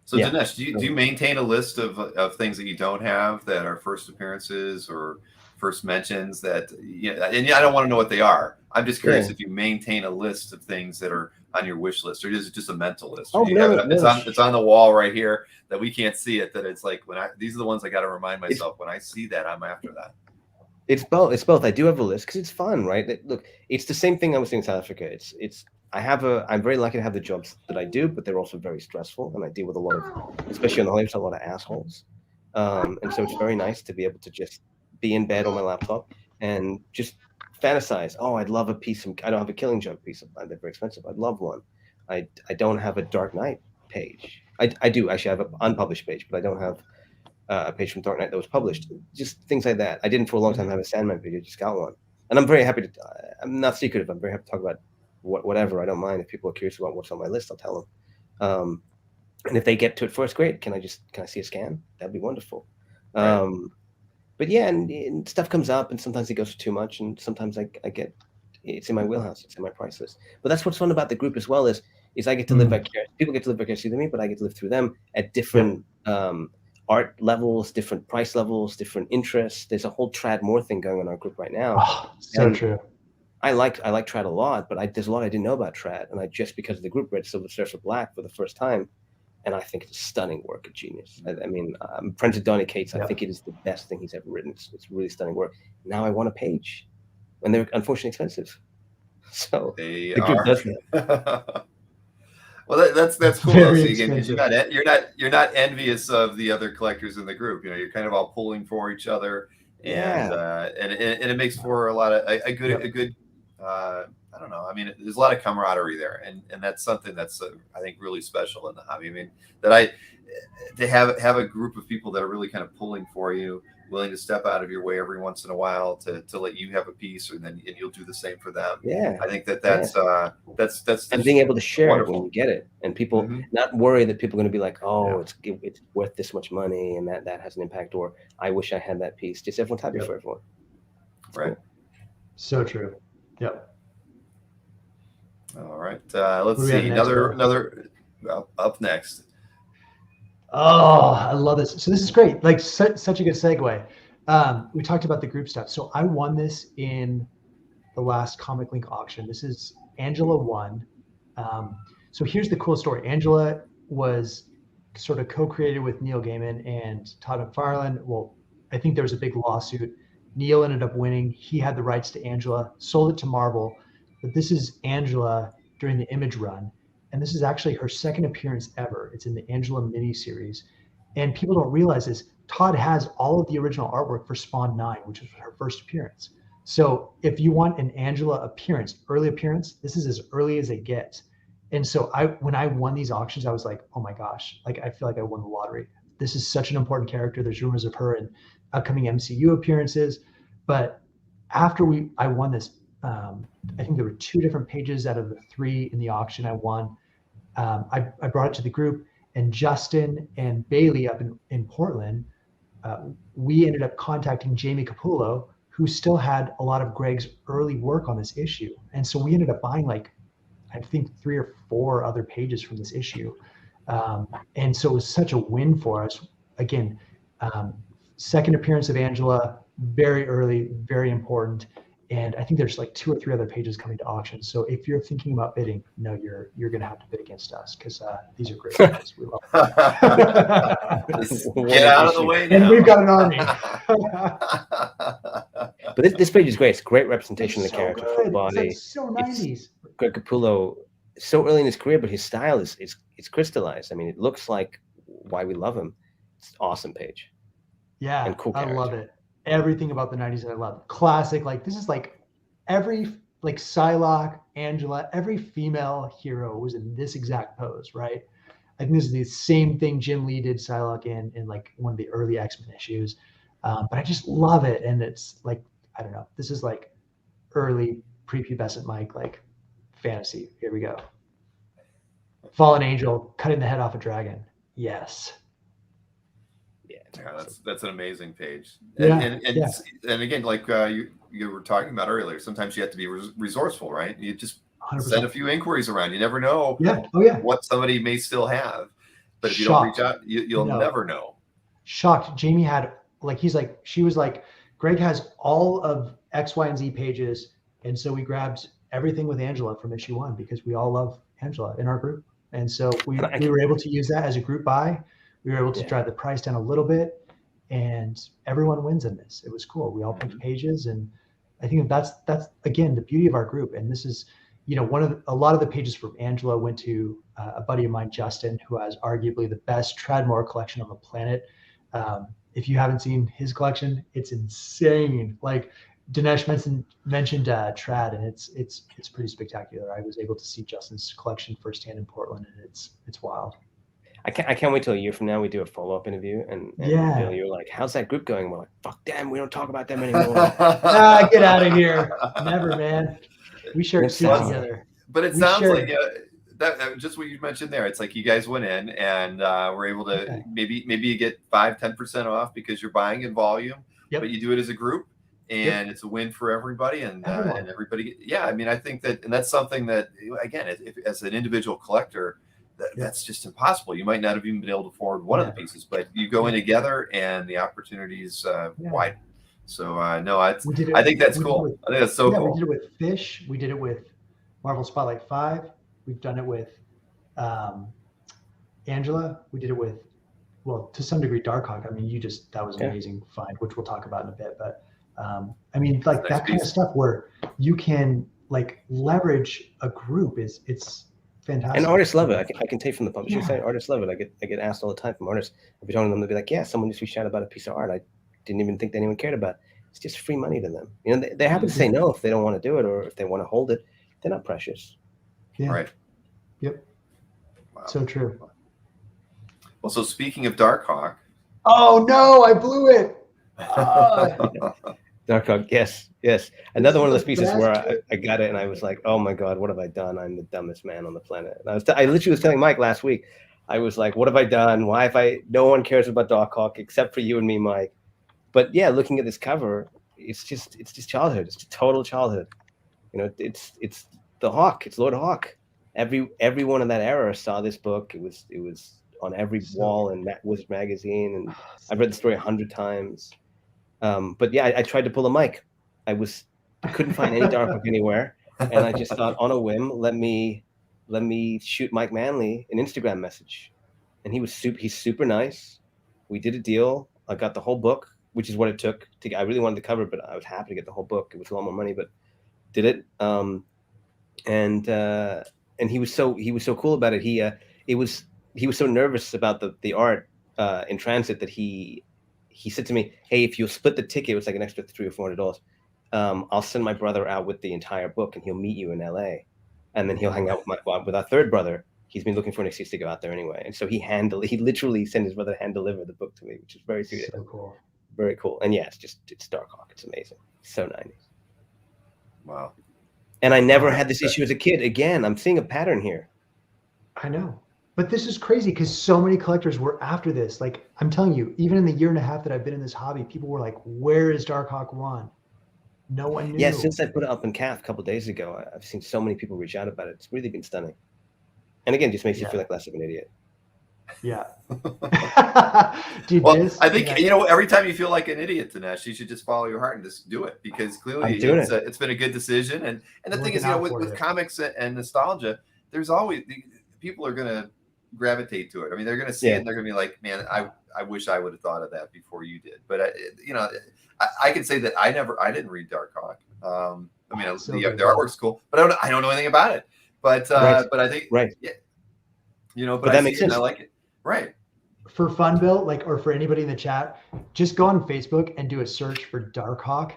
So Dinesh, do you maintain a list of things that you don't have that are first appearances or first mentions that, and I don't want to know what they are. I'm just curious if you maintain a list of things that are on your wish list, or is it just a mental list? Oh, no, it's on the wall right here that we can't see it. That it's like these are the ones I got to remind myself when I see that I'm after that. It's both. I do have a list because it's fun, right? Look, it's the same thing I was saying in South Africa. I'm very lucky to have the jobs that I do, but they're also very stressful, and I deal with a lot of, especially on the holidays, a lot of assholes. And so it's very nice to be able to just be in bed on my laptop and just fantasize. Oh, I'd love a piece. I don't have a Killing Joke piece. They're very expensive. I'd love one. I don't have a Dark Knight page. I do actually have an unpublished page, but I don't have a page from Dark Knight that was published. Just things like that. I didn't for a long time have a Sandman page. I just got one, and I'm very happy to. I'm not secretive. I'm very happy to talk about whatever. I don't mind if people are curious about what's on my list. I'll tell them. And if they get to it first, great. Can I see a scan? That'd be wonderful. Right. But yeah, and stuff comes up, and sometimes it goes for too much, and sometimes I get it's in my wheelhouse, it's in my price list. But that's what's fun about the group as well is I get to live vicariously. People get to live vicariously through me, but I get to live through them at different art levels, different price levels, different interests. There's a whole Trad Moore thing going on in our group right now. Oh, so true. I like Trad a lot, but there's a lot I didn't know about Trad, and I just because of the group read Silver Surfer Black for the first time. And I think it's a stunning work of genius. I mean, I'm friends with Donny Cates. I think it is the best thing he's ever written. It's really stunning work. Now I want a page, and they're unfortunately expensive. So the group does that. Well, that's cool. So you're not envious of the other collectors in the group. You're kind of all pulling for each other, and it makes for a lot of a good I don't know. I mean, there's a lot of camaraderie there, and that's something that's I think really special in the hobby. I mean, to have a group of people that are really kind of pulling for you, willing to step out of your way every once in a while to let you have a piece, and you'll do the same for them. Yeah, I think that's and being able to share wonderful. it when you get it, and people not worry that people are going to be like, oh, it's worth this much money, and that has an impact, or I wish I had that piece. Just everyone's happy for everyone. That's right. Cool. So true. Yep. All right. Let's see. Another up next. Oh, I love this. So this is great. Like such a good segue. We talked about the group stuff. So I won this in the last Comic Link auction. This is Angela won. So here's the cool story. Angela was sort of co-created with Neil Gaiman and Todd McFarlane. Well, I think there was a big lawsuit. Neil ended up winning. He had the rights to Angela, sold it to Marvel. But this is Angela during the Image run. And this is actually her second appearance ever. It's in the Angela miniseries. And people don't realize this. Todd has all of the original artwork for Spawn 9, which was her first appearance. So if you want an Angela appearance, early appearance, this is as early as it gets. And so when I won these auctions, I was like, oh my gosh, like I feel like I won the lottery. This is such an important character. There's rumors of her in upcoming MCU appearances. But after I won this, I think there were 2 different pages out of the 3 in the auction I won. I brought it to the group, and Justin and Bailey up in Portland, we ended up contacting Jamie Capullo, who still had a lot of Greg's early work on this issue. And so we ended up buying I think 3 or 4 other pages from this issue. And so it was such a win for us. Again, second appearance of Angela, very early, very important. And I think there's 2 or 3 other pages coming to auction. So if you're thinking about bidding, no, you're going to have to bid against us, because these are great pages. We love them. Get out of the way now. And we've got an army. But this page is great. It's great representation of the character, full body. It's so 90s. Greg Capullo, so early in his career, but his style is crystallized. I mean, it looks like why we love him. It's an awesome page. Yeah, and cool I character. love it. Everything about the 90s that I love. Classic. This is every Psylocke, Angela, every female hero was in this exact pose, right? I think this is the same thing Jim Lee did Psylocke in one of the early X-Men issues. But I just love it. And it's I don't know, this is early prepubescent Mike, fantasy. Here we go. Fallen Angel, cutting the head off a dragon. Yes. Yeah, that's an amazing page. Yeah, and again, you were talking about earlier, sometimes you have to be resourceful, right? You just 100%. Send a few inquiries around. You never know what somebody may still have. But if you don't reach out, you'll never know. Shocked. Jamie had she was like, Greg has all of X, Y, and Z pages. And so we grabbed everything with Angela from issue 1 because we all love Angela in our group. And so we were able to use that as a group buy. We were able to drive the price down a little bit, and everyone wins in this. It was cool. We all picked pages, and I think that's again the beauty of our group. And this is, a lot of the pages from Angela went to a buddy of mine, Justin, who has arguably the best Tradmore collection on the planet. If you haven't seen his collection, it's insane. Dinesh mentioned Trad, and it's pretty spectacular. I was able to see Justin's collection firsthand in Portland, and it's wild. I can't wait till a year from now we do a follow-up interview and Bill, you're like, how's that group going? We're like, fuck them, we don't talk about them anymore. Get out of here. Never, man. We shared suits together. But it sounds like that just what you mentioned there. It's like you guys went in and were able to maybe you get 5-10% off because you're buying in volume, but you do it as a group, and it's a win for everybody and everybody. Yeah, I mean, I think that, and that's something that, again, if, as an individual collector, that's just impossible. You might not have even been able to afford one of the pieces, but you go in together and the opportunities widen. So I think that's cool. I think that's so cool. We did it with Fish. We did it with Marvel Spotlight 5. We've done it with Angela. We did it with, to some degree, Darkhawk. I mean, that was an amazing find, which we'll talk about in a bit. But I mean, that kind of stuff where you can leverage a group it's fantastic. And artists love it. I can take from the publishing side, artists love it. I get asked all the time from artists. I'll be telling them, they'll be like, someone just reached out about a piece of art I didn't even think that anyone cared about. it's just free money to them. You know, they're happy to say no if they don't want to do it, or if they want to hold it. They're not precious. Yeah. Right. Yep. Wow. So true. Well, so speaking of Darkhawk. Oh no, I blew it. Darkhawk, yes. Another one of those pieces where I got it and I was like, oh my God, what have I done? I'm the dumbest man on the planet. And I literally was telling Mike last week, I was like, what have I done? Why have no one cares about Darkhawk except for you and me, Mike. But yeah, looking at this cover, it's just childhood. It's total childhood. You know, it's the Hawk. It's Lord Hawk. Everyone in that era saw this book. It was on every wall in Wizard magazine, and I've read the story 100 times. But yeah, I tried to pull a Mike. I couldn't find any Darkhawk anywhere, and I just thought, on a whim, let me shoot Mike Manley an Instagram message, and he's super nice. We did a deal. I got the whole book, which is what it took to get. I really wanted the cover, but I was happy to get the whole book. It was a lot more money, but did it. And he was so cool about it. He was so nervous about the art in transit that he said to me, hey, if you'll split the ticket, it was like an extra $300 or $400. I'll send my brother out with the entire book, and he'll meet you in LA, and then he'll hang out with our third brother. He's been looking for an excuse to go out there anyway, and so he literally sent his brother to hand deliver the book to me, which is very sweet. So cool. Very cool. And yeah, it's Darkhawk. It's amazing. So 90s. Wow. And I never had this issue as a kid. Again, I'm seeing a pattern here. I know. But this is crazy because so many collectors were after this. Like, I'm telling you, even in the year and a half that I've been in this hobby, people were like, where is Darkhawk 1? No one knew. Yeah, since I put it up in CAF a couple of days ago, I've seen so many people reach out about it. It's really been stunning. And again, just makes you feel like less of an idiot. Yeah. Dude, well, I think, every time you feel like an idiot, Dinesh, you should just follow your heart and just do it, because clearly it's been a good decision. And the thing is, with comics and nostalgia, there's always people are going to gravitate to it. I mean, they're going to see it and they're going to be like, man, I wish I would have thought of that before you did. But I can say that I didn't read Darkhawk. I mean, the artwork's cool, but I don't know anything about it. But but I think but that makes sense. I like it. Right. For fun, Bill, or for anybody in the chat, just go on Facebook and do a search for Darkhawk.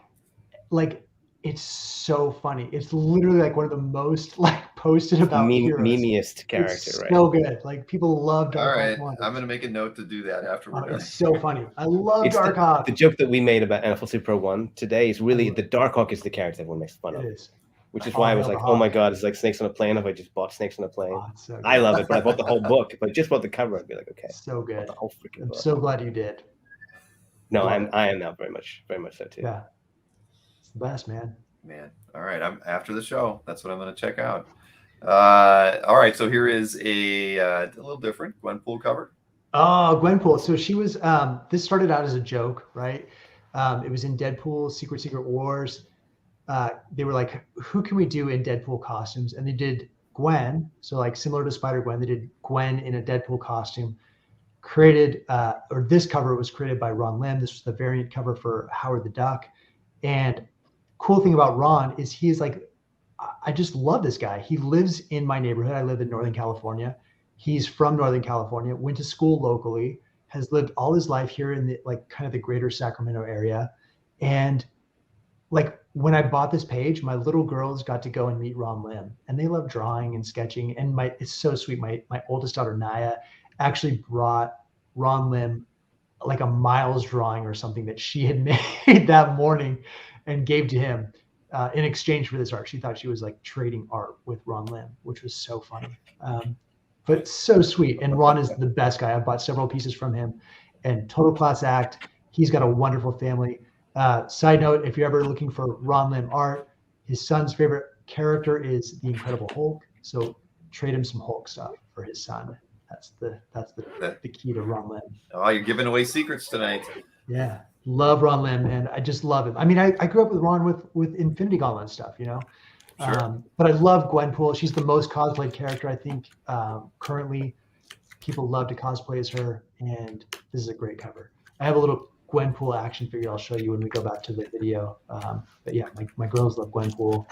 It's so funny. It's literally like one of the most posted about memeiest character. It's so good. People love Darkhawk. All right, I'm gonna make a note to do that after we're done. It's so funny. I love Darkhawk. The joke that we made about NFL Super Pro 1 today is really the Darkhawk is the character everyone makes fun of. It is. Which is why I was like, oh my God, it's like Snakes on a Plane. If I just bought Snakes on a Plane, I love it. But I bought the whole book. If I just bought the cover, I'd be like, okay. So good. The whole freaking I'm book. so glad you did. No, I am now very much so too. Yeah, it's the best, man. All right, I'm after the show. That's what I'm going to check out. All right, so here is a little different Gwenpool cover. Oh, Gwenpool. So she was. This started out as a joke, right? It was in Deadpool Secret Wars. They were like, who can we do in Deadpool costumes? And they did Gwen. So similar to Spider-Gwen, they did Gwen in a Deadpool costume. This cover was created by Ron Lim. This was the variant cover for Howard the Duck. And cool thing about Ron is he's I just love this guy. He lives in my neighborhood. I live in Northern California. He's from Northern California, went to school locally, has lived all his life here in the kind of the greater Sacramento area. And when I bought this page, my little girls got to go and meet Ron Lim, and they love drawing and sketching. And it's so sweet. My oldest daughter, Naya, actually brought Ron Lim a Miles drawing or something that she had made that morning and gave to him in exchange for this art. She thought she was trading art with Ron Lim, which was so funny. But so sweet. And Ron is the best guy. I bought several pieces from him, and total class act. He's got a wonderful family. Side note, if you're ever looking for Ron Lim art, his son's favorite character is the Incredible Hulk. So trade him some Hulk stuff for his son. That's the key to Ron Lim. Oh, you're giving away secrets tonight. Yeah. Love Ron Lim, and I just love him. I mean, I grew up with Ron with Infinity Gauntlet stuff, Sure. But I love Gwenpool. She's the most cosplayed character, I think, currently. People love to cosplay as her, and this is a great cover. I have a little Gwenpool action figure I'll show you when we go back to the video. But yeah, my girls love Gwenpool.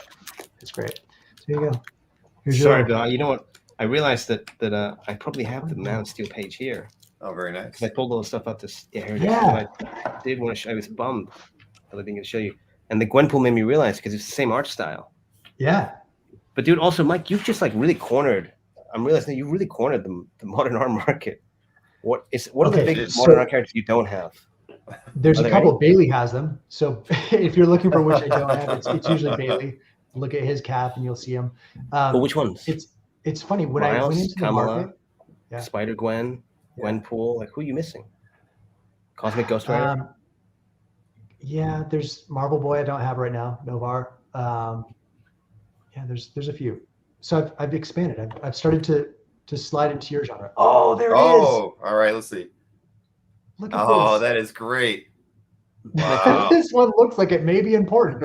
It's great. So here you go. Sorry, Bill. You know what? I realized that I probably have the Man of Steel page here. Oh, very nice. I pulled all the stuff out this. Yeah, here it is. Yeah. I did want to show. I was bummed I didn't get to show you. And the Gwenpool made me realize because it's the same art style. Yeah. But dude, also Mike, you've just like really cornered. I'm realizing that you really cornered the modern art market. What are the big modern art characters you don't have? There's a couple. Bailey has them. So if you're looking for which I don't have, it's usually Bailey. Look at his cap and you'll see him. But which ones? It's funny when Miles, I went into Kamala, the market. Yeah. Spider Gwen, Gwenpool. Like who are you missing? Cosmic Ghost Rider. Yeah, there's Marvel Boy. I don't have right now. Novar. There's a few. So I've expanded. I've started to slide into your genre. Oh, there it is. Oh, all right. Let's see. Look at this. That is great. Wow. This one looks like it may be important.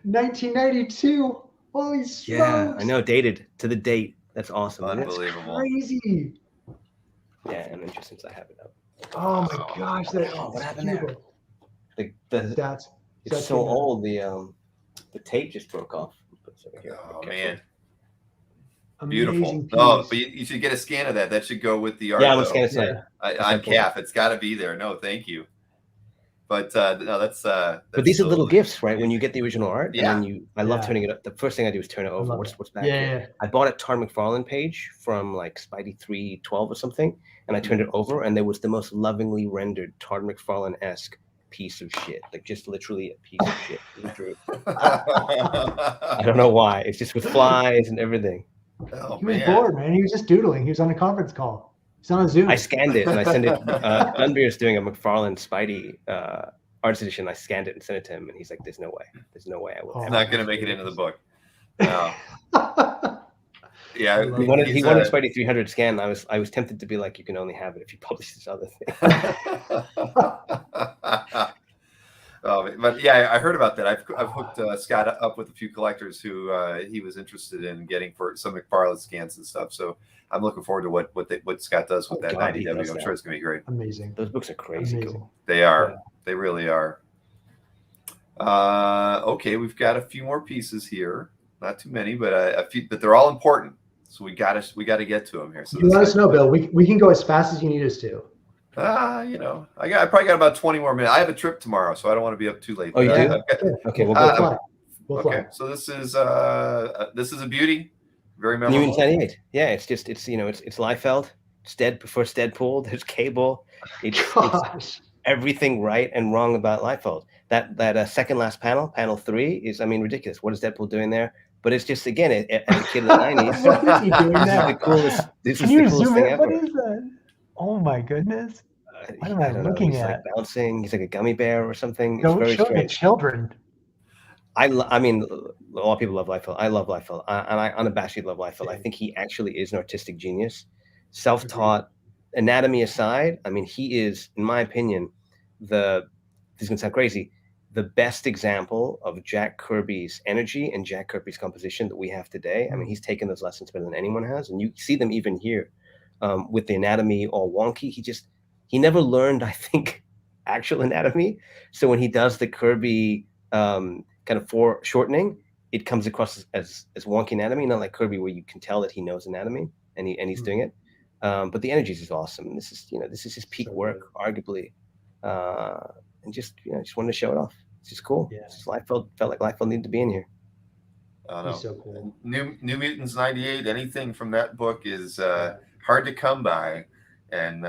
1992. Holy smokes. Yeah, I know. Dated to the date. That's awesome. Unbelievable. That's crazy. Yeah, I'm interested since I have it up. Oh my gosh. What happened there? That's so old. The tape just broke off. Oh man. Amazing Beautiful. piece. Oh, but you should get a scan of that. That should go with the art. Yeah, I'm gonna scan it tonight. On CAF. It's got to be there. No, thank you. But no, that's. But these are little gifts, right? When you get the original art, Yeah. and then I love turning it up. The first thing I do is turn it over. What's back here? Yeah. I bought a Todd McFarlane page from like Spidey 312 or something, and I turned it over, and there was the most lovingly rendered Todd McFarlane-esque piece of shit, like just literally a piece of shit. I don't know why. It's just with flies and everything. Oh, he was bored, man. He was just doodling. He was on a conference call. He's on a Zoom. I scanned it and I sent it. Dunbeer's doing a McFarlane Spidey artist edition. I scanned it and sent it to him, and he's like, "There's no way. There's no way I will." It's not going to make it into the book. No. Yeah, he wanted Spidey 300 scan. I was tempted to be like, "You can only have it if you publish this other thing." But yeah, I heard about that. I've hooked Scott up with a few collectors who he was interested in getting for some McFarlane scans and stuff. So I'm looking forward to what Scott does with that 90W. I'm sure it's gonna be great. Amazing. Those books are crazy cool. They are. Yeah. They really are. Okay, we've got a few more pieces here. Not too many, but a few. But they're all important. So we got to get to them here. So you let us know, Bill. We can go as fast as you need us to. I probably got about 20 more minutes. I have a trip tomorrow, so I don't want to be up too late. Oh, you do? Okay, we'll go. We'll fly. Okay, so this is a beauty, very memorable. New 98. Yeah, it's Liefeld. It's first Deadpool. There's Cable. It's everything right and wrong about Liefeld. That second last panel 3 is ridiculous. What is Deadpool doing there? But it's just again, as a kid in the 90s. What is he doing there? This is the coolest thing ever. What is that? Oh my goodness. What am I looking at? Like bouncing. He's like a gummy bear or something. Don't show the children. I mean, a lot of people love Liefeld. I love Liefeld. I unabashedly love Liefeld. I think he actually is an artistic genius. Self-taught, anatomy aside, he is, in my opinion, this is going to sound crazy, the best example of Jack Kirby's energy and Jack Kirby's composition that we have today. He's taken those lessons better than anyone has. And you see them even here with the anatomy all wonky. He never learned, I think, actual anatomy. So when he does the Kirby kind of foreshortening, it comes across as wonky anatomy, not like Kirby where you can tell that he knows anatomy and he's doing it. But the energy is awesome. This is his peak work, arguably. And just wanted to show it off. It's just cool. Yeah. Felt like Liefeld needed to be in here. He's so cool. New Mutants 98. Anything from that book is hard to come by. And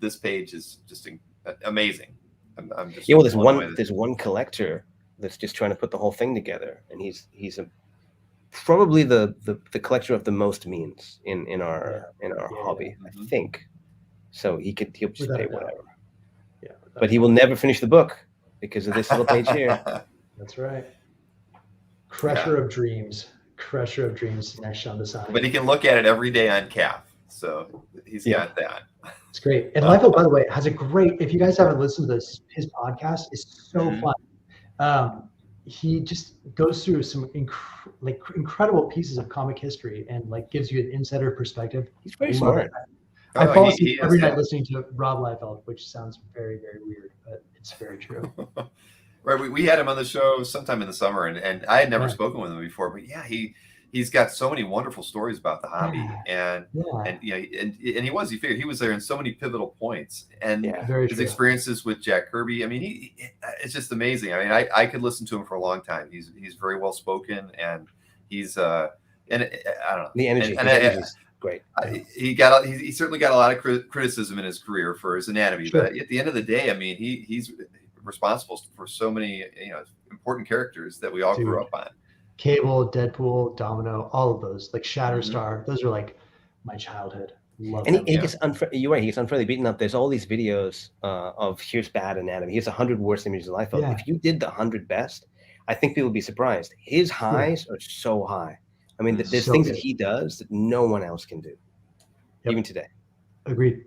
this page is just amazing. I'm just there's one collector that's just trying to put the whole thing together, and he's probably the collector of the most means in our hobby, I think. So he'll just pay whatever. Yeah, but he will never finish the book because of this little page here. That's right. Crusher of Dreams, Dinesh Shamdasani. But he can look at it every day on CAF. So he's got that. It's great. And Liefeld, by the way, has a great, if you guys haven't listened to his podcast, it's so fun. He just goes through some incredible pieces of comic history and gives you an insider perspective. He's very smart. I fall asleep every night listening to Rob Liefeld, which sounds very, very weird, but it's very true. Right. We had him on the show sometime in the summer, and I had never spoken with him before, but yeah, he's got so many wonderful stories about the hobby, Yeah. and you know, and he figured he was there in so many pivotal points, and Very his true. experiences with Jack Kirby. I mean, it's just amazing. I mean, I could listen to him for a long time. He's very well spoken, and he's and I don't know, The energy, and his energy is great. He certainly got a lot of criticism in his career for his anatomy, Sure. but at the end of the day, I mean, he's responsible for so many, you know, important characters that we all grew up on. Cable, Deadpool, Domino, all of those, like Shatterstar, those are like my childhood. Love and them. he gets you're right, he gets unfairly beaten up. There's all these videos of here's bad anatomy. Here's 100 worst images of Liefeld. Yeah. If you did the 100 best, I think people would be surprised. His highs are so high. I mean, there's So things good. that he does that no one else can do, even today. Agreed.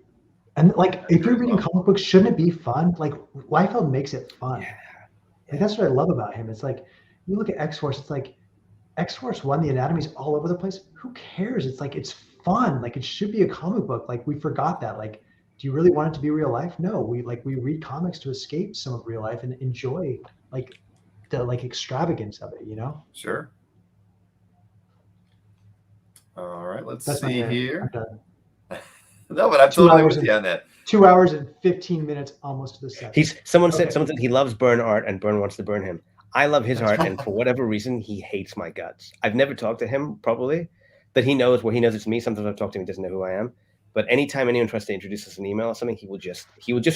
And like, if you're reading comic books, shouldn't it be fun? Like, Liefeld makes it fun. Yeah. Like, that's what I love about him. It's like, you look at X-Force, it's like, X-Force 1, the anatomy's all over the place. Who cares? It's like, it's fun. Like, it should be a comic book. Like, we forgot that. Like, do you really want it to be real life? No, we read comics to escape some of real life and enjoy like the extravagance of it, you know? Sure. All right, let's That's see here. I'm done. No, but I'm totally with you on that. 2 hours and 15 minutes almost to the second. Someone said he loves Byrne art and Byrne wants to burn him. I love his art, fine. and for whatever reason, he hates my guts. I've never talked to him, probably, but he knows it's me. Sometimes I've talked to him, he doesn't know who I am. But anytime anyone tries to introduce us an email or something, he will just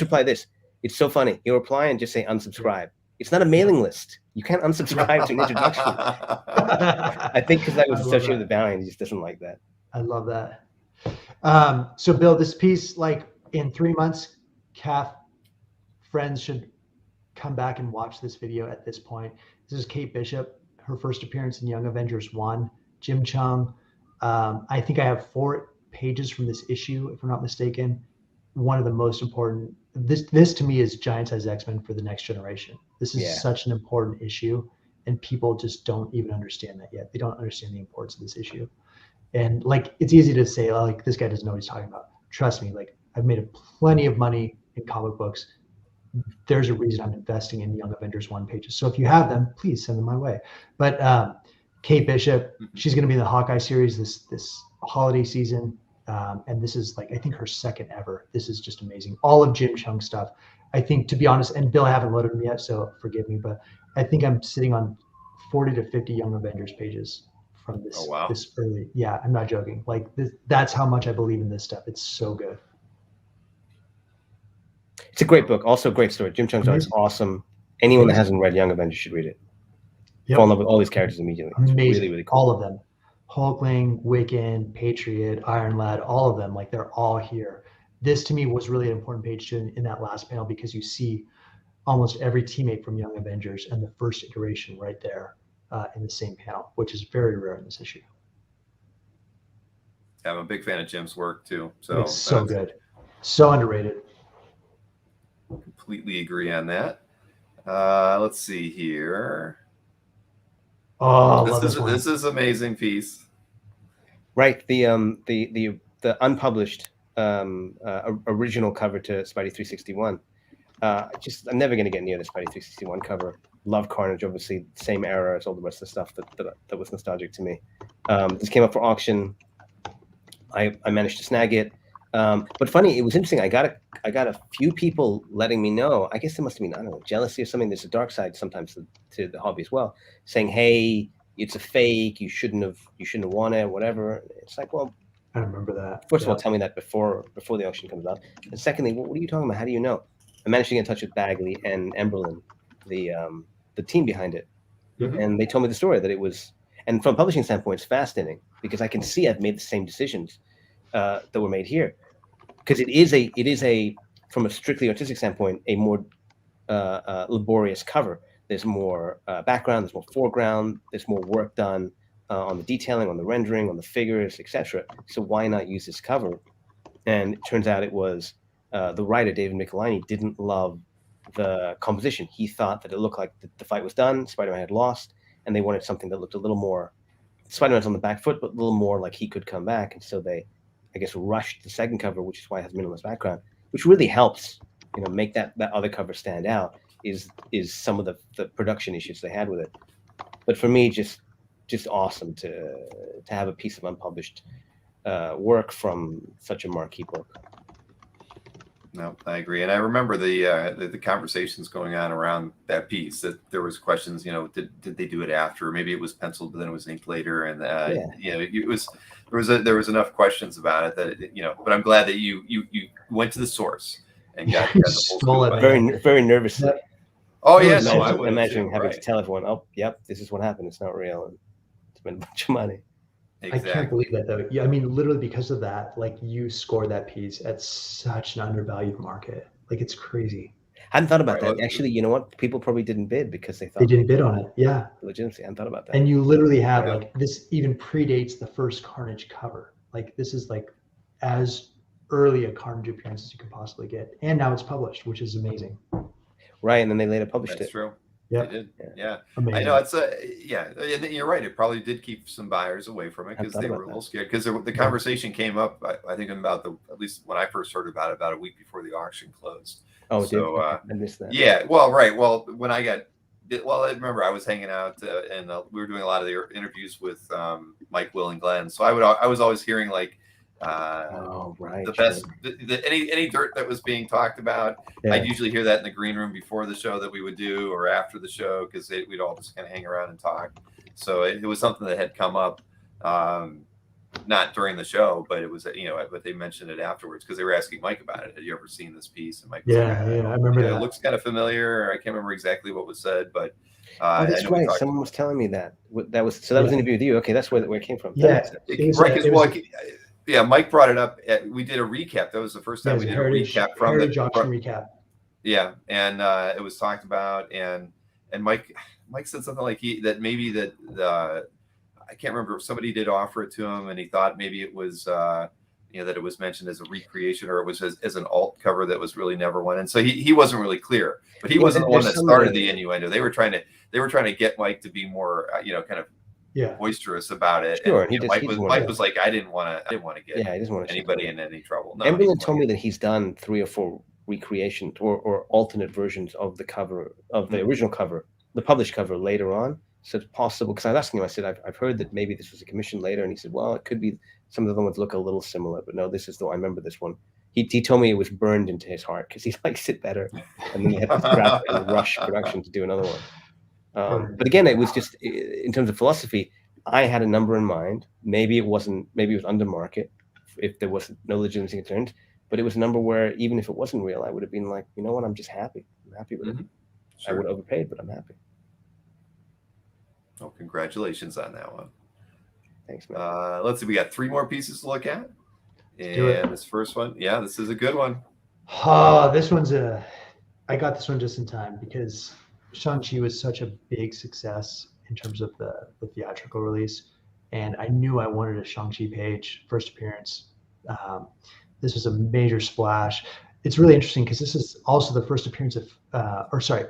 reply this. It's so funny. He'll reply and just say unsubscribe. It's not a mailing list. You can't unsubscribe to an introduction. I think because I was associated with Valiant, he just doesn't like that. I love that. So Bill, this piece, like in 3 months, CAF friends should come back and watch this video at this point. This is Kate Bishop, her first appearance in Young Avengers 1, Jim Chung. I think I have 4 pages from this issue, if I'm not mistaken. One of the most important, this to me is giant size X-Men for the next generation. This is such an important issue, and people just don't even understand that yet. They don't understand the importance of this issue. And like, it's easy to say, oh, like, this guy doesn't know what he's talking about. Trust me, like, I've made plenty of money in comic books. There's a reason I'm investing in Young Avengers 1 pages. So if you have them, please send them my way. But Kate Bishop, she's going to be in the Hawkeye series this holiday season. And this is like, I think her second ever. This is just amazing. All of Jim Chung stuff. I think, to be honest, and Bill, I haven't loaded them yet, so forgive me, but I think I'm sitting on 40 to 50 Young Avengers pages from this, this early. Yeah, I'm not joking. Like, that's how much I believe in this stuff. It's so good. It's a great book. Also a great story. Jim Chung's art is awesome. Anyone that hasn't read Young Avengers should read it. Fall in love with all these characters immediately. It's amazing. Really, really cool. All of them. Hulkling, Wiccan, Patriot, Iron Lad, all of them, like, they're all here. This to me was really an important page too in that last panel, because you see almost every teammate from Young Avengers and the first iteration right there in the same panel, which is very rare in this issue. I'm a big fan of Jim's work too. So it's so good. So underrated. Completely agree on that. Let's see here. Oh, this is amazing piece. Right, the unpublished original cover to Spidey 361. I'm never going to get near the Spidey 361 cover. Love Carnage, obviously, same era as all the rest of the stuff that was nostalgic to me. This came up for auction. I managed to snag it. But funny, it was interesting. I got a few people letting me know. I guess there must have been, I don't know, jealousy or something. There's a dark side sometimes to the hobby as well, saying, "Hey, it's a fake. You shouldn't have won it. Whatever." It's like, well, I remember that. First of all, tell me that before the auction comes out. And secondly, what are you talking about? How do you know? I managed to get in touch with Bagley and Emberlin, the team behind it, and they told me the story that it was. And from a publishing standpoint, it's fascinating because I can see I've made the same decisions that were made here. Because it is a from a strictly artistic standpoint, a more laborious cover. There's more background, there's more foreground, there's more work done on the detailing, on the rendering, on the figures, etc. So why not use this cover? And it turns out it was the writer, David Michelinie, didn't love the composition. He thought that it looked like the fight was done, Spider-Man had lost, and they wanted something that looked a little more, Spider-Man's on the back foot, but a little more like he could come back. And so they, I guess, rushed the second cover, which is why it has minimalist background, which really helps, make that other cover stand out, is some of the production issues they had with it. But for me, just just awesome to have a piece of unpublished work from such a marquee book. No, I agree, and I remember the conversations going on around that piece. That there was questions, did they do it after? Maybe it was penciled, but then it was inked later, and there was enough questions about it that But I'm glad that you went to the source and got the full scoop. Very nervously. Oh yeah, no, I would imagine having to tell everyone, "Oh, yep, this is what happened. It's not real, and it's been a bunch of money." Exactly. I can't believe that though. Yeah, I mean, literally because of that, like you scored that piece at such an undervalued market. Like it's crazy. I hadn't thought about that. Actually, you know what? People probably didn't bid because they thought they didn't bid on it. Yeah. Legitimacy. I hadn't thought about that. And you literally have like this even predates the first Carnage cover. Like this is like as early a Carnage appearance as you can possibly get. And now it's published, which is amazing. Right. And then they later published it. That's true. Yeah. They did. Yeah. Amazing. I know it's you're right. It probably did keep some buyers away from it because they were a little scared because the conversation came up, I think about at least when I first heard about it, about a week before the auction closed. Oh, so I missed that. Yeah. Well, right. Well, when I remember I was hanging out and we were doing a lot of the interviews with Mike, Will, and Glenn. So I was always hearing like, the best any dirt that was being talked about. I'd usually hear that in the green room before the show that we would do or after the show because we'd all just kind of hang around and talk. So it was something that had come up, not during the show, but it was but they mentioned it afterwards because they were asking Mike about it. Had you ever seen this piece? And Mike was I remember that. It looks kind of familiar. I can't remember exactly what was said, but that's right. Someone was telling me that was an interview with you. Okay, that's where it came from. Yeah, Mike brought it up. We did a recap. That was the first time we did a recap from the recap. Yeah, and it was talked about, and Mike said something like I can't remember if somebody did offer it to him, and he thought maybe it was that it was mentioned as a recreation or it was as an alt cover that was really never one. And so he wasn't really clear, but he wasn't the one that started the innuendo. They were trying to get Mike to be more kind of boisterous about it. Sure, and Mike was like, I didn't want to get anybody in any trouble. No, Emberlyn told me that he's done 3 or 4 recreations or alternate versions of the cover of the original cover, the published cover later on. So it's possible, because I was asking him, I said, I've heard that maybe this was a commission later, and he said, well, it could be some of the other ones look a little similar, but no, this is I remember this one. He told me it was burned into his heart because he likes it better, and then he had to scrap and rush production to do another one. But again, it was just in terms of philosophy. I had a number in mind. Maybe it was under market if there was no legitimacy concerns, but it was a number where even if it wasn't real, I would have been like, you know what, I'm just happy. I'm happy with it. Sure. I would have overpaid, but I'm happy. Oh, congratulations on that one. Thanks, man. Let's see, we got 3 more pieces to look at. And this first one, this is a good one. This one's I got this one just in time because Shang-Chi was such a big success in terms of the theatrical release. And I knew I wanted a Shang-Chi page, first appearance. This was a major splash. It's really interesting because this is also the first appearance of,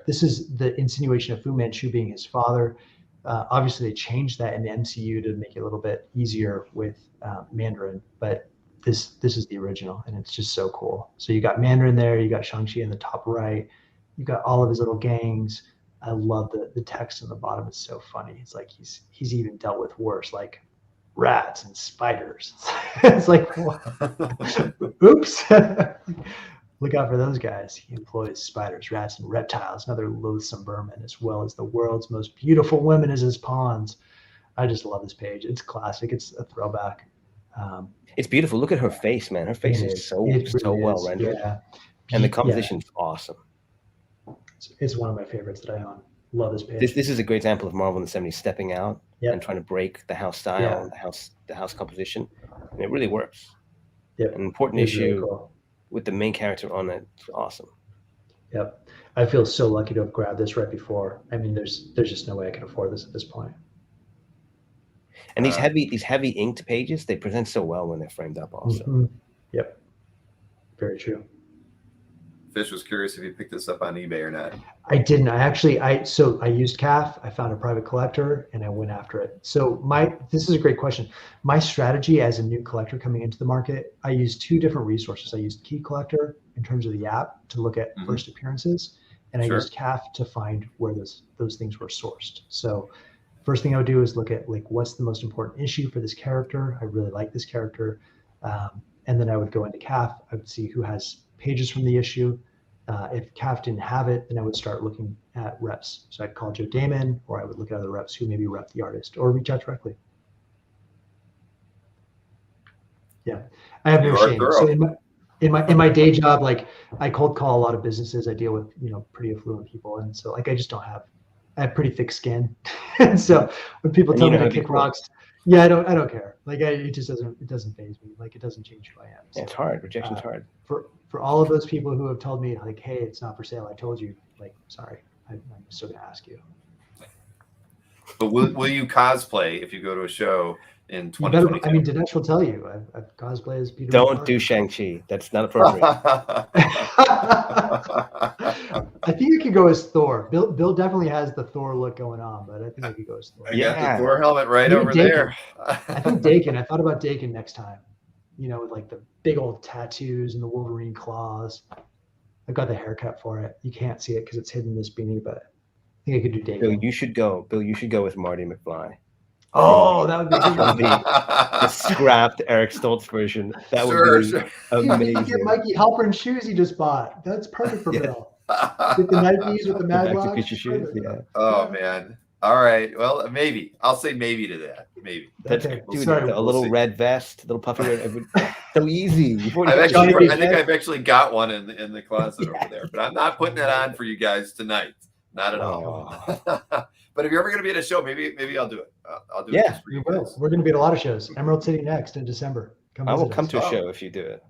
this is the insinuation of Fu Manchu being his father. Obviously, they changed that in the MCU to make it a little bit easier with Mandarin, but this is the original, and it's just so cool. So you got Mandarin there, you got Shang-Chi in the top right, you got all of his little gangs. I love the text on the bottom. It's so funny. It's like he's even dealt with worse, like rats and spiders. It's like, oops. Look out for those guys. He employs spiders, rats, and reptiles, and other loathsome vermin, as well as the world's most beautiful women as his pawns. I just love this page. It's classic. It's a throwback. It's beautiful. Look at her face, man. Her face is so well rendered. Yeah. And the composition's awesome. It's one of my favorites that I own. Love this page. This is a great example of Marvel in the 70s stepping out and trying to break the house style, the house composition. And it really works. Yep. An important issue. Really cool. With the main character on it. It's awesome. Yep. I feel so lucky to have grabbed this right before. I mean, there's just no way I can afford this at this point. And these heavy inked pages, they present so well when they're framed up also. Mm-hmm. Yep. Very true. Fish was curious if you picked this up on eBay or not. I didn't. I used CAF. I found a private collector and I went after it. So this is a great question. My strategy as a new collector coming into the market, I used 2 different resources. I used Key Collector in terms of the app to look at first appearances, and I used CAF to find where those things were sourced. So first thing I would do is look at like, what's the most important issue for this character? I really like this character. And then I would go into CAF. I would see who has pages from the issue. If CAF didn't have it, then I would start looking at reps. So I'd call Joe Damon, or I would look at other reps who maybe rep the artist, or reach out directly. Yeah, I have no shame. So in my day job, like I cold call a lot of businesses. I deal with pretty affluent people, and so like I have pretty thick skin, and so when people tell me to kick rocks, yeah, I don't care. Like it doesn't faze me. Like it doesn't change who I am. So, it's hard. Rejection's hard. For all of those people who have told me like, hey, it's not for sale, I told you, like, sorry, I'm still gonna ask you. But will you cosplay if you go to a show in 2022? I mean, Dinesh will tell you. I've cosplayed as Peter. Don't do Shang-Chi. That's not appropriate. I think I could go as Thor. Bill definitely has the Thor look going on, but I think I could go as Thor. I got the Thor helmet right over Dakin. there. I think Dakin. I thought about Dakin next time. With like the big old tattoos and the Wolverine claws. I've got the haircut for it. You can't see it because it's hidden in this beanie, but I think I could do Dakin. Bill, you should go with Marty McFly. Oh, that would be good. The scrapped Eric Stoltz version. That would be amazing. Get Mikey Halpern shoes he just bought. That's perfect for Bill. Get the Nikes with the Mad Watch. Shoes, yeah. Oh man. All right. Well, maybe I'll say maybe to that. Maybe. That's okay. Dude, a little red vest, little puffy red. So easy. I think I've actually got one in the closet over there, but I'm not putting it on for you guys tonight. Not at all. But if you're ever going to be at a show, maybe I'll do it. I'll do it. Yeah, you will. We're going to be at a lot of shows. Emerald City next in December. I will come to a show if you do it.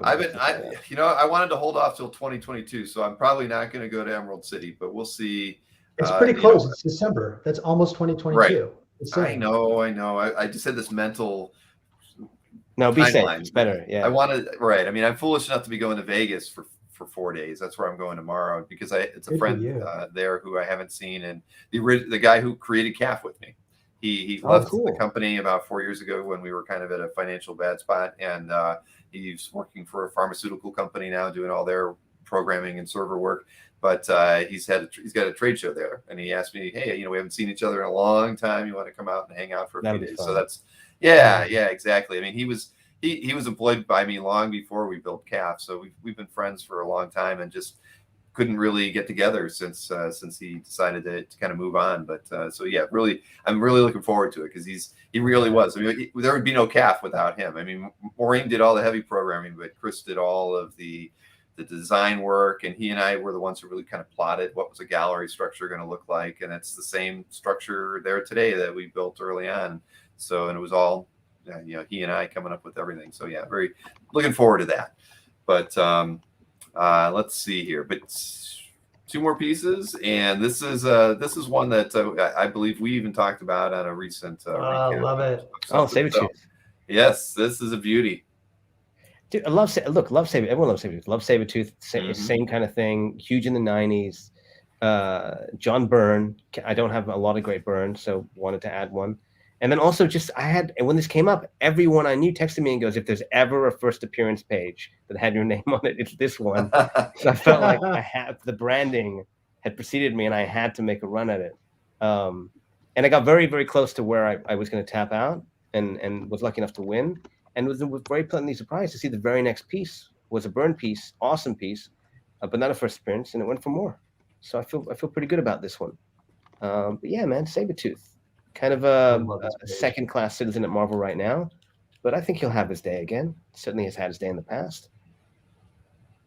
I wanted to hold off till 2022, so I'm probably not going to go to Emerald City, but we'll see. It's pretty close. It's December. That's almost 2022. Right. I know. I just had this mental. No, be safe. It's better. Yeah. I mean, I'm foolish enough to be going to Vegas for 4 days. That's where I'm going tomorrow because it's a friend there who I haven't seen, and the guy who created CAF with me. He left the company about 4 years ago when we were kind of at a financial bad spot, and he's working for a pharmaceutical company now, doing all their programming and server work. But he's got a trade show there, and he asked me, "Hey, we haven't seen each other in a long time. You want to come out and hang out for a few days?" So that's exactly. I mean, he was employed by me long before we built CAF, so we've been friends for a long time, and just couldn't really get together since he decided to kind of move on. But really, I'm really looking forward to it because he really was. I mean, there would be no CAF without him. I mean, Maureen did all the heavy programming, but Chris did all of the design work, and he and I were the ones who really kind of plotted what was a gallery structure going to look like, and it's the same structure there today that we built early on. So, and it was all he and I coming up with everything. So yeah, very looking forward to that. But let's see here. But 2 more pieces, and this is one that I believe we even talked about on a recent. I love it. Sabertooth. Yes, this is a beauty. Dude, I love Sabertooth. Everyone loves Sabertooth. Love Sabertooth. Same kind of thing. Huge in the 90s. John Byrne. I don't have a lot of great Byrne, so wanted to add one. And then also when this came up, everyone I knew texted me and goes, if there's ever a first appearance page that had your name on it, it's this one. So I felt like the branding had preceded me and I had to make a run at it. And I got very, very close to where I was going to tap out and was lucky enough to win. And was very pleasantly surprised to see the very next piece was a Byrne piece, awesome piece, but not a first appearance, and it went for more. So I feel pretty good about this one. But yeah, man, Sabertooth. Kind of a second-class citizen at Marvel right now, but I think he'll have his day again. Certainly has had his day in the past.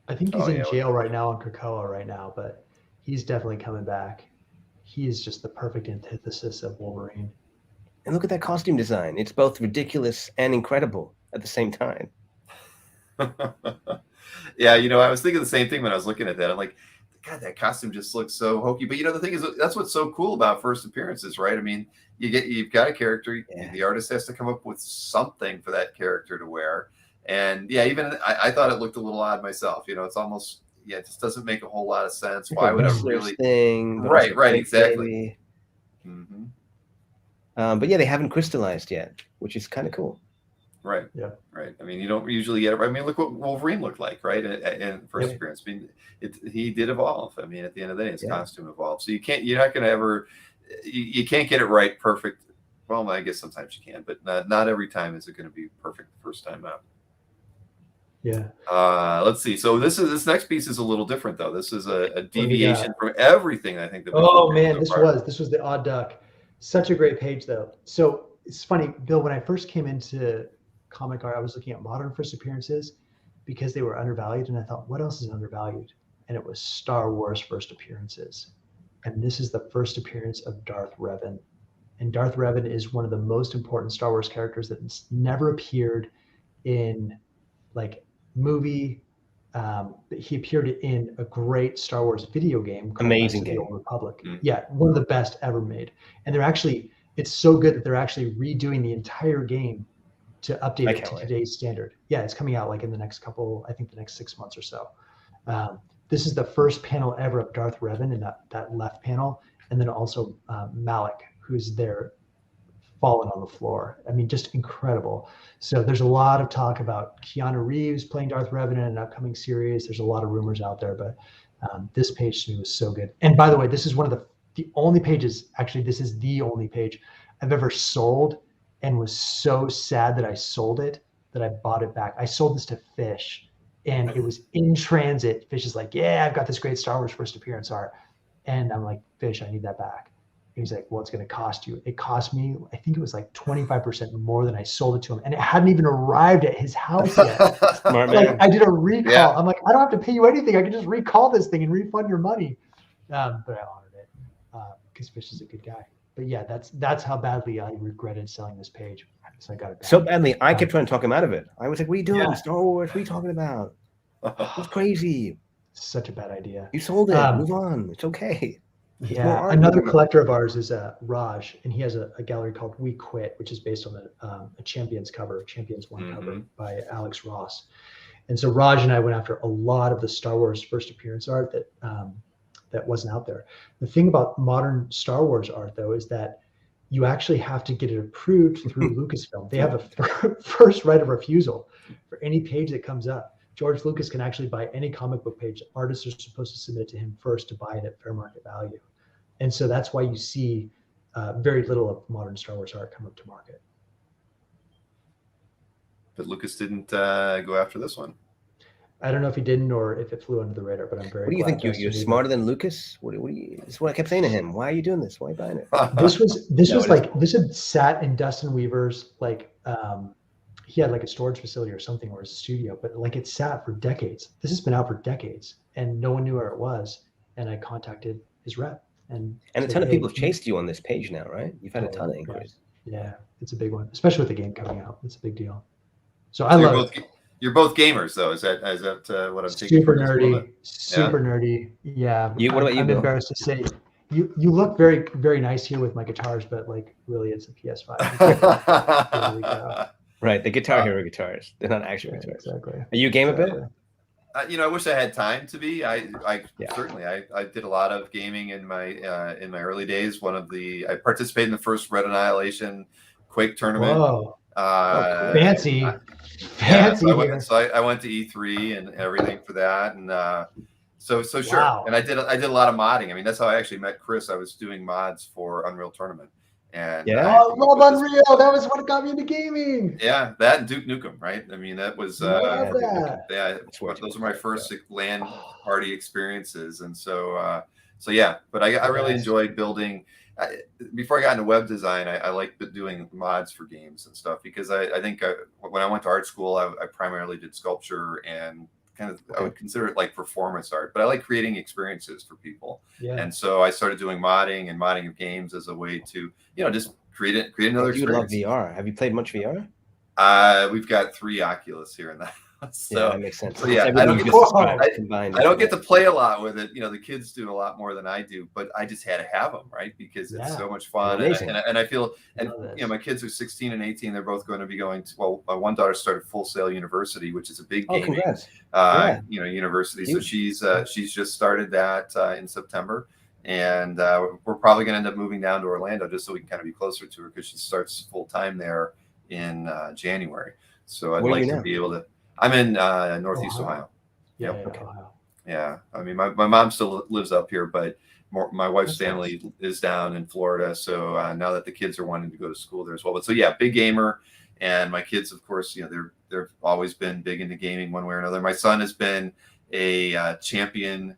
I think he's in jail right now on Krakoa right now, but he's definitely coming back. He is just the perfect antithesis of Wolverine. And look at that costume design. It's both ridiculous and incredible at the same time. Yeah, I was thinking the same thing when I was looking at that. I'm like, God, that costume just looks so hokey. But the thing is, that's what's so cool about first appearances, right? I mean, you've got a character. Yeah. The artist has to come up with something for that character to wear. And yeah, even I thought it looked a little odd myself. It's almost it just doesn't make a whole lot of sense. Why would I really thing? Right, exactly. Mm-hmm. But yeah, they haven't crystallized yet, which is kind of cool. Right. Yeah. Right. I mean, you don't usually get it. I mean, look what Wolverine looked like, right? In first appearance. I mean, he did evolve. I mean, at the end of the day, his costume evolved. So you're not going to ever you can't get it right perfect. Well, I guess sometimes you can, but not every time is it going to be perfect the first time out. Yeah. Let's see. So this next piece is a little different, though. This is a deviation from everything I think that. Oh man, this was the Odd Duck. Such a great page, though. So it's funny, Bill. When I first came into comic art, I was looking at modern first appearances because they were undervalued, and I thought, what else is undervalued? And it was Star Wars first appearances, and this is the first appearance of Darth Revan. And Darth Revan is one of the most important Star Wars characters that's never appeared in like movie. He appeared in a great Star Wars video game called Amazing Knights of game. the Old Republic. Yeah, one of the best ever made. And it's so good that they're actually redoing the entire game to update it to today's standard. Yeah, it's coming out like in the next couple, I think the next 6 months or so. This is the first panel ever of Darth Revan in that left panel, and then also Malik, who's there fallen on the floor. I mean, just incredible. So there's a lot of talk about Keanu Reeves playing Darth Revan in an upcoming series. There's a lot of rumors out there, but this page to me was so good. And by the way, this is one of the only pages, actually, this is the only page I've ever sold and was so sad that I sold it, that I bought it back. I sold this to Fish, and it was in transit. Fish is like, yeah, I've got this great Star Wars first appearance art. And I'm like, Fish, I need that back. He's like, well, it's going to cost you. It cost me, I think it was like 25% more than I sold it to him. And it hadn't even arrived at his house yet. Smart Like, man. I did a recall. Yeah. I'm like, I don't have to pay you anything. I can just recall this thing and refund your money. But I honored it because Fish is a good guy. But yeah, that's how badly I regretted selling this page. So I got it back. So badly, I kept trying to talk him out of it. I was like, what are you doing? Yeah. Star Wars, what are you talking about? It's crazy. Such a bad idea. You sold it. Move on. It's okay. Yeah, another collector of ours is Raj, and he has a gallery called We Quit, which is based on a Champions cover, Champions One cover by Alex Ross. And so Raj and I went after a lot of the Star Wars first appearance art that wasn't out there. The thing about modern Star Wars art, though, is that you actually have to get it approved through Lucasfilm. They have a first right of refusal for any page that comes up. George Lucas can actually buy any comic book page. Artists are supposed to submit it to him first to buy it at fair market value. And so that's why you see very little of modern Star Wars art come up to market. But Lucas didn't go after this one. I don't know if he didn't or if it flew under the radar, but I'm very What do you glad think? You're smarter than Lucas? What do you? This is what I kept saying to him. Why are you doing this? Why are you buying it? This had sat in Dustin Weaver's he had like a storage facility or something, or a studio, but like it sat for decades. This has been out for decades and no one knew where it was. And I contacted his rep and a ton of people have chased you on this page now, right? You've had a ton of inquiries. Yeah, it's a big one, especially with the game coming out. It's a big deal. So you're both gamers, though. Is that what I'm taking? Super nerdy, super nerdy. Yeah. What about you, I'm Bill? embarrassed to say, you look very, very nice here with my guitars, but like really, it's a PS5. Right, the Guitar Hero guitars. They're not actual guitars. Exactly. Are you a gamer, Bill? I wish I had time to be. Certainly I did a lot of gaming in my early days. I participated in the first Red Annihilation Quake tournament. Whoa. Cool. Fancy. So I went to E3 and everything for that, and so sure. Wow. And I did a lot of modding. I mean, that's how I actually met Chris. I was doing mods for Unreal Tournament. And I love Unreal. That was what got me into gaming. Yeah, that and Duke Nukem, right? I mean, that was those were my first LAN party experiences, and so yeah. But I really enjoyed building. Before I got into web design, I liked doing mods for games and stuff because I think when I went to art school, I primarily did sculpture and I would consider it like performance art, but I like creating experiences for people. Yeah. And so I started doing modding of games as a way to, just create another experience. You love VR. Have you played much VR? We've got 3 Oculus here in the house. So yeah, that makes sense. So yeah, I don't get to play a lot with it. The kids do a lot more than I do, but I just had to have them, right? Because it's so much fun. And I feel, my kids are 16 and 18. They're both going to be going to, my one daughter started Full Sail University, which is a big gaming, university. So she's just started that in September. And we're probably going to end up moving down to Orlando just so we can kind of be closer to her because she starts full time there in January. So I'd like to be able to. I'm in Northeast Ohio. Yeah. Okay. Yeah. I mean, my mom still lives up here, but my wife's That's family is down in Florida, so now that the kids are wanting to go to school there as well. But so yeah, big gamer, and my kids, of course, they've always been big into gaming one way or another. My son has been a champion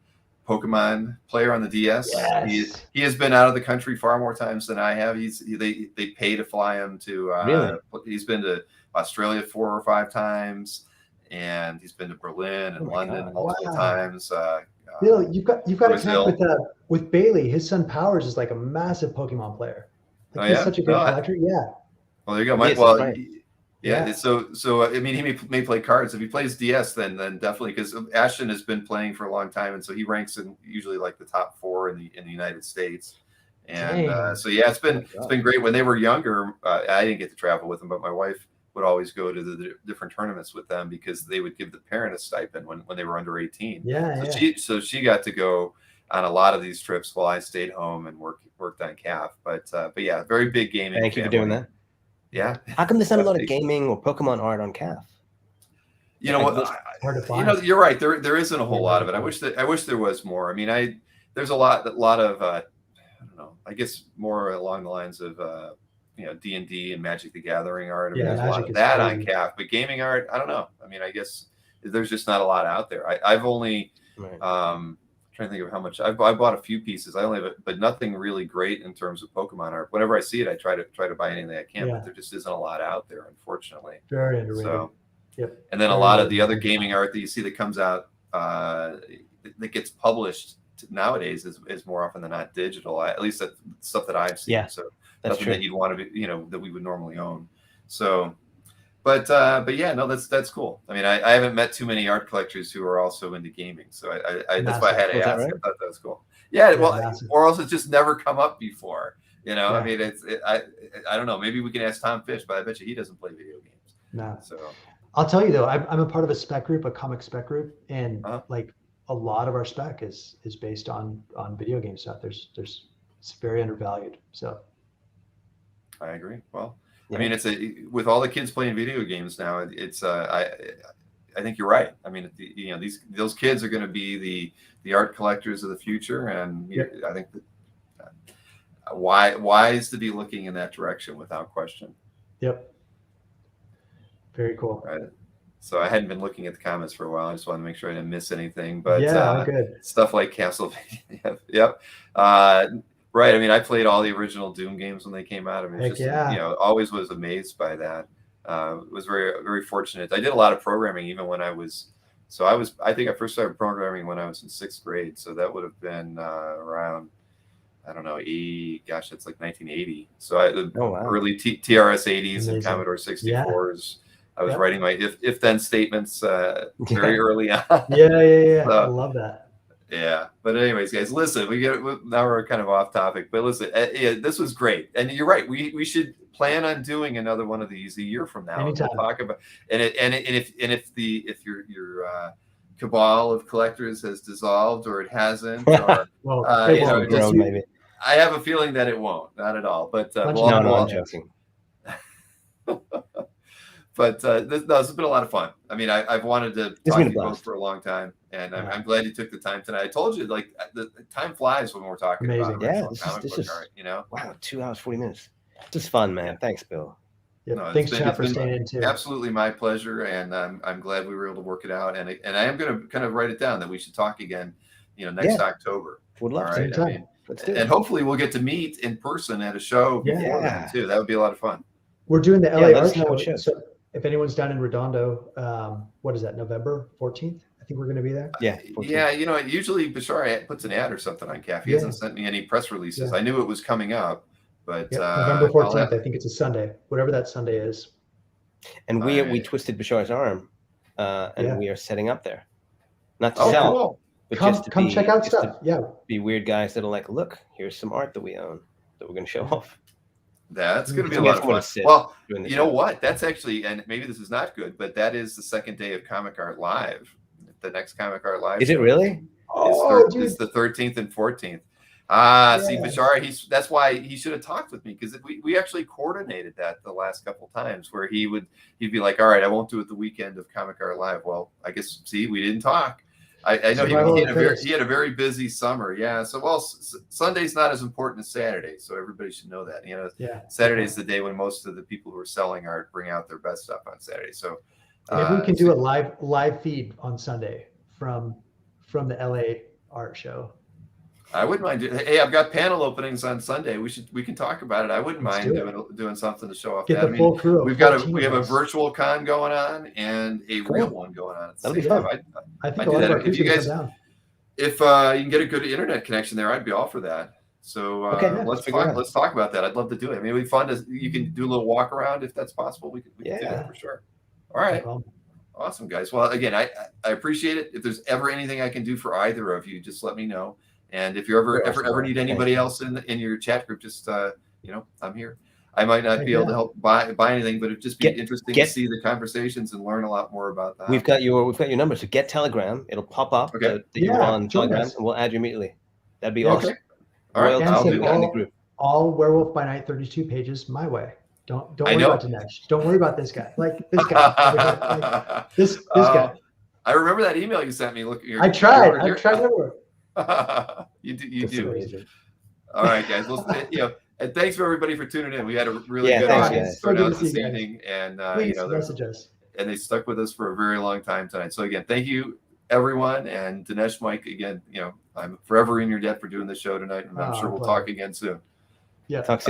Pokemon player on the DS. Yes. He has been out of the country far more times than I have. They pay to fly him to. Really? He's been to Australia 4 or 5 times, and he's been to Berlin and London God. multiple Wow. times. Bill, you've got to Brazil. connect with Bailey. His son Powers is like a massive Pokemon player. Like Oh, he's yeah? such a good collector. Yeah. Well, there you go. Yes, that's right. Yeah. Yeah. So I mean, he may play cards. If he plays DS, then definitely, because Ashton has been playing for a long time, and so he ranks in usually like the top 4 in the United States. And Dang. so yeah, it's been great. When they were younger, I didn't get to travel with them, but my wife would always go to the different tournaments with them because they would give the parent a stipend when they were under 18. Yeah. So she got to go on a lot of these trips while I stayed home and worked on CAF. But yeah, very big gaming. Thank you for doing that. Yeah. How come there's not a lot of gaming or Pokemon art on CAF? You know what? Hard to find. You're right. There isn't a whole lot of it. I wish there was more. I mean, there's a lot of I don't know. I guess more along the lines of D&D and Magic the Gathering art. I mean, there's a lot of that on CAF, but gaming art, I don't know. I mean, I guess there's just not a lot out there. I've only trying to think of how much I bought a few pieces. I only have it, but nothing really great in terms of Pokemon art. Whenever I see it, I try to buy anything I can, but there just isn't a lot out there, unfortunately. Very underrated. So, yep. And then a lot of the other gaming art that you see that comes out that gets published nowadays is more often than not digital. At least that's stuff that I've seen. Yeah, so that's nothing true. that you'd want to be, that we would normally own. So, but yeah, no, that's cool. I mean, I haven't met too many art collectors who are also into gaming. So I that's why I had to ask. Right? I thought that was cool. Yeah, well, or else it's just never come up before. Yeah. I mean, I don't know. Maybe we can ask Tom Fish, but I bet you he doesn't play video games. No. So I'll tell you though, I'm a part of a spec group, a comic spec group, and like a lot of our spec is based on video game stuff. It's very undervalued. So I agree. Well, I mean, with all the kids playing video games now, it's I think you're right. I mean, those kids are going to be the art collectors of the future, and I think that wise to be looking in that direction without question. Yep. Very cool. Right. So I hadn't been looking at the comments for a while. I just wanted to make sure I didn't miss anything. But good stuff like Castlevania. Yep. Right. I mean, I played all the original Doom games when they came out. I mean, it's just, always was amazed by that. Was very, very fortunate. I did a lot of programming even when I think I first started programming when I was in 6th grade. So that would have been around, I don't know, that's like 1980. So early TRS 80s and Commodore 64s. I was writing my if-then statements very early on. Yeah. So, I love that. Yeah, but anyways, guys, listen. Now we're kind of off topic, but listen, this was great, and you're right. We should plan on doing another one of these a year from now. Anytime. We'll talk about if your cabal of collectors has dissolved or it hasn't, or maybe. I have a feeling that it won't. Not at all. But I'm joking. But this has been a lot of fun. I mean, I've wanted to talk to you both for a long time, and I'm glad you took the time tonight. I told you, like, the time flies when we're talking about this is wow, 2 hours 40 minutes. Just fun, man. Thanks, Bill. Thanks, Chad, for staying in too. Absolutely my pleasure, and I'm glad we were able to work it out. And I am going to kind of write it down that we should talk again, next October. Would love to. Right? I mean, and hopefully we'll get to meet in person at a show before then too. That would be a lot of fun. We're doing the LA Art Show. So if anyone's down in Redondo, what is that, November 14th? I think we're going to be there. Yeah. 14th. Yeah, usually Bashar puts an ad or something on CAF. He hasn't sent me any press releases. I knew it was coming up, but November 14th, I think it's a Sunday, whatever that Sunday is. And we twisted Bashar's arm, and we are setting up there. Not to sell, cool. but come check out stuff. Be weird guys that are like, look, here's some art that we own that we're going to show off. That's going to be a lot of fun. Well, you know what? That's actually, and maybe this is not good, but that is the second day of Comic Art Live. The next Comic Art Live. Is it really? It's the 13th and 14th. See, Bashar, that's why he should have talked with me, because we actually coordinated that the last couple times where he'd be like, all right, I won't do it the weekend of Comic Art Live. Well, I guess, we didn't talk. I know Survival he of the fittest. had a very busy summer. Yeah. So, well, Sunday's not as important as Saturday. So everybody should know that. Yeah. Saturday's the day when most of the people who are selling art bring out their best stuff on Saturday. So Maybe we can do a live feed on Sunday from the LA art show. I wouldn't mind. Hey, I've got panel openings on Sunday. We can talk about it. I wouldn't Let's mind doing something to show off Get that. the full crew. We have a virtual con going on and a real one going on. That'll be fun. I think a lot of our crews come down. If you can get a good internet connection there, I'd be all for that. So let's talk about that. I'd love to do it. I mean, it'd be fun to you can do a little walk around if that's possible. We can do that for sure. All right. No, Awesome, guys. Well, again, I appreciate it. If there's ever anything I can do for either of you, just let me know. And if you ever need anybody else in your chat group, just I'm here. I might not be able to help buy anything, but it'd just be interesting to see the conversations and learn a lot more about that. We've got your number, so get Telegram. It'll pop up that you're on Telegram, and we'll add you immediately. That'd be awesome. All right, I'll do that in the group. All Werewolf by Night 32 pages my way. Don't worry about Dinesh. Don't worry about this guy. Like this guy. This guy. I remember that email you sent me. Look, I tried to work. You do. All right, guys. Well, and thanks for everybody for tuning in. We had a really good audience start out this evening, and message us. And they stuck with us for a very long time tonight. So again, thank you everyone, and Dinesh, Mike. Again, I'm forever in your debt for doing this show tonight, and I'm sure we'll talk again soon. Yeah. Talk soon.